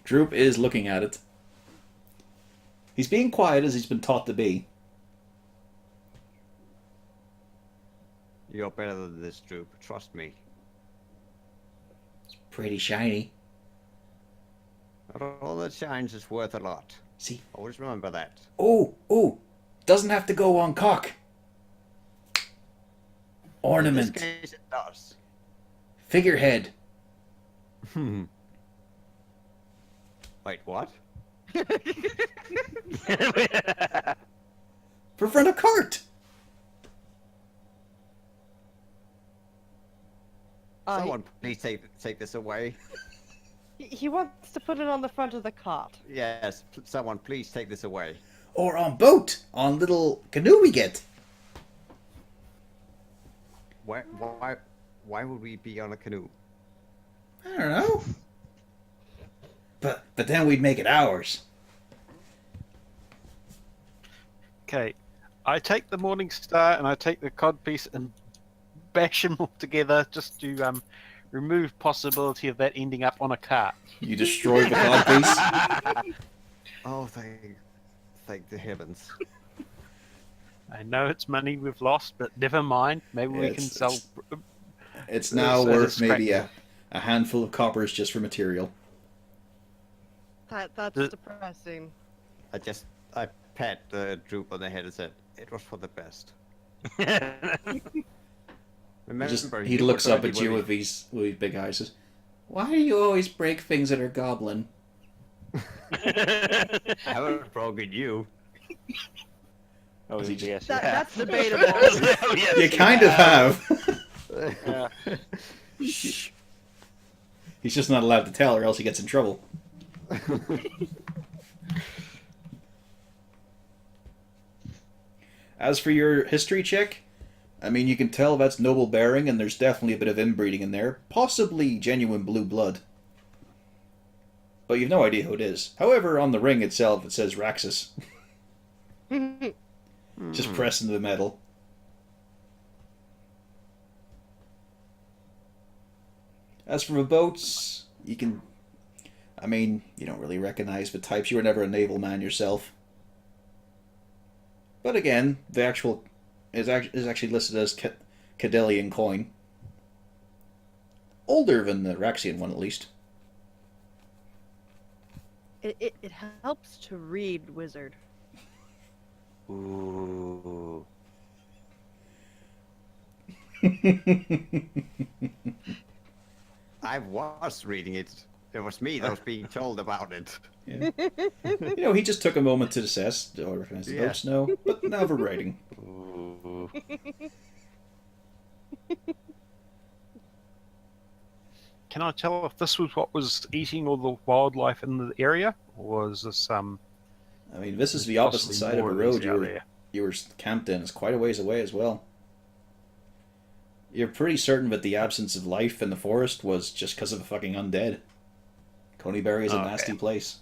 Droop is looking at it. He's being quiet as he's been taught to be. You're better than this, Droop. Trust me. Pretty shiny. Not all that shines is worth a lot. See? Always remember that. Oh! Doesn't have to go on cock. Ornament. In this case, it does. Figurehead. Wait, what? For front of cart. Someone please take this away. He wants to put it on the front of the cart. Yes, someone please take this away. Or on boat. On little canoe we get. Why would we be on a canoe? I don't know. But then we'd make it ours. Okay, I take the Morning Star and I take the codpiece and bash them all together just to remove possibility of that ending up on a cart. You destroy the codpiece. Oh, thank the heavens. I know it's money we've lost, but never mind. Maybe we can sell. It's now So worth it's maybe a handful of coppers just for material. That's The- depressing. I pat the Droop on the head and said, it was for the best. Remember, He you looks were up ready at you when with these big eyes. Says, "Why do you always break things that are goblin?" I haven't broken you. Oh, Is he just- yes, you That, have. that's debatable. Oh, yes, You kind of have. Yeah. Shh. He's just not allowed to tell, or else he gets in trouble. As for your history check, I mean, you can tell that's noble bearing, and there's definitely a bit of inbreeding in there. Possibly genuine blue blood. But you've no idea who it is. However, on the ring itself, it says Raxis. Just pressed into the metal. As for the boats, you can... I mean, you don't really recognize the types. You were never a naval man yourself. But again, the actual... is actually listed as Cadelian coin. Older than the Raxian one, at least. It helps to read, wizard. Ooh. I was reading it. It was me that was being told about it. Yeah. You know, he just took a moment to assess. Do I recognize the Yeah. boats? No. But now for writing. Ooh. Can I tell if this was what was eating all the wildlife in the area, or was this I mean, this is the opposite possibly side of more the of these road out there? you were camped in. It's quite a ways away as well. You're pretty certain that the absence of life in the forest was just because of the fucking undead. Coneyberry is a Okay. nasty place.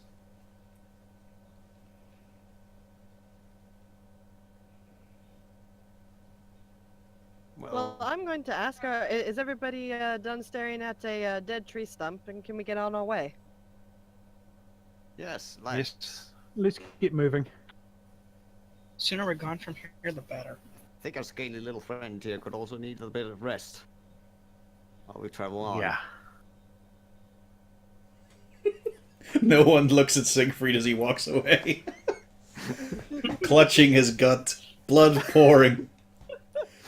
Well, I'm going to ask her, is everybody done staring at a dead tree stump, and can we get on our way? Yes, like, Yes. Let's get moving. Sooner we're gone from here, the better. I think our scaly little friend here could also need a bit of rest while we travel on. Yeah. No one looks at Siegfried as he walks away. Clutching his gut. Blood pouring.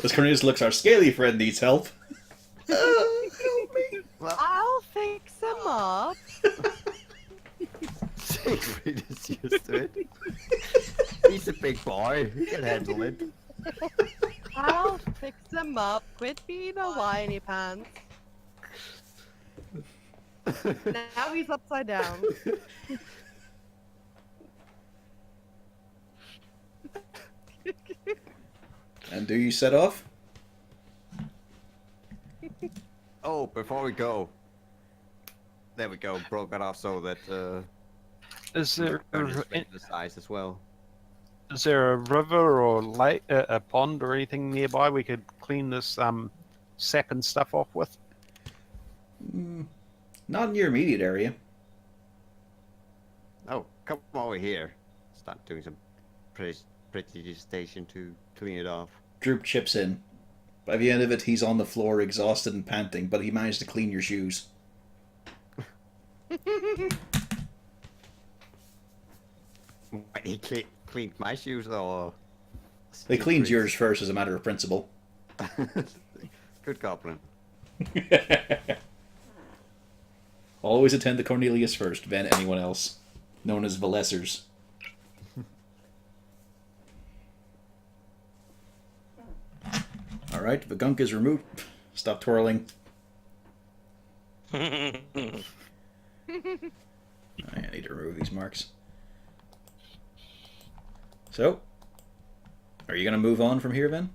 As Cornelius looks, our scaly friend needs help. Help me. I'll fix him up. Siegfried is used to it. He's a big boy. He can handle it. I'll fix him up. Quit being a whiny pants. Now he's upside down. And do you set off? Oh, before we go. There we go. Broke that off so that Is there Burn is ready to size as well. is there a river or lake, a pond or anything nearby we could clean this sap and stuff off with? Not in your immediate area. Oh, come over here. Start doing some prestidigitation to clean it off. Droop chips in. By the end of it, he's on the floor, exhausted and panting, but he managed to clean your shoes. Wait, he cleaned my shoes or? They cleaned yours first as a matter of principle. Good goblin. Always attend to Cornelius first, then anyone else. Known as Valessers. Alright, the gunk is removed. Stop twirling. I need to remove these marks. So, are you going to move on from here then?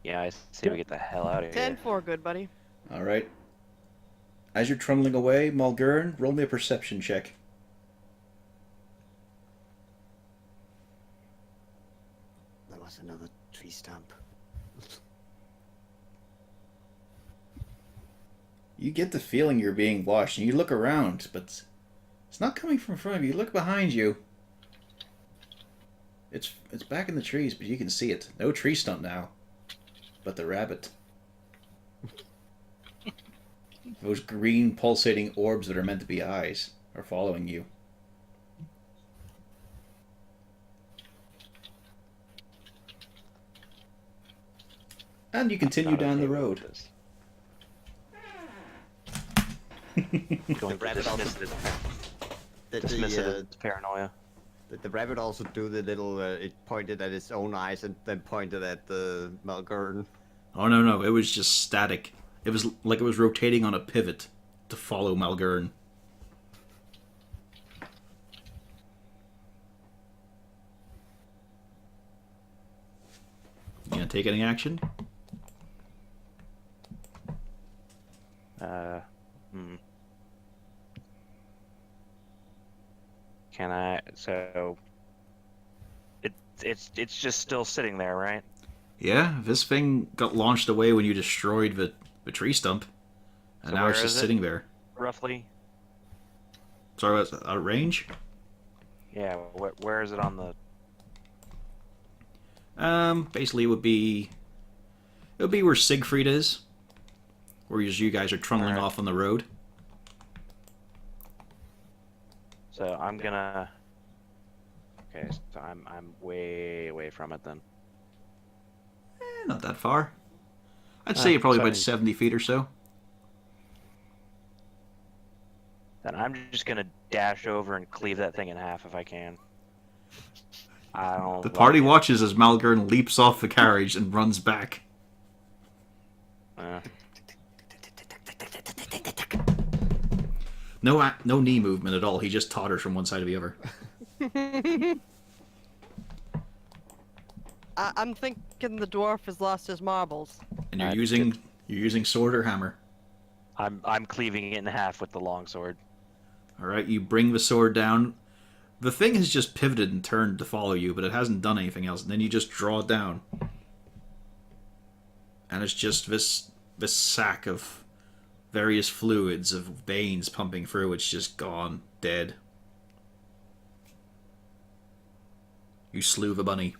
Yeah, I say we get the hell out of here. 10-4, good buddy. Alright. As you're trundling away, Mulgurn, roll me a perception check. There was another tree stump. You get the feeling you're being watched, and you look around, but it's not coming from in front of you. Look behind you. It's back in the trees, but you can see it. No tree stump now. But the rabbit. Those green pulsating orbs that are meant to be eyes are following you. And you continue Not down the okay with road. this. The Going to rabbit also dismiss it as paranoia. the rabbit also do the little. It pointed at its own eyes and then pointed at the Malgurn. Oh, no. It was just static. It was like it was rotating on a pivot to follow Malgurn. You gonna take any action? Can I? So it's just still sitting there, right? Yeah, this thing got launched away when you destroyed the tree stump. And So now where it's just is it? sitting there. Roughly. Sorry, what's a range? Yeah. Where is it on the? Basically it would be where Siegfried is. Where you guys are trundling Alright. off on the road. So I'm gonna. Okay, so I'm way away from it then. Not that far. I'd say you're probably about 70 feet or so. Then I'm just gonna dash over and cleave that thing in half if I can. I don't. The like party it. watches as Malgurn leaps off the carriage and runs back. No knee movement at all. He just totters from one side to the other. I'm thinking the dwarf has lost his marbles. And you're using sword or hammer. I'm cleaving it in half with the longsword. All right, you bring the sword down. The thing has just pivoted and turned to follow you, but it hasn't done anything else. And then you just draw it down, and it's just this sack of various fluids of veins pumping through. It's just gone, dead. You slew the bunny.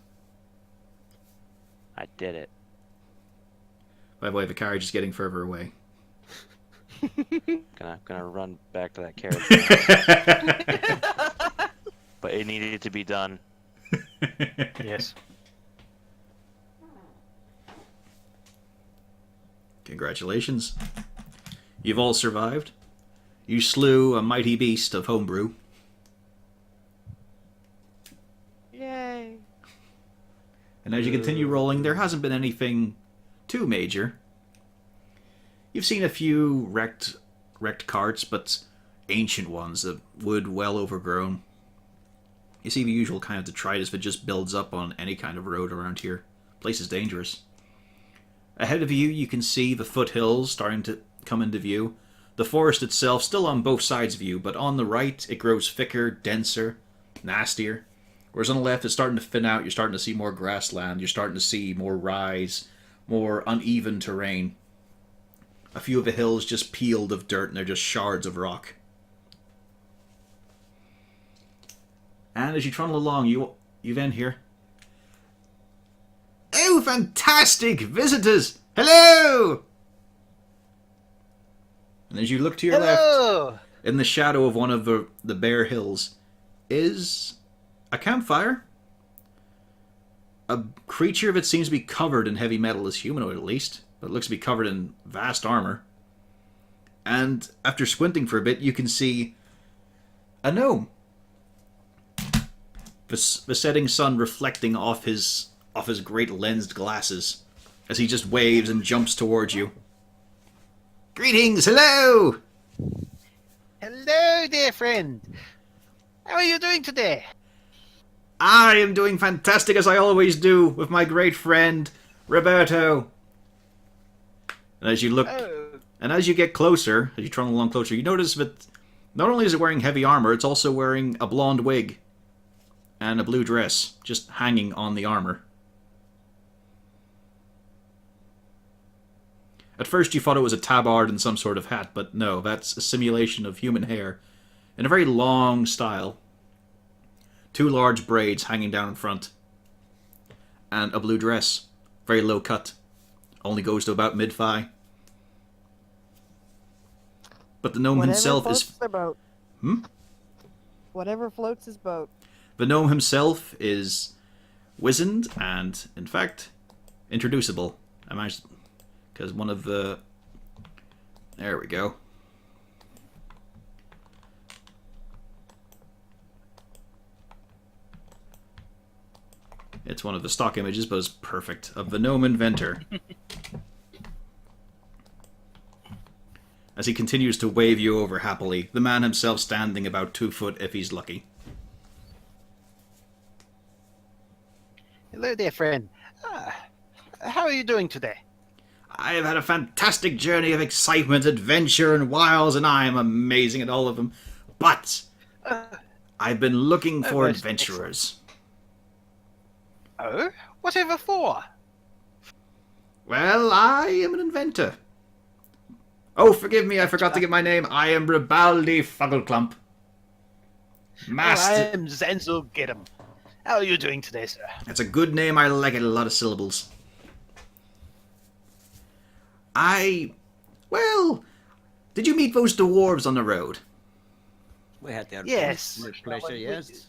I did it. By the way, the carriage is getting further away. Gonna run back to that carriage. But it needed to be done. Yes. Congratulations. You've all survived. You slew a mighty beast of homebrew. Yay. And as you continue rolling, there hasn't been anything too major. You've seen a few wrecked carts, but ancient ones, the wood well overgrown. You see the usual kind of detritus that just builds up on any kind of road around here. place is dangerous. Ahead of you, you can see the foothills starting to come into view. The forest itself still on both sides of you, but on the right, it grows thicker, denser, nastier. Whereas on the left, it's starting to thin out. You're starting to see more grassland. You're starting to see more rise, more uneven terrain. A few of the hills just peeled of dirt, and they're just shards of rock. And as you trundle along, you then hear, "Oh, fantastic! Visitors! Hello!" And as you look to your left, in the shadow of one of the bare hills, is a campfire. A creature that seems to be covered in heavy metal, is humanoid at least, but it looks to be covered in vast armor. And after squinting for a bit, you can see a gnome. The setting sun reflecting off his great lensed glasses as he just waves and jumps towards you. "Greetings, hello!" Hello, dear friend. How are you doing today? "I am doing fantastic, as I always do, with my great friend, Roberto." And as you look, and as you get closer, as you trundle along closer, you notice that not only is it wearing heavy armor, it's also wearing a blonde wig and a blue dress, just hanging on the armor. At first you thought it was a tabard and some sort of hat, but no, that's a simulation of human hair in a very long style. 2 large braids hanging down in front. And a blue dress, very low cut, only goes to about mid-thigh. But the gnome himself is... Their boat. Whatever floats his boat. The gnome himself is wizened and, in fact, introducible. I managed... Because one of the... There we go. It's one of the stock images, but it's perfect. Of the gnome inventor. As he continues to wave you over happily, the man himself standing about 2 foot if he's lucky. Hello, dear friend. How are you doing today? I have had a fantastic journey of excitement, adventure, and wiles, and I am amazing at all of them. But I've been looking for most adventurers. Oh? Whatever for? Well, I am an inventor. Oh, forgive me, I forgot to give my name. I am Ribaldi Fuggleclump. I Master. am Zenzel Giddem. How are you doing today, sir? That's a good name, I like it, a lot of syllables. Well, did you meet those dwarves on the road? We had the Yes. pleasure, yes.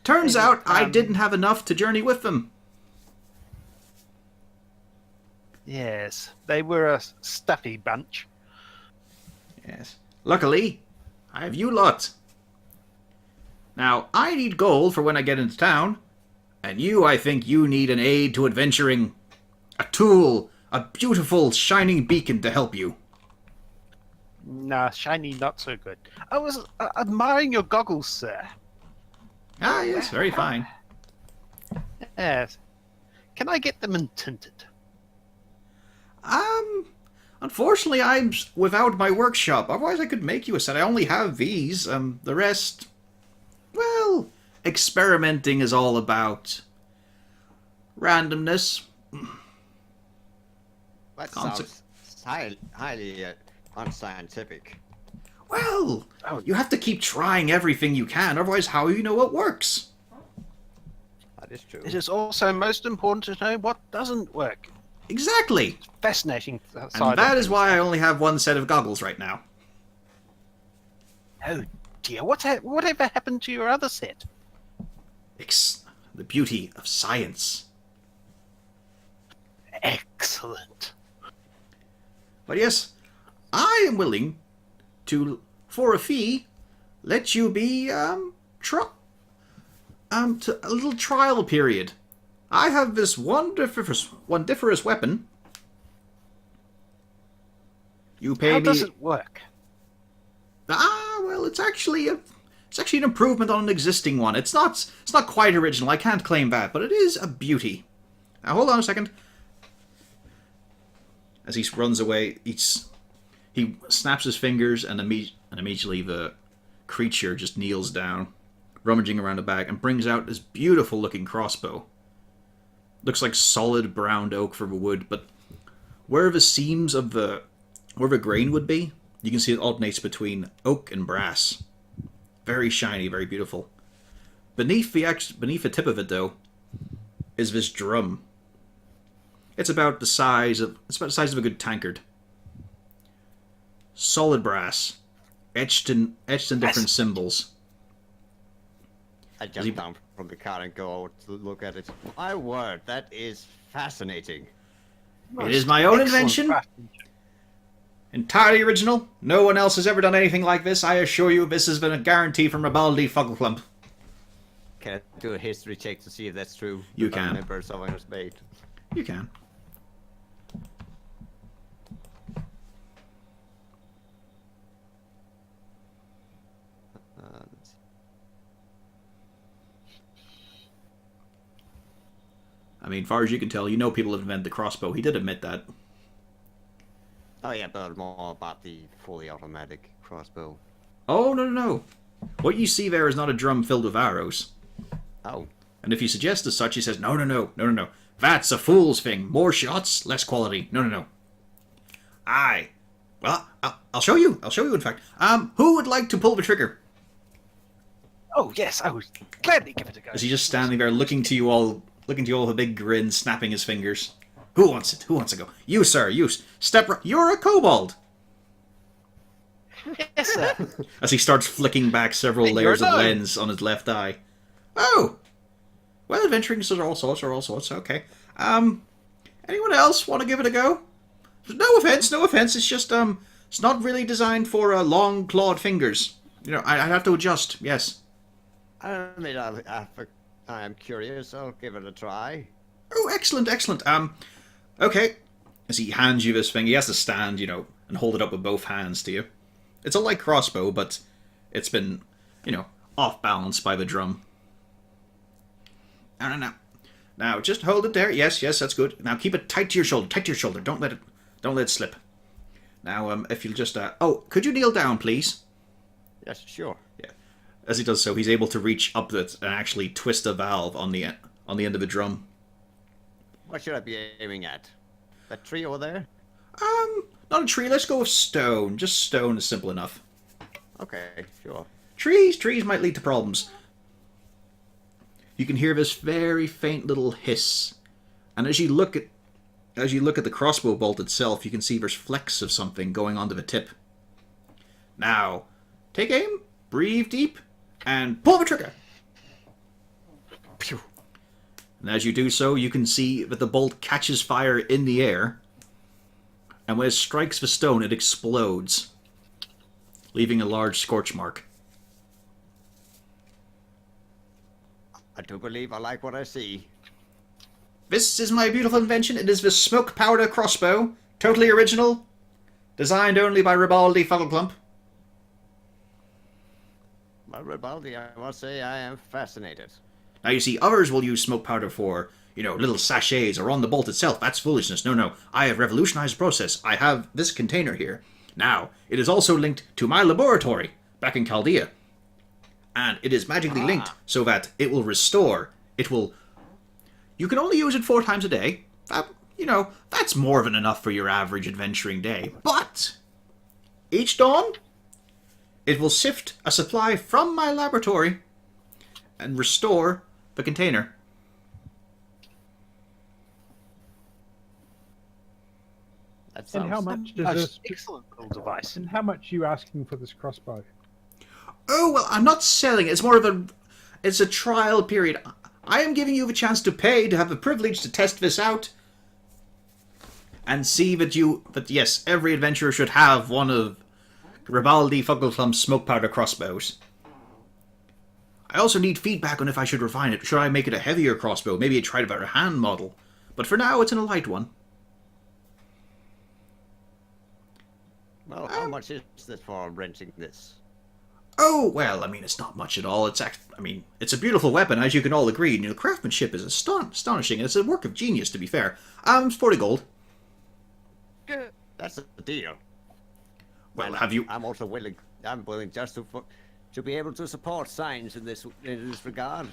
Turns out I didn't have enough to journey with them. Yes, they were a stuffy bunch. Yes. Luckily, I have you lot. Now, I need gold for when I get into town, and you, I think you need an aid to adventuring. A tool, a beautiful, shining beacon to help you. Nah, shiny not so good. I was admiring your goggles, sir. Ah, yes, very fine. Yes. Can I get them tinted? Unfortunately, I'm without my workshop. Otherwise, I could make you a set. I only have these. The rest... Well, experimenting is all about randomness. That sounds highly unscientific. Well, you have to keep trying everything you can, otherwise how will you know what works? That is true. It is also most important to know what doesn't work. Exactly. Fascinating side And of that is things. why I only have one set of goggles right now. Oh dear, whatever happened to your other set? The beauty of science. Excellent. But yes, I am willing to, for a fee, let you be, to a little trial period. I have this wondiferous weapon. You pay How me... does it work? Well, it's actually an improvement on an existing one. It's not quite original, I can't claim that, but it is a beauty. Now, hold on a second. As he runs away, he snaps his fingers, and immediately the creature just kneels down, rummaging around the bag, and brings out this beautiful-looking crossbow. Looks like solid brown oak for the wood, but where the seams of where the grain would be, you can see it alternates between oak and brass. Very shiny, very beautiful. Beneath the tip of it, though, is this drum. It's about the size of a good tankard. Solid brass, etched in different symbols. I jump down from the car and go out to look at it. My word, that is fascinating. It is my own Excellent invention. craftsmanship. Entirely original. No one else has ever done anything like this. I assure you, this has been a guarantee from Ribaldi Fuggleclump. Can I do a history check to see if that's true? You If I can. remember someone was made. You can. Let's see. I mean, far as you can tell, you know people have invented the crossbow. He did admit that. Oh yeah, but more about the fully automatic crossbow. Oh, no, no, no. What you see there is not a drum filled with arrows. Oh, And if you suggest as such, he says, no, no, no, no, no, no. That's a fool's thing. More shots, less quality. No, no, no. Aye. Well, I'll show you. I'll show you, in fact. Who would like to pull the trigger? Oh yes, I would gladly give it a go. Is he just standing there looking to you all with a big grin, snapping his fingers? Who wants it? Who wants to go? You, sir, you. Step right. You're a kobold. Yes, sir. As he starts flicking back several Hey, layers you're of alone. lens on his left eye. Oh! Well, adventuring are all sorts, okay. Anyone else want to give it a go? No offense, it's just, it's not really designed for, long clawed fingers. You know, I'd have to adjust, yes. I mean, I'm curious. I'll give it a try. Oh, excellent. Okay. As he hands you this thing, he has to stand, and hold it up with both hands to you. It's a light crossbow, but it's been, off balance by the drum. No. Now, just hold it there. Yes, that's good. Now, keep it tight to your shoulder. Don't let it slip. Now, if you'll just, could you kneel down, please? Yes, sure. Yeah. As he does so, he's able to reach up it and actually twist a valve on the end of the drum. What should I be aiming at? That tree over there? Not a tree. Let's go with stone. Just stone is simple enough. Okay, sure. Trees might lead to problems. You can hear this very faint little hiss, and as you look at the crossbow bolt itself, you can see there's flecks of something going onto the tip. Now, take aim, breathe deep, and pull the trigger. Pew. And as you do so, you can see that the bolt catches fire in the air, and when it strikes the stone, it explodes, leaving a large scorch mark. I do believe I like what I see. This is my beautiful invention. It is the smoke powder crossbow. Totally original. Designed only by Ribaldi Fuggleclump. Well, Ribaldi, I must say I am fascinated. Now you see, others will use smoke powder for, little sachets or on the bolt itself. That's foolishness. No. I have revolutionized the process. I have this container here. Now, it is also linked to my laboratory back in Chaldea. And it is magically linked so that it will restore. You can only use it 4 times a day. That's more than enough for your average adventuring day. But each dawn, it will sift a supply from my laboratory and restore the container. That And sounds how much does this excellent little device? And how much are you asking for this crossbow? Oh, well, I'm not selling it. It's a trial period. I am giving you the chance to pay to have the privilege to test this out. And see that yes, every adventurer should have one of Ribaldi Fuggleclump's smoke powder crossbows. I also need feedback on if I should refine it. Should I make it a heavier crossbow? Maybe try about a hand model. But for now, it's in a light one. Well, how much is this for renting this? Oh, well, I mean, it's not much at all. It's a beautiful weapon, as you can all agree. The craftsmanship is astonishing. It's a work of genius, to be fair. 40 gold. Good. That's a deal. Well, And have you... I'm also willing. I'm willing just to be able to support science in this regard.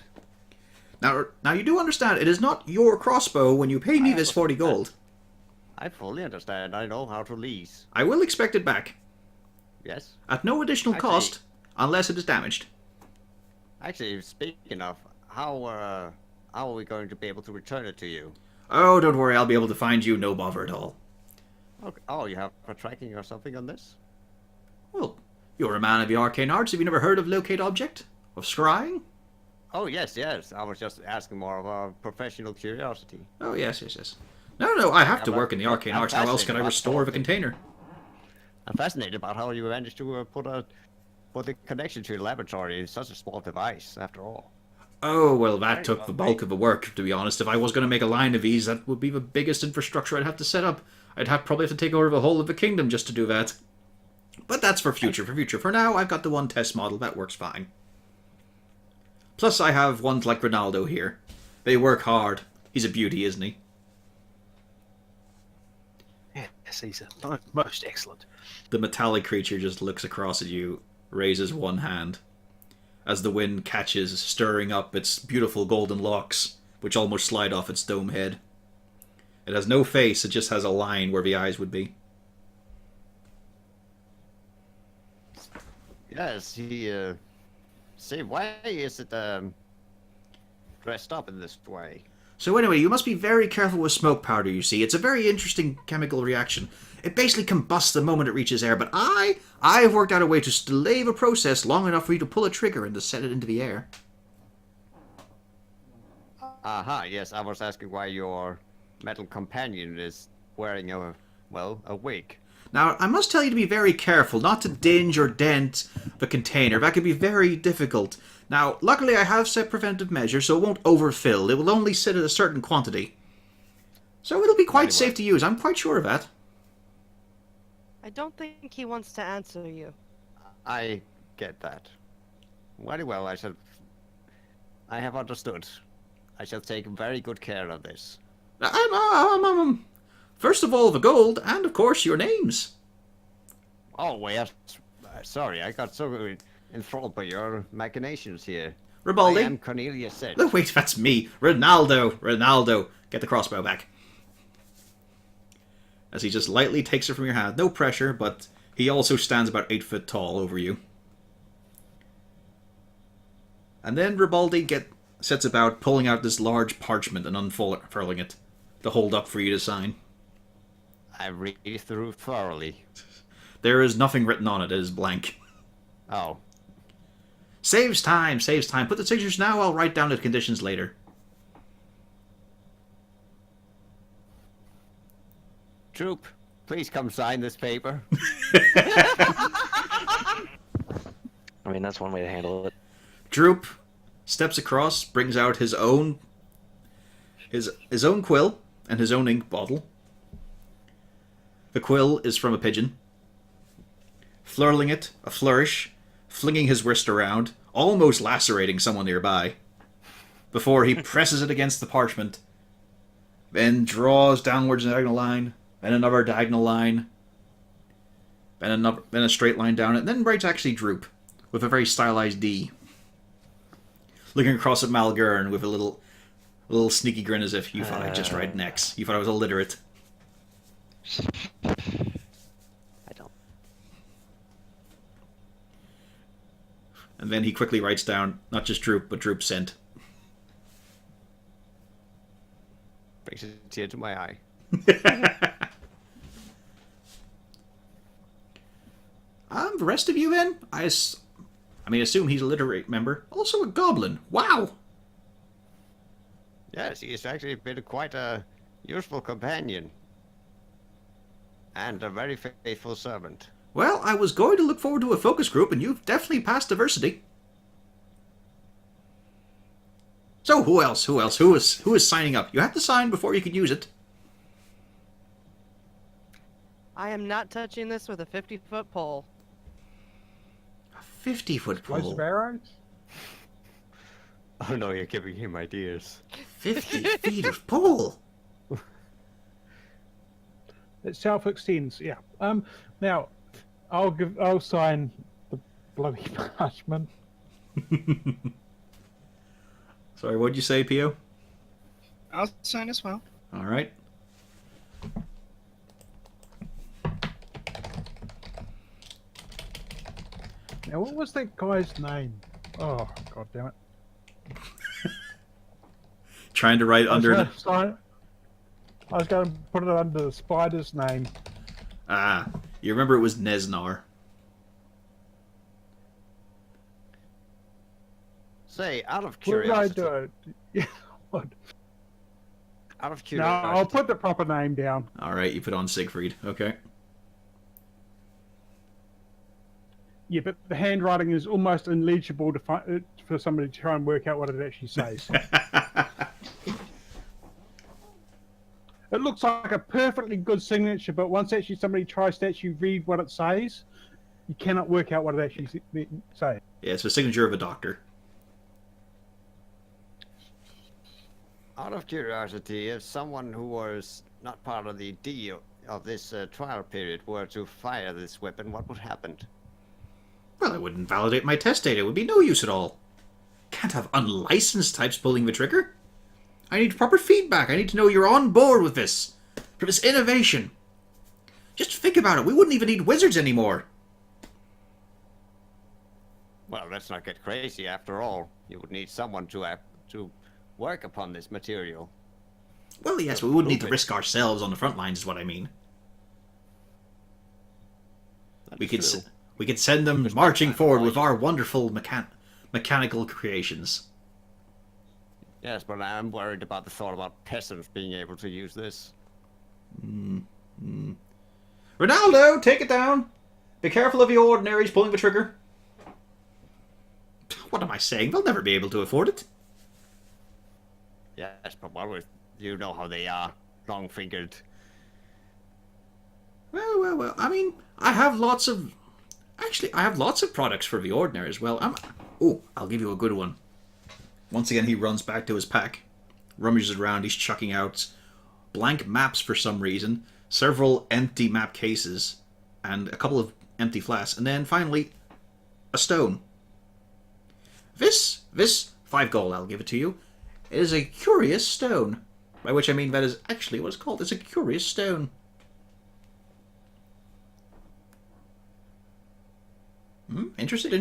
Now, you do understand, it is not your crossbow when you pay me this 40 gold. I fully understand. I know how to lease. I will expect it back. Yes. At no additional cost, unless it is damaged. Actually, speaking of, how are we going to be able to return it to you? Oh, don't worry, I'll be able to find you, no bother at all. Okay. Oh, you have a tracking or something on this? Well, you're a man of the arcane arts. Have you never heard of locate object? Of scrying? Oh, yes. I was just asking more of a professional curiosity. Oh, yes. No, I have to but work in the arcane I'm arts. How else can I fascinated restore about a container? I'm fascinated about how you managed to put the connection to the laboratory in such a small device, after all. Oh, well, that took the bulk of the work, to be honest. If I was going to make a line of these, that would be the biggest infrastructure I'd have to set up. Probably have to take over the whole of the kingdom just to do that. But that's for future. For now, I've got the one test model. That works fine. Plus, I have ones like Ronaldo here. They work hard. He's a beauty, isn't he? Yes, he's most excellent. The metallic creature just looks across at you, raises one hand, as the wind catches, stirring up its beautiful golden locks, which almost slide off its dome head. It has no face, it just has a line where the eyes would be. Yes, see, why is it dressed up in this way? So anyway, you must be very careful with smoke powder, you see. It's a very interesting chemical reaction. It basically combusts the moment it reaches air, but I've worked out a way to delay the process long enough for you to pull a trigger and to set it into the air. Aha, yes, I was asking why your metal companion is wearing a wig. Now, I must tell you to be very careful, not to dinge or dent the container. That could be very difficult. Now, luckily I have set preventive measures, so it won't overfill. It will only sit at a certain quantity. So it'll be quite safe to use, I'm quite sure of that. I don't think he wants to answer you. I get that. Very well, I have understood. I shall take very good care of this. First of all, the gold, and of course your names. Oh, well, sorry, I got so enthralled by your machinations here. Ribaldi. I am Cornelius Sedge. No, wait, that's me. Ronaldo. Get the crossbow back. As he just lightly takes it from your hand. No pressure, but he also stands about 8 foot tall over you. And then Ribaldi sets about pulling out this large parchment and unfurling it to hold up for you to sign. I read through thoroughly. There is nothing written on it. It is blank. Oh. Saves time. Put the signatures now, I'll write down the conditions later. Troop, please come sign this paper. I mean, that's one way to handle it. Droop steps across, brings out his own quill and his own ink bottle. The quill is from a pigeon. Flurling it, a flourish, flinging his wrist around, almost lacerating someone nearby, before he presses it against the parchment, then draws downwards a diagonal line, then another diagonal line, then a straight line down it, and then writes actually Droop, with a very stylized D. Looking across at Malgern with a little sneaky grin as if you thought I'd just write next. You thought I was illiterate. I don't. And then he quickly writes down, not just Droop, but Droop sent. Brings a tear to my eye. The rest of you then? I assume he's a literate member. Also a goblin. Wow! Yes, he has actually been quite a useful companion. And a very faithful servant. Well, I was going to look forward to a focus group, and you've definitely passed diversity. So, who else? Who is signing up? You have to sign before you can use it. I am not touching this with a 50-foot pole. A 50-foot Explosive pole. arrows? Oh no, you're giving him ideas. 50 feet of pole. It self-extends, yeah. Now, I'll sign the bloody parchment. Sorry, what'd you say, Pio? I'll sign as well. All right. Now, what was that guy's name? Oh, god damn it. Trying to write under. I was going to put it under the spider's name. Ah, you remember it was Nesnar. Say, out of What did I curiosity. do? Yeah, what? Out of No, curiosity. I'll put the proper name down. All right, you put on Siegfried. Okay. Yeah, but the handwriting is almost illegible to for somebody to try and work out what it actually says. It looks like a perfectly good signature, but once actually somebody tries to actually read what it says, you cannot work out what it actually says. Yeah, it's the signature of a doctor. Out of curiosity, if someone who was not part of the deal of this trial period were to fire this weapon, what would happen? Well, it wouldn't validate my test data. It would be no use at all. Can't have unlicensed types pulling the trigger. I need proper feedback. I need to know you're on board with this. For this innovation. Just think about it. We wouldn't even need wizards anymore. Well, let's not get crazy. After all, you would need someone to work upon this material. Well, yes, we wouldn't need to risk ourselves on the front lines, is what I mean. That's We could true. we could send them marching forward with our wonderful mechanical creations. Yes, but I'm worried about the thought about peasants being able to use this. Ronaldo, take it down. Be careful of the ordinaries pulling the trigger. What am I saying? They'll never be able to afford it. Yes, but what with you know how they are, long-fingered. Well. I mean, I have lots of products for the ordinary as well. I'll give you a good one. Once again, he runs back to his pack, rummages around. He's chucking out blank maps for some reason, several empty map cases, and a couple of empty flasks, and then finally, a stone. This 5 gold. I'll give it to you. It is a curious stone, by which I mean that is actually what it's called. It's a curious stone. Interested?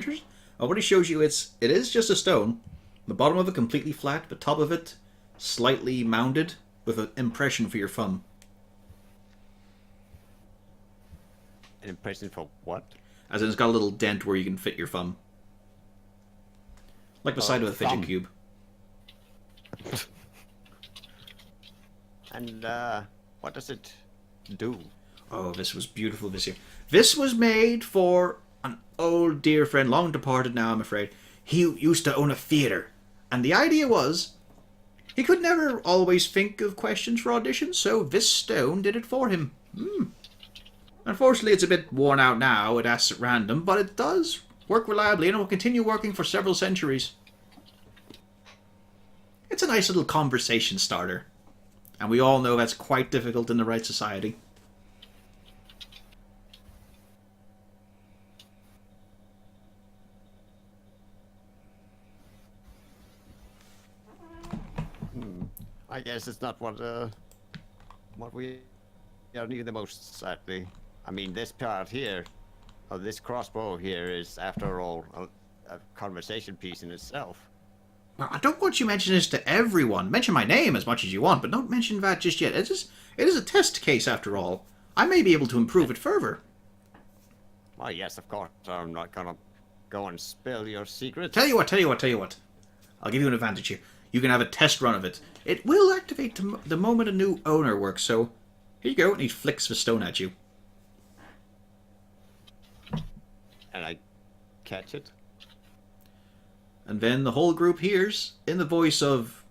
Oh, what he shows you, it is just a stone. The bottom of it completely flat, the top of it slightly mounded with an impression for your thumb. An impression for what? As in, it's got a little dent where you can fit your thumb. Like the side of a fidget thumb. cube. And what does it do? Oh, this was beautiful this year. This was made for an old dear friend, long departed now, I'm afraid. He used to own a theatre. And the idea was, he could never always think of questions for auditions, so this stone did it for him. Unfortunately, it's a bit worn out now. It asks at random, but it does work reliably, and it will continue working for several centuries. It's a nice little conversation starter. And we all know that's quite difficult in the right society. I guess it's not what we need the most, sadly. I mean, this part here, or this crossbow here, is after all a conversation piece in itself. Well, I don't want you to mention this to everyone. Mention my name as much as you want, but don't mention that just yet. It is a test case after all. I may be able to improve it further. Well, yes, of course. I'm not gonna go and spill your secrets. Tell you what. I'll give you an advantage here. You can have a test run of it. It will activate the moment a new owner works, so here you go. And he flicks the stone at you. And I catch it. And then the whole group hears, in the voice of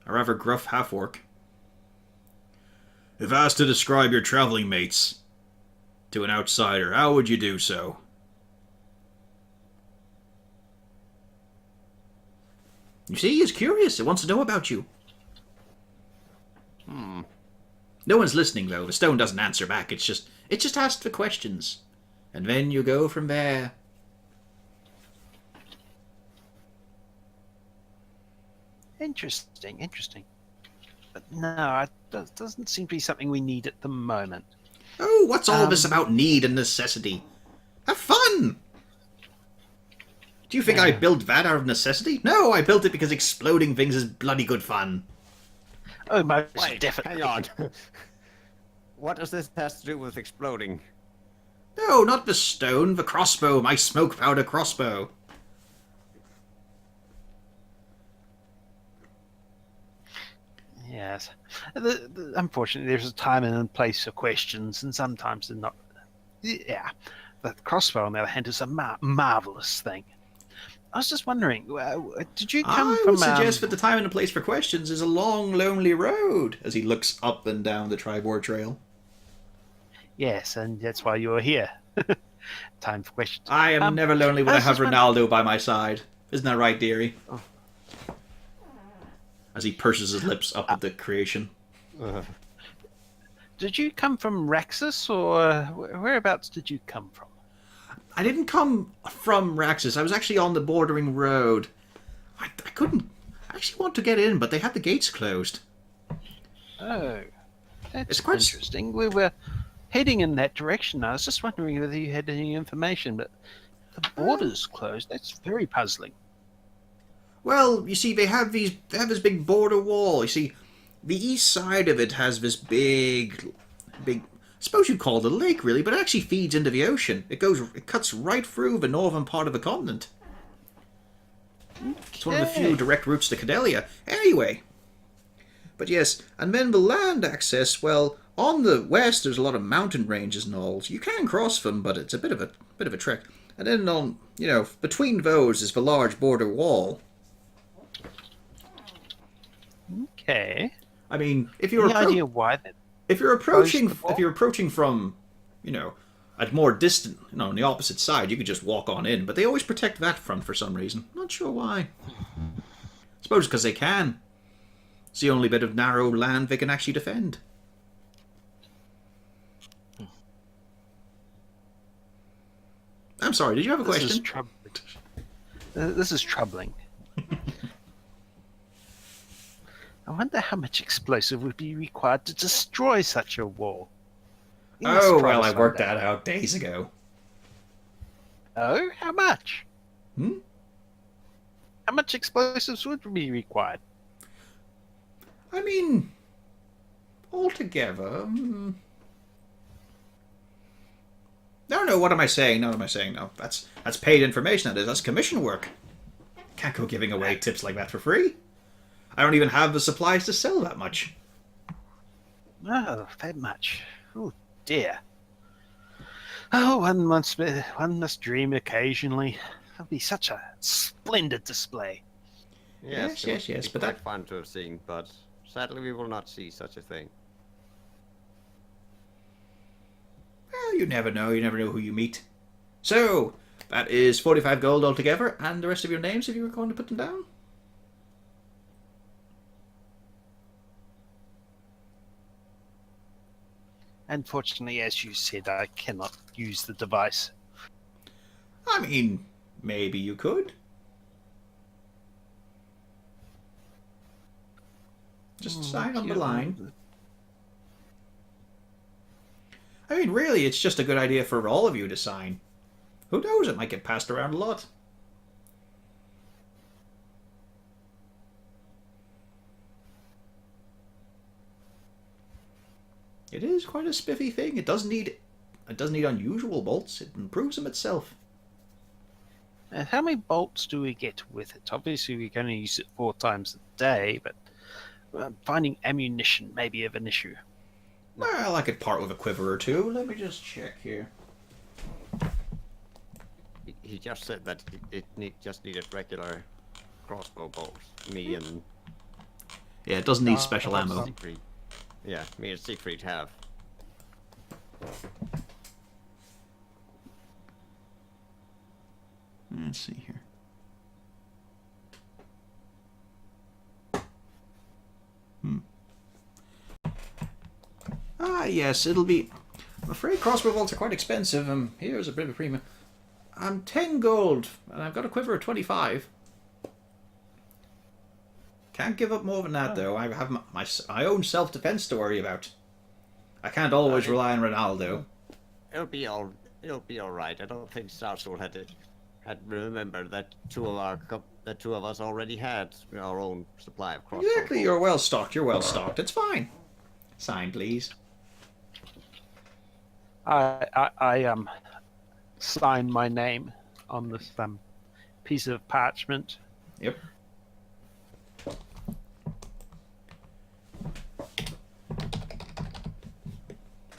a rather gruff half-orc, if asked to describe your traveling mates to an outsider, how would you do so? You see, it's curious. It wants to know about you. Hmm. No one's listening, though. The stone doesn't answer back. It just asks for questions. And then you go from there. Interesting, interesting. But no, it doesn't seem to be something we need at the moment. Oh, what's all this about need and necessity? Have fun! Do you think I built that out of necessity? No, I built it because exploding things is bloody good fun. Oh, most Wait, definitely. hang on. What does this have to do with exploding? No, not the stone, the crossbow, my smoke powder crossbow. Yes. Unfortunately, there's a time and a place for questions, and sometimes they're not. Yeah. The crossbow, on the other hand, is a marvelous thing. I was just wondering, did you come I from? would suggest that the time and the place for questions is a long, lonely road, as he looks up and down the Tribord Trail. Yes, and that's why you're here. Time for questions. I am never lonely when I was have just Ronaldo by my side. Isn't that right, dearie? Oh. As he purses his lips up at the creation. Did you come from Raxis, or whereabouts did you come from? I didn't come from Raxis. I was actually on the bordering road. I couldn't actually want to get in, but they had the gates closed. Oh, that's It's quite interesting. We were heading in that direction. I was just wondering whether you had any information, but the border's closed. That's very puzzling. Well, you see, they have this big border wall. You see, the east side of it has this big. I suppose you'd call it a lake, really, but it actually feeds into the ocean. It cuts right through the northern part of the continent. It's one of the few direct routes to Cadelia. Anyway. But yes, and then the land access, well, on the west there's a lot of mountain ranges and all. So you can cross them, but it's a bit of a trek. And then on, between those is the large border wall. Okay. I mean, if you're Any idea why that? if you're approaching Close the wall? if you're approaching from, at more distant, on the opposite side, you could just walk on in. But they always protect that front for some reason. Not sure why. Suppose because they can. It's the only bit of narrow land they can actually defend. I'm sorry, did you have a This is question? troubling. This is troubling. I wonder how much explosive would be required to destroy such a wall. You must Oh, try well, to I find worked that out days ago. Oh, how much? Hmm? How much explosives would be required? I mean, altogether... No, what am I saying? No, that's paid information, that is. That's commission work. Can't go giving away tips like that for free. I don't even have the supplies to sell that much. Oh, that much. Oh, dear. Oh, one must dream occasionally. That'll be such a splendid display. Yes, it would yes, be but quite that- fun to have seen, but sadly we will not see such a thing. Well, you never know who you meet. So, that is 45 gold altogether, and the rest of your names if you were going to put them down. Unfortunately, as you said, I cannot use the device. I mean, maybe you could. Just sign on the line. I mean, really, it's just a good idea for all of you to sign. Who knows, it might get passed around a lot. It is quite a spiffy thing. It doesn't need unusual bolts. It improves them itself. How many bolts do we get with it? Obviously, we can only use it 4 times a day, but finding ammunition may be of an issue. Well, I could part with a quiver or two. Let me just check here. He just said that just needed regular crossbow bolts. Me and Yeah, it doesn't need special ammo. Siegfried. Yeah, me and Siegfried have. Let's see here. yes, it'll be... I'm afraid crossbow bolts are quite expensive. Here's a bit of a premium. 10 gold, and I've got a quiver of 25. Can't give up more than that, though. I have my own self-defense to worry about. I can't always rely on Ronaldo. It'll be all right. I don't think Starsoul had remembered that two of us already had our own supply of crossbow. Exactly, you're well stocked. You're well stocked. It's fine. Sign, please. I sign my name on this piece of parchment. Yep.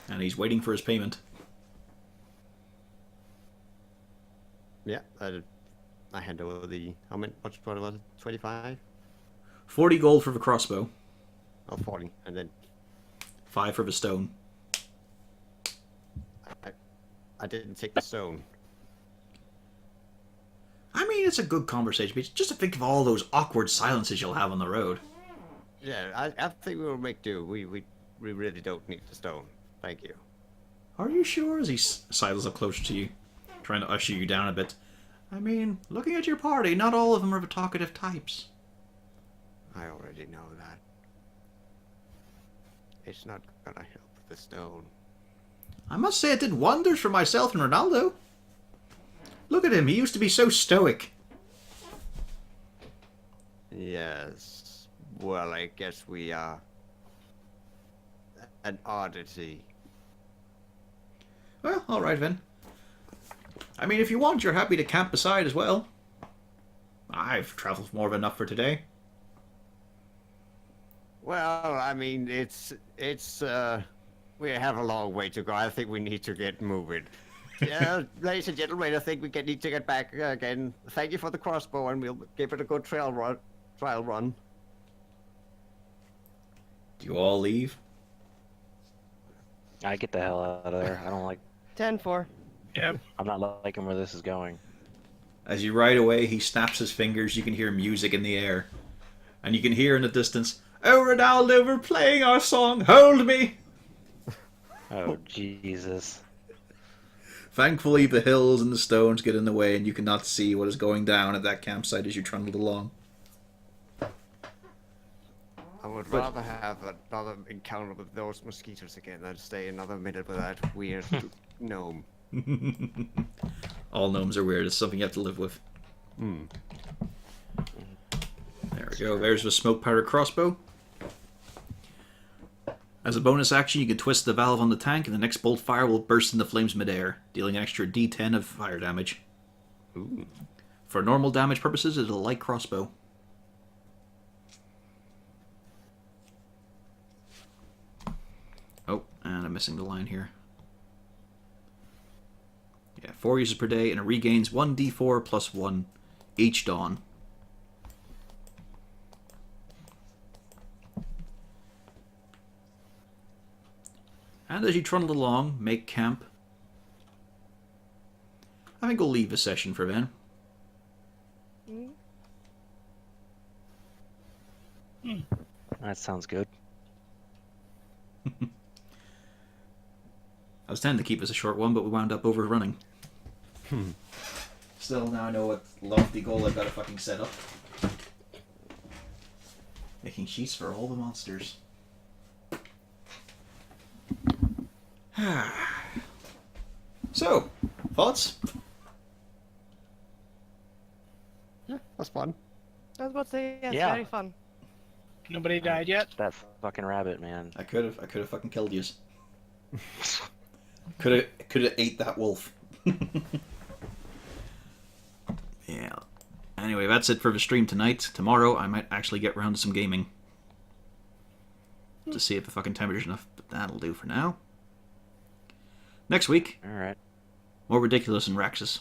And he's waiting for his payment. Yeah, I hand over the how much? What was it? 25? 40 gold for the crossbow. Oh, 40, and then 5 for the stone. I didn't take the stone. I mean, it's a good conversation, but just to think of all those awkward silences you'll have on the road. Yeah, I think we will make do. We really don't need the stone. Thank you. Are you sure? As he sidles up closer to you, trying to usher you down a bit. I mean, looking at your party, not all of them are the talkative types. I already know that. It's not gonna help with the stone. I must say it did wonders for myself and Ronaldo. Look at him, he used to be so stoic. Yes. Well, I guess we are an oddity. Well, alright then. I mean, if you want, you're happy to camp beside as well. I've travelled more than enough for today. Well, I mean, it's we have a long way to go. I think we need to get moving. Yeah, ladies and gentlemen, I think we need to get back again. Thank you for the crossbow, and we'll give it a good trial run. Do you all leave? I get the hell out of there. I don't like. 10-4. Yep. I'm not liking where this is going. As you ride away, he snaps his fingers. You can hear music in the air. And you can hear in the distance, "Oh, Ronaldo, we're playing our song, Hold Me!" Oh, Jesus. Thankfully, the hills and the stones get in the way, and you cannot see what is going down at that campsite as you trundle along. I would rather have another encounter with those mosquitoes again than stay another minute with that weird gnome. All gnomes are weird. It's something you have to live with. There we go. There's the smoke powder crossbow. As a bonus action, you can twist the valve on the tank, and the next bolt fire will burst into flames midair, dealing an extra D10 of fire damage. Ooh. For normal damage purposes, it's a light crossbow. Oh, and I'm missing the line here. Yeah, 4 uses per day, and it regains 1d4 plus 1 each dawn. And as you trundle along, make camp. I think we'll leave the session for then. That sounds good. I was tending to keep this a short one, but we wound up overrunning. Still, now I know what lofty goal I've got to fucking set up. Making sheets for all the monsters. So, thoughts? Yeah, that's fun. I was about to say, yes, Yeah. very fun. Nobody died yet. That fucking rabbit, man. I could have fucking killed yous. Could have ate that wolf. Yeah. Anyway, that's it for the stream tonight. Tomorrow, I might actually get round to some gaming. To see if the fucking temperature's enough, but that'll do for now. Next week, All right. more ridiculous in Raxis.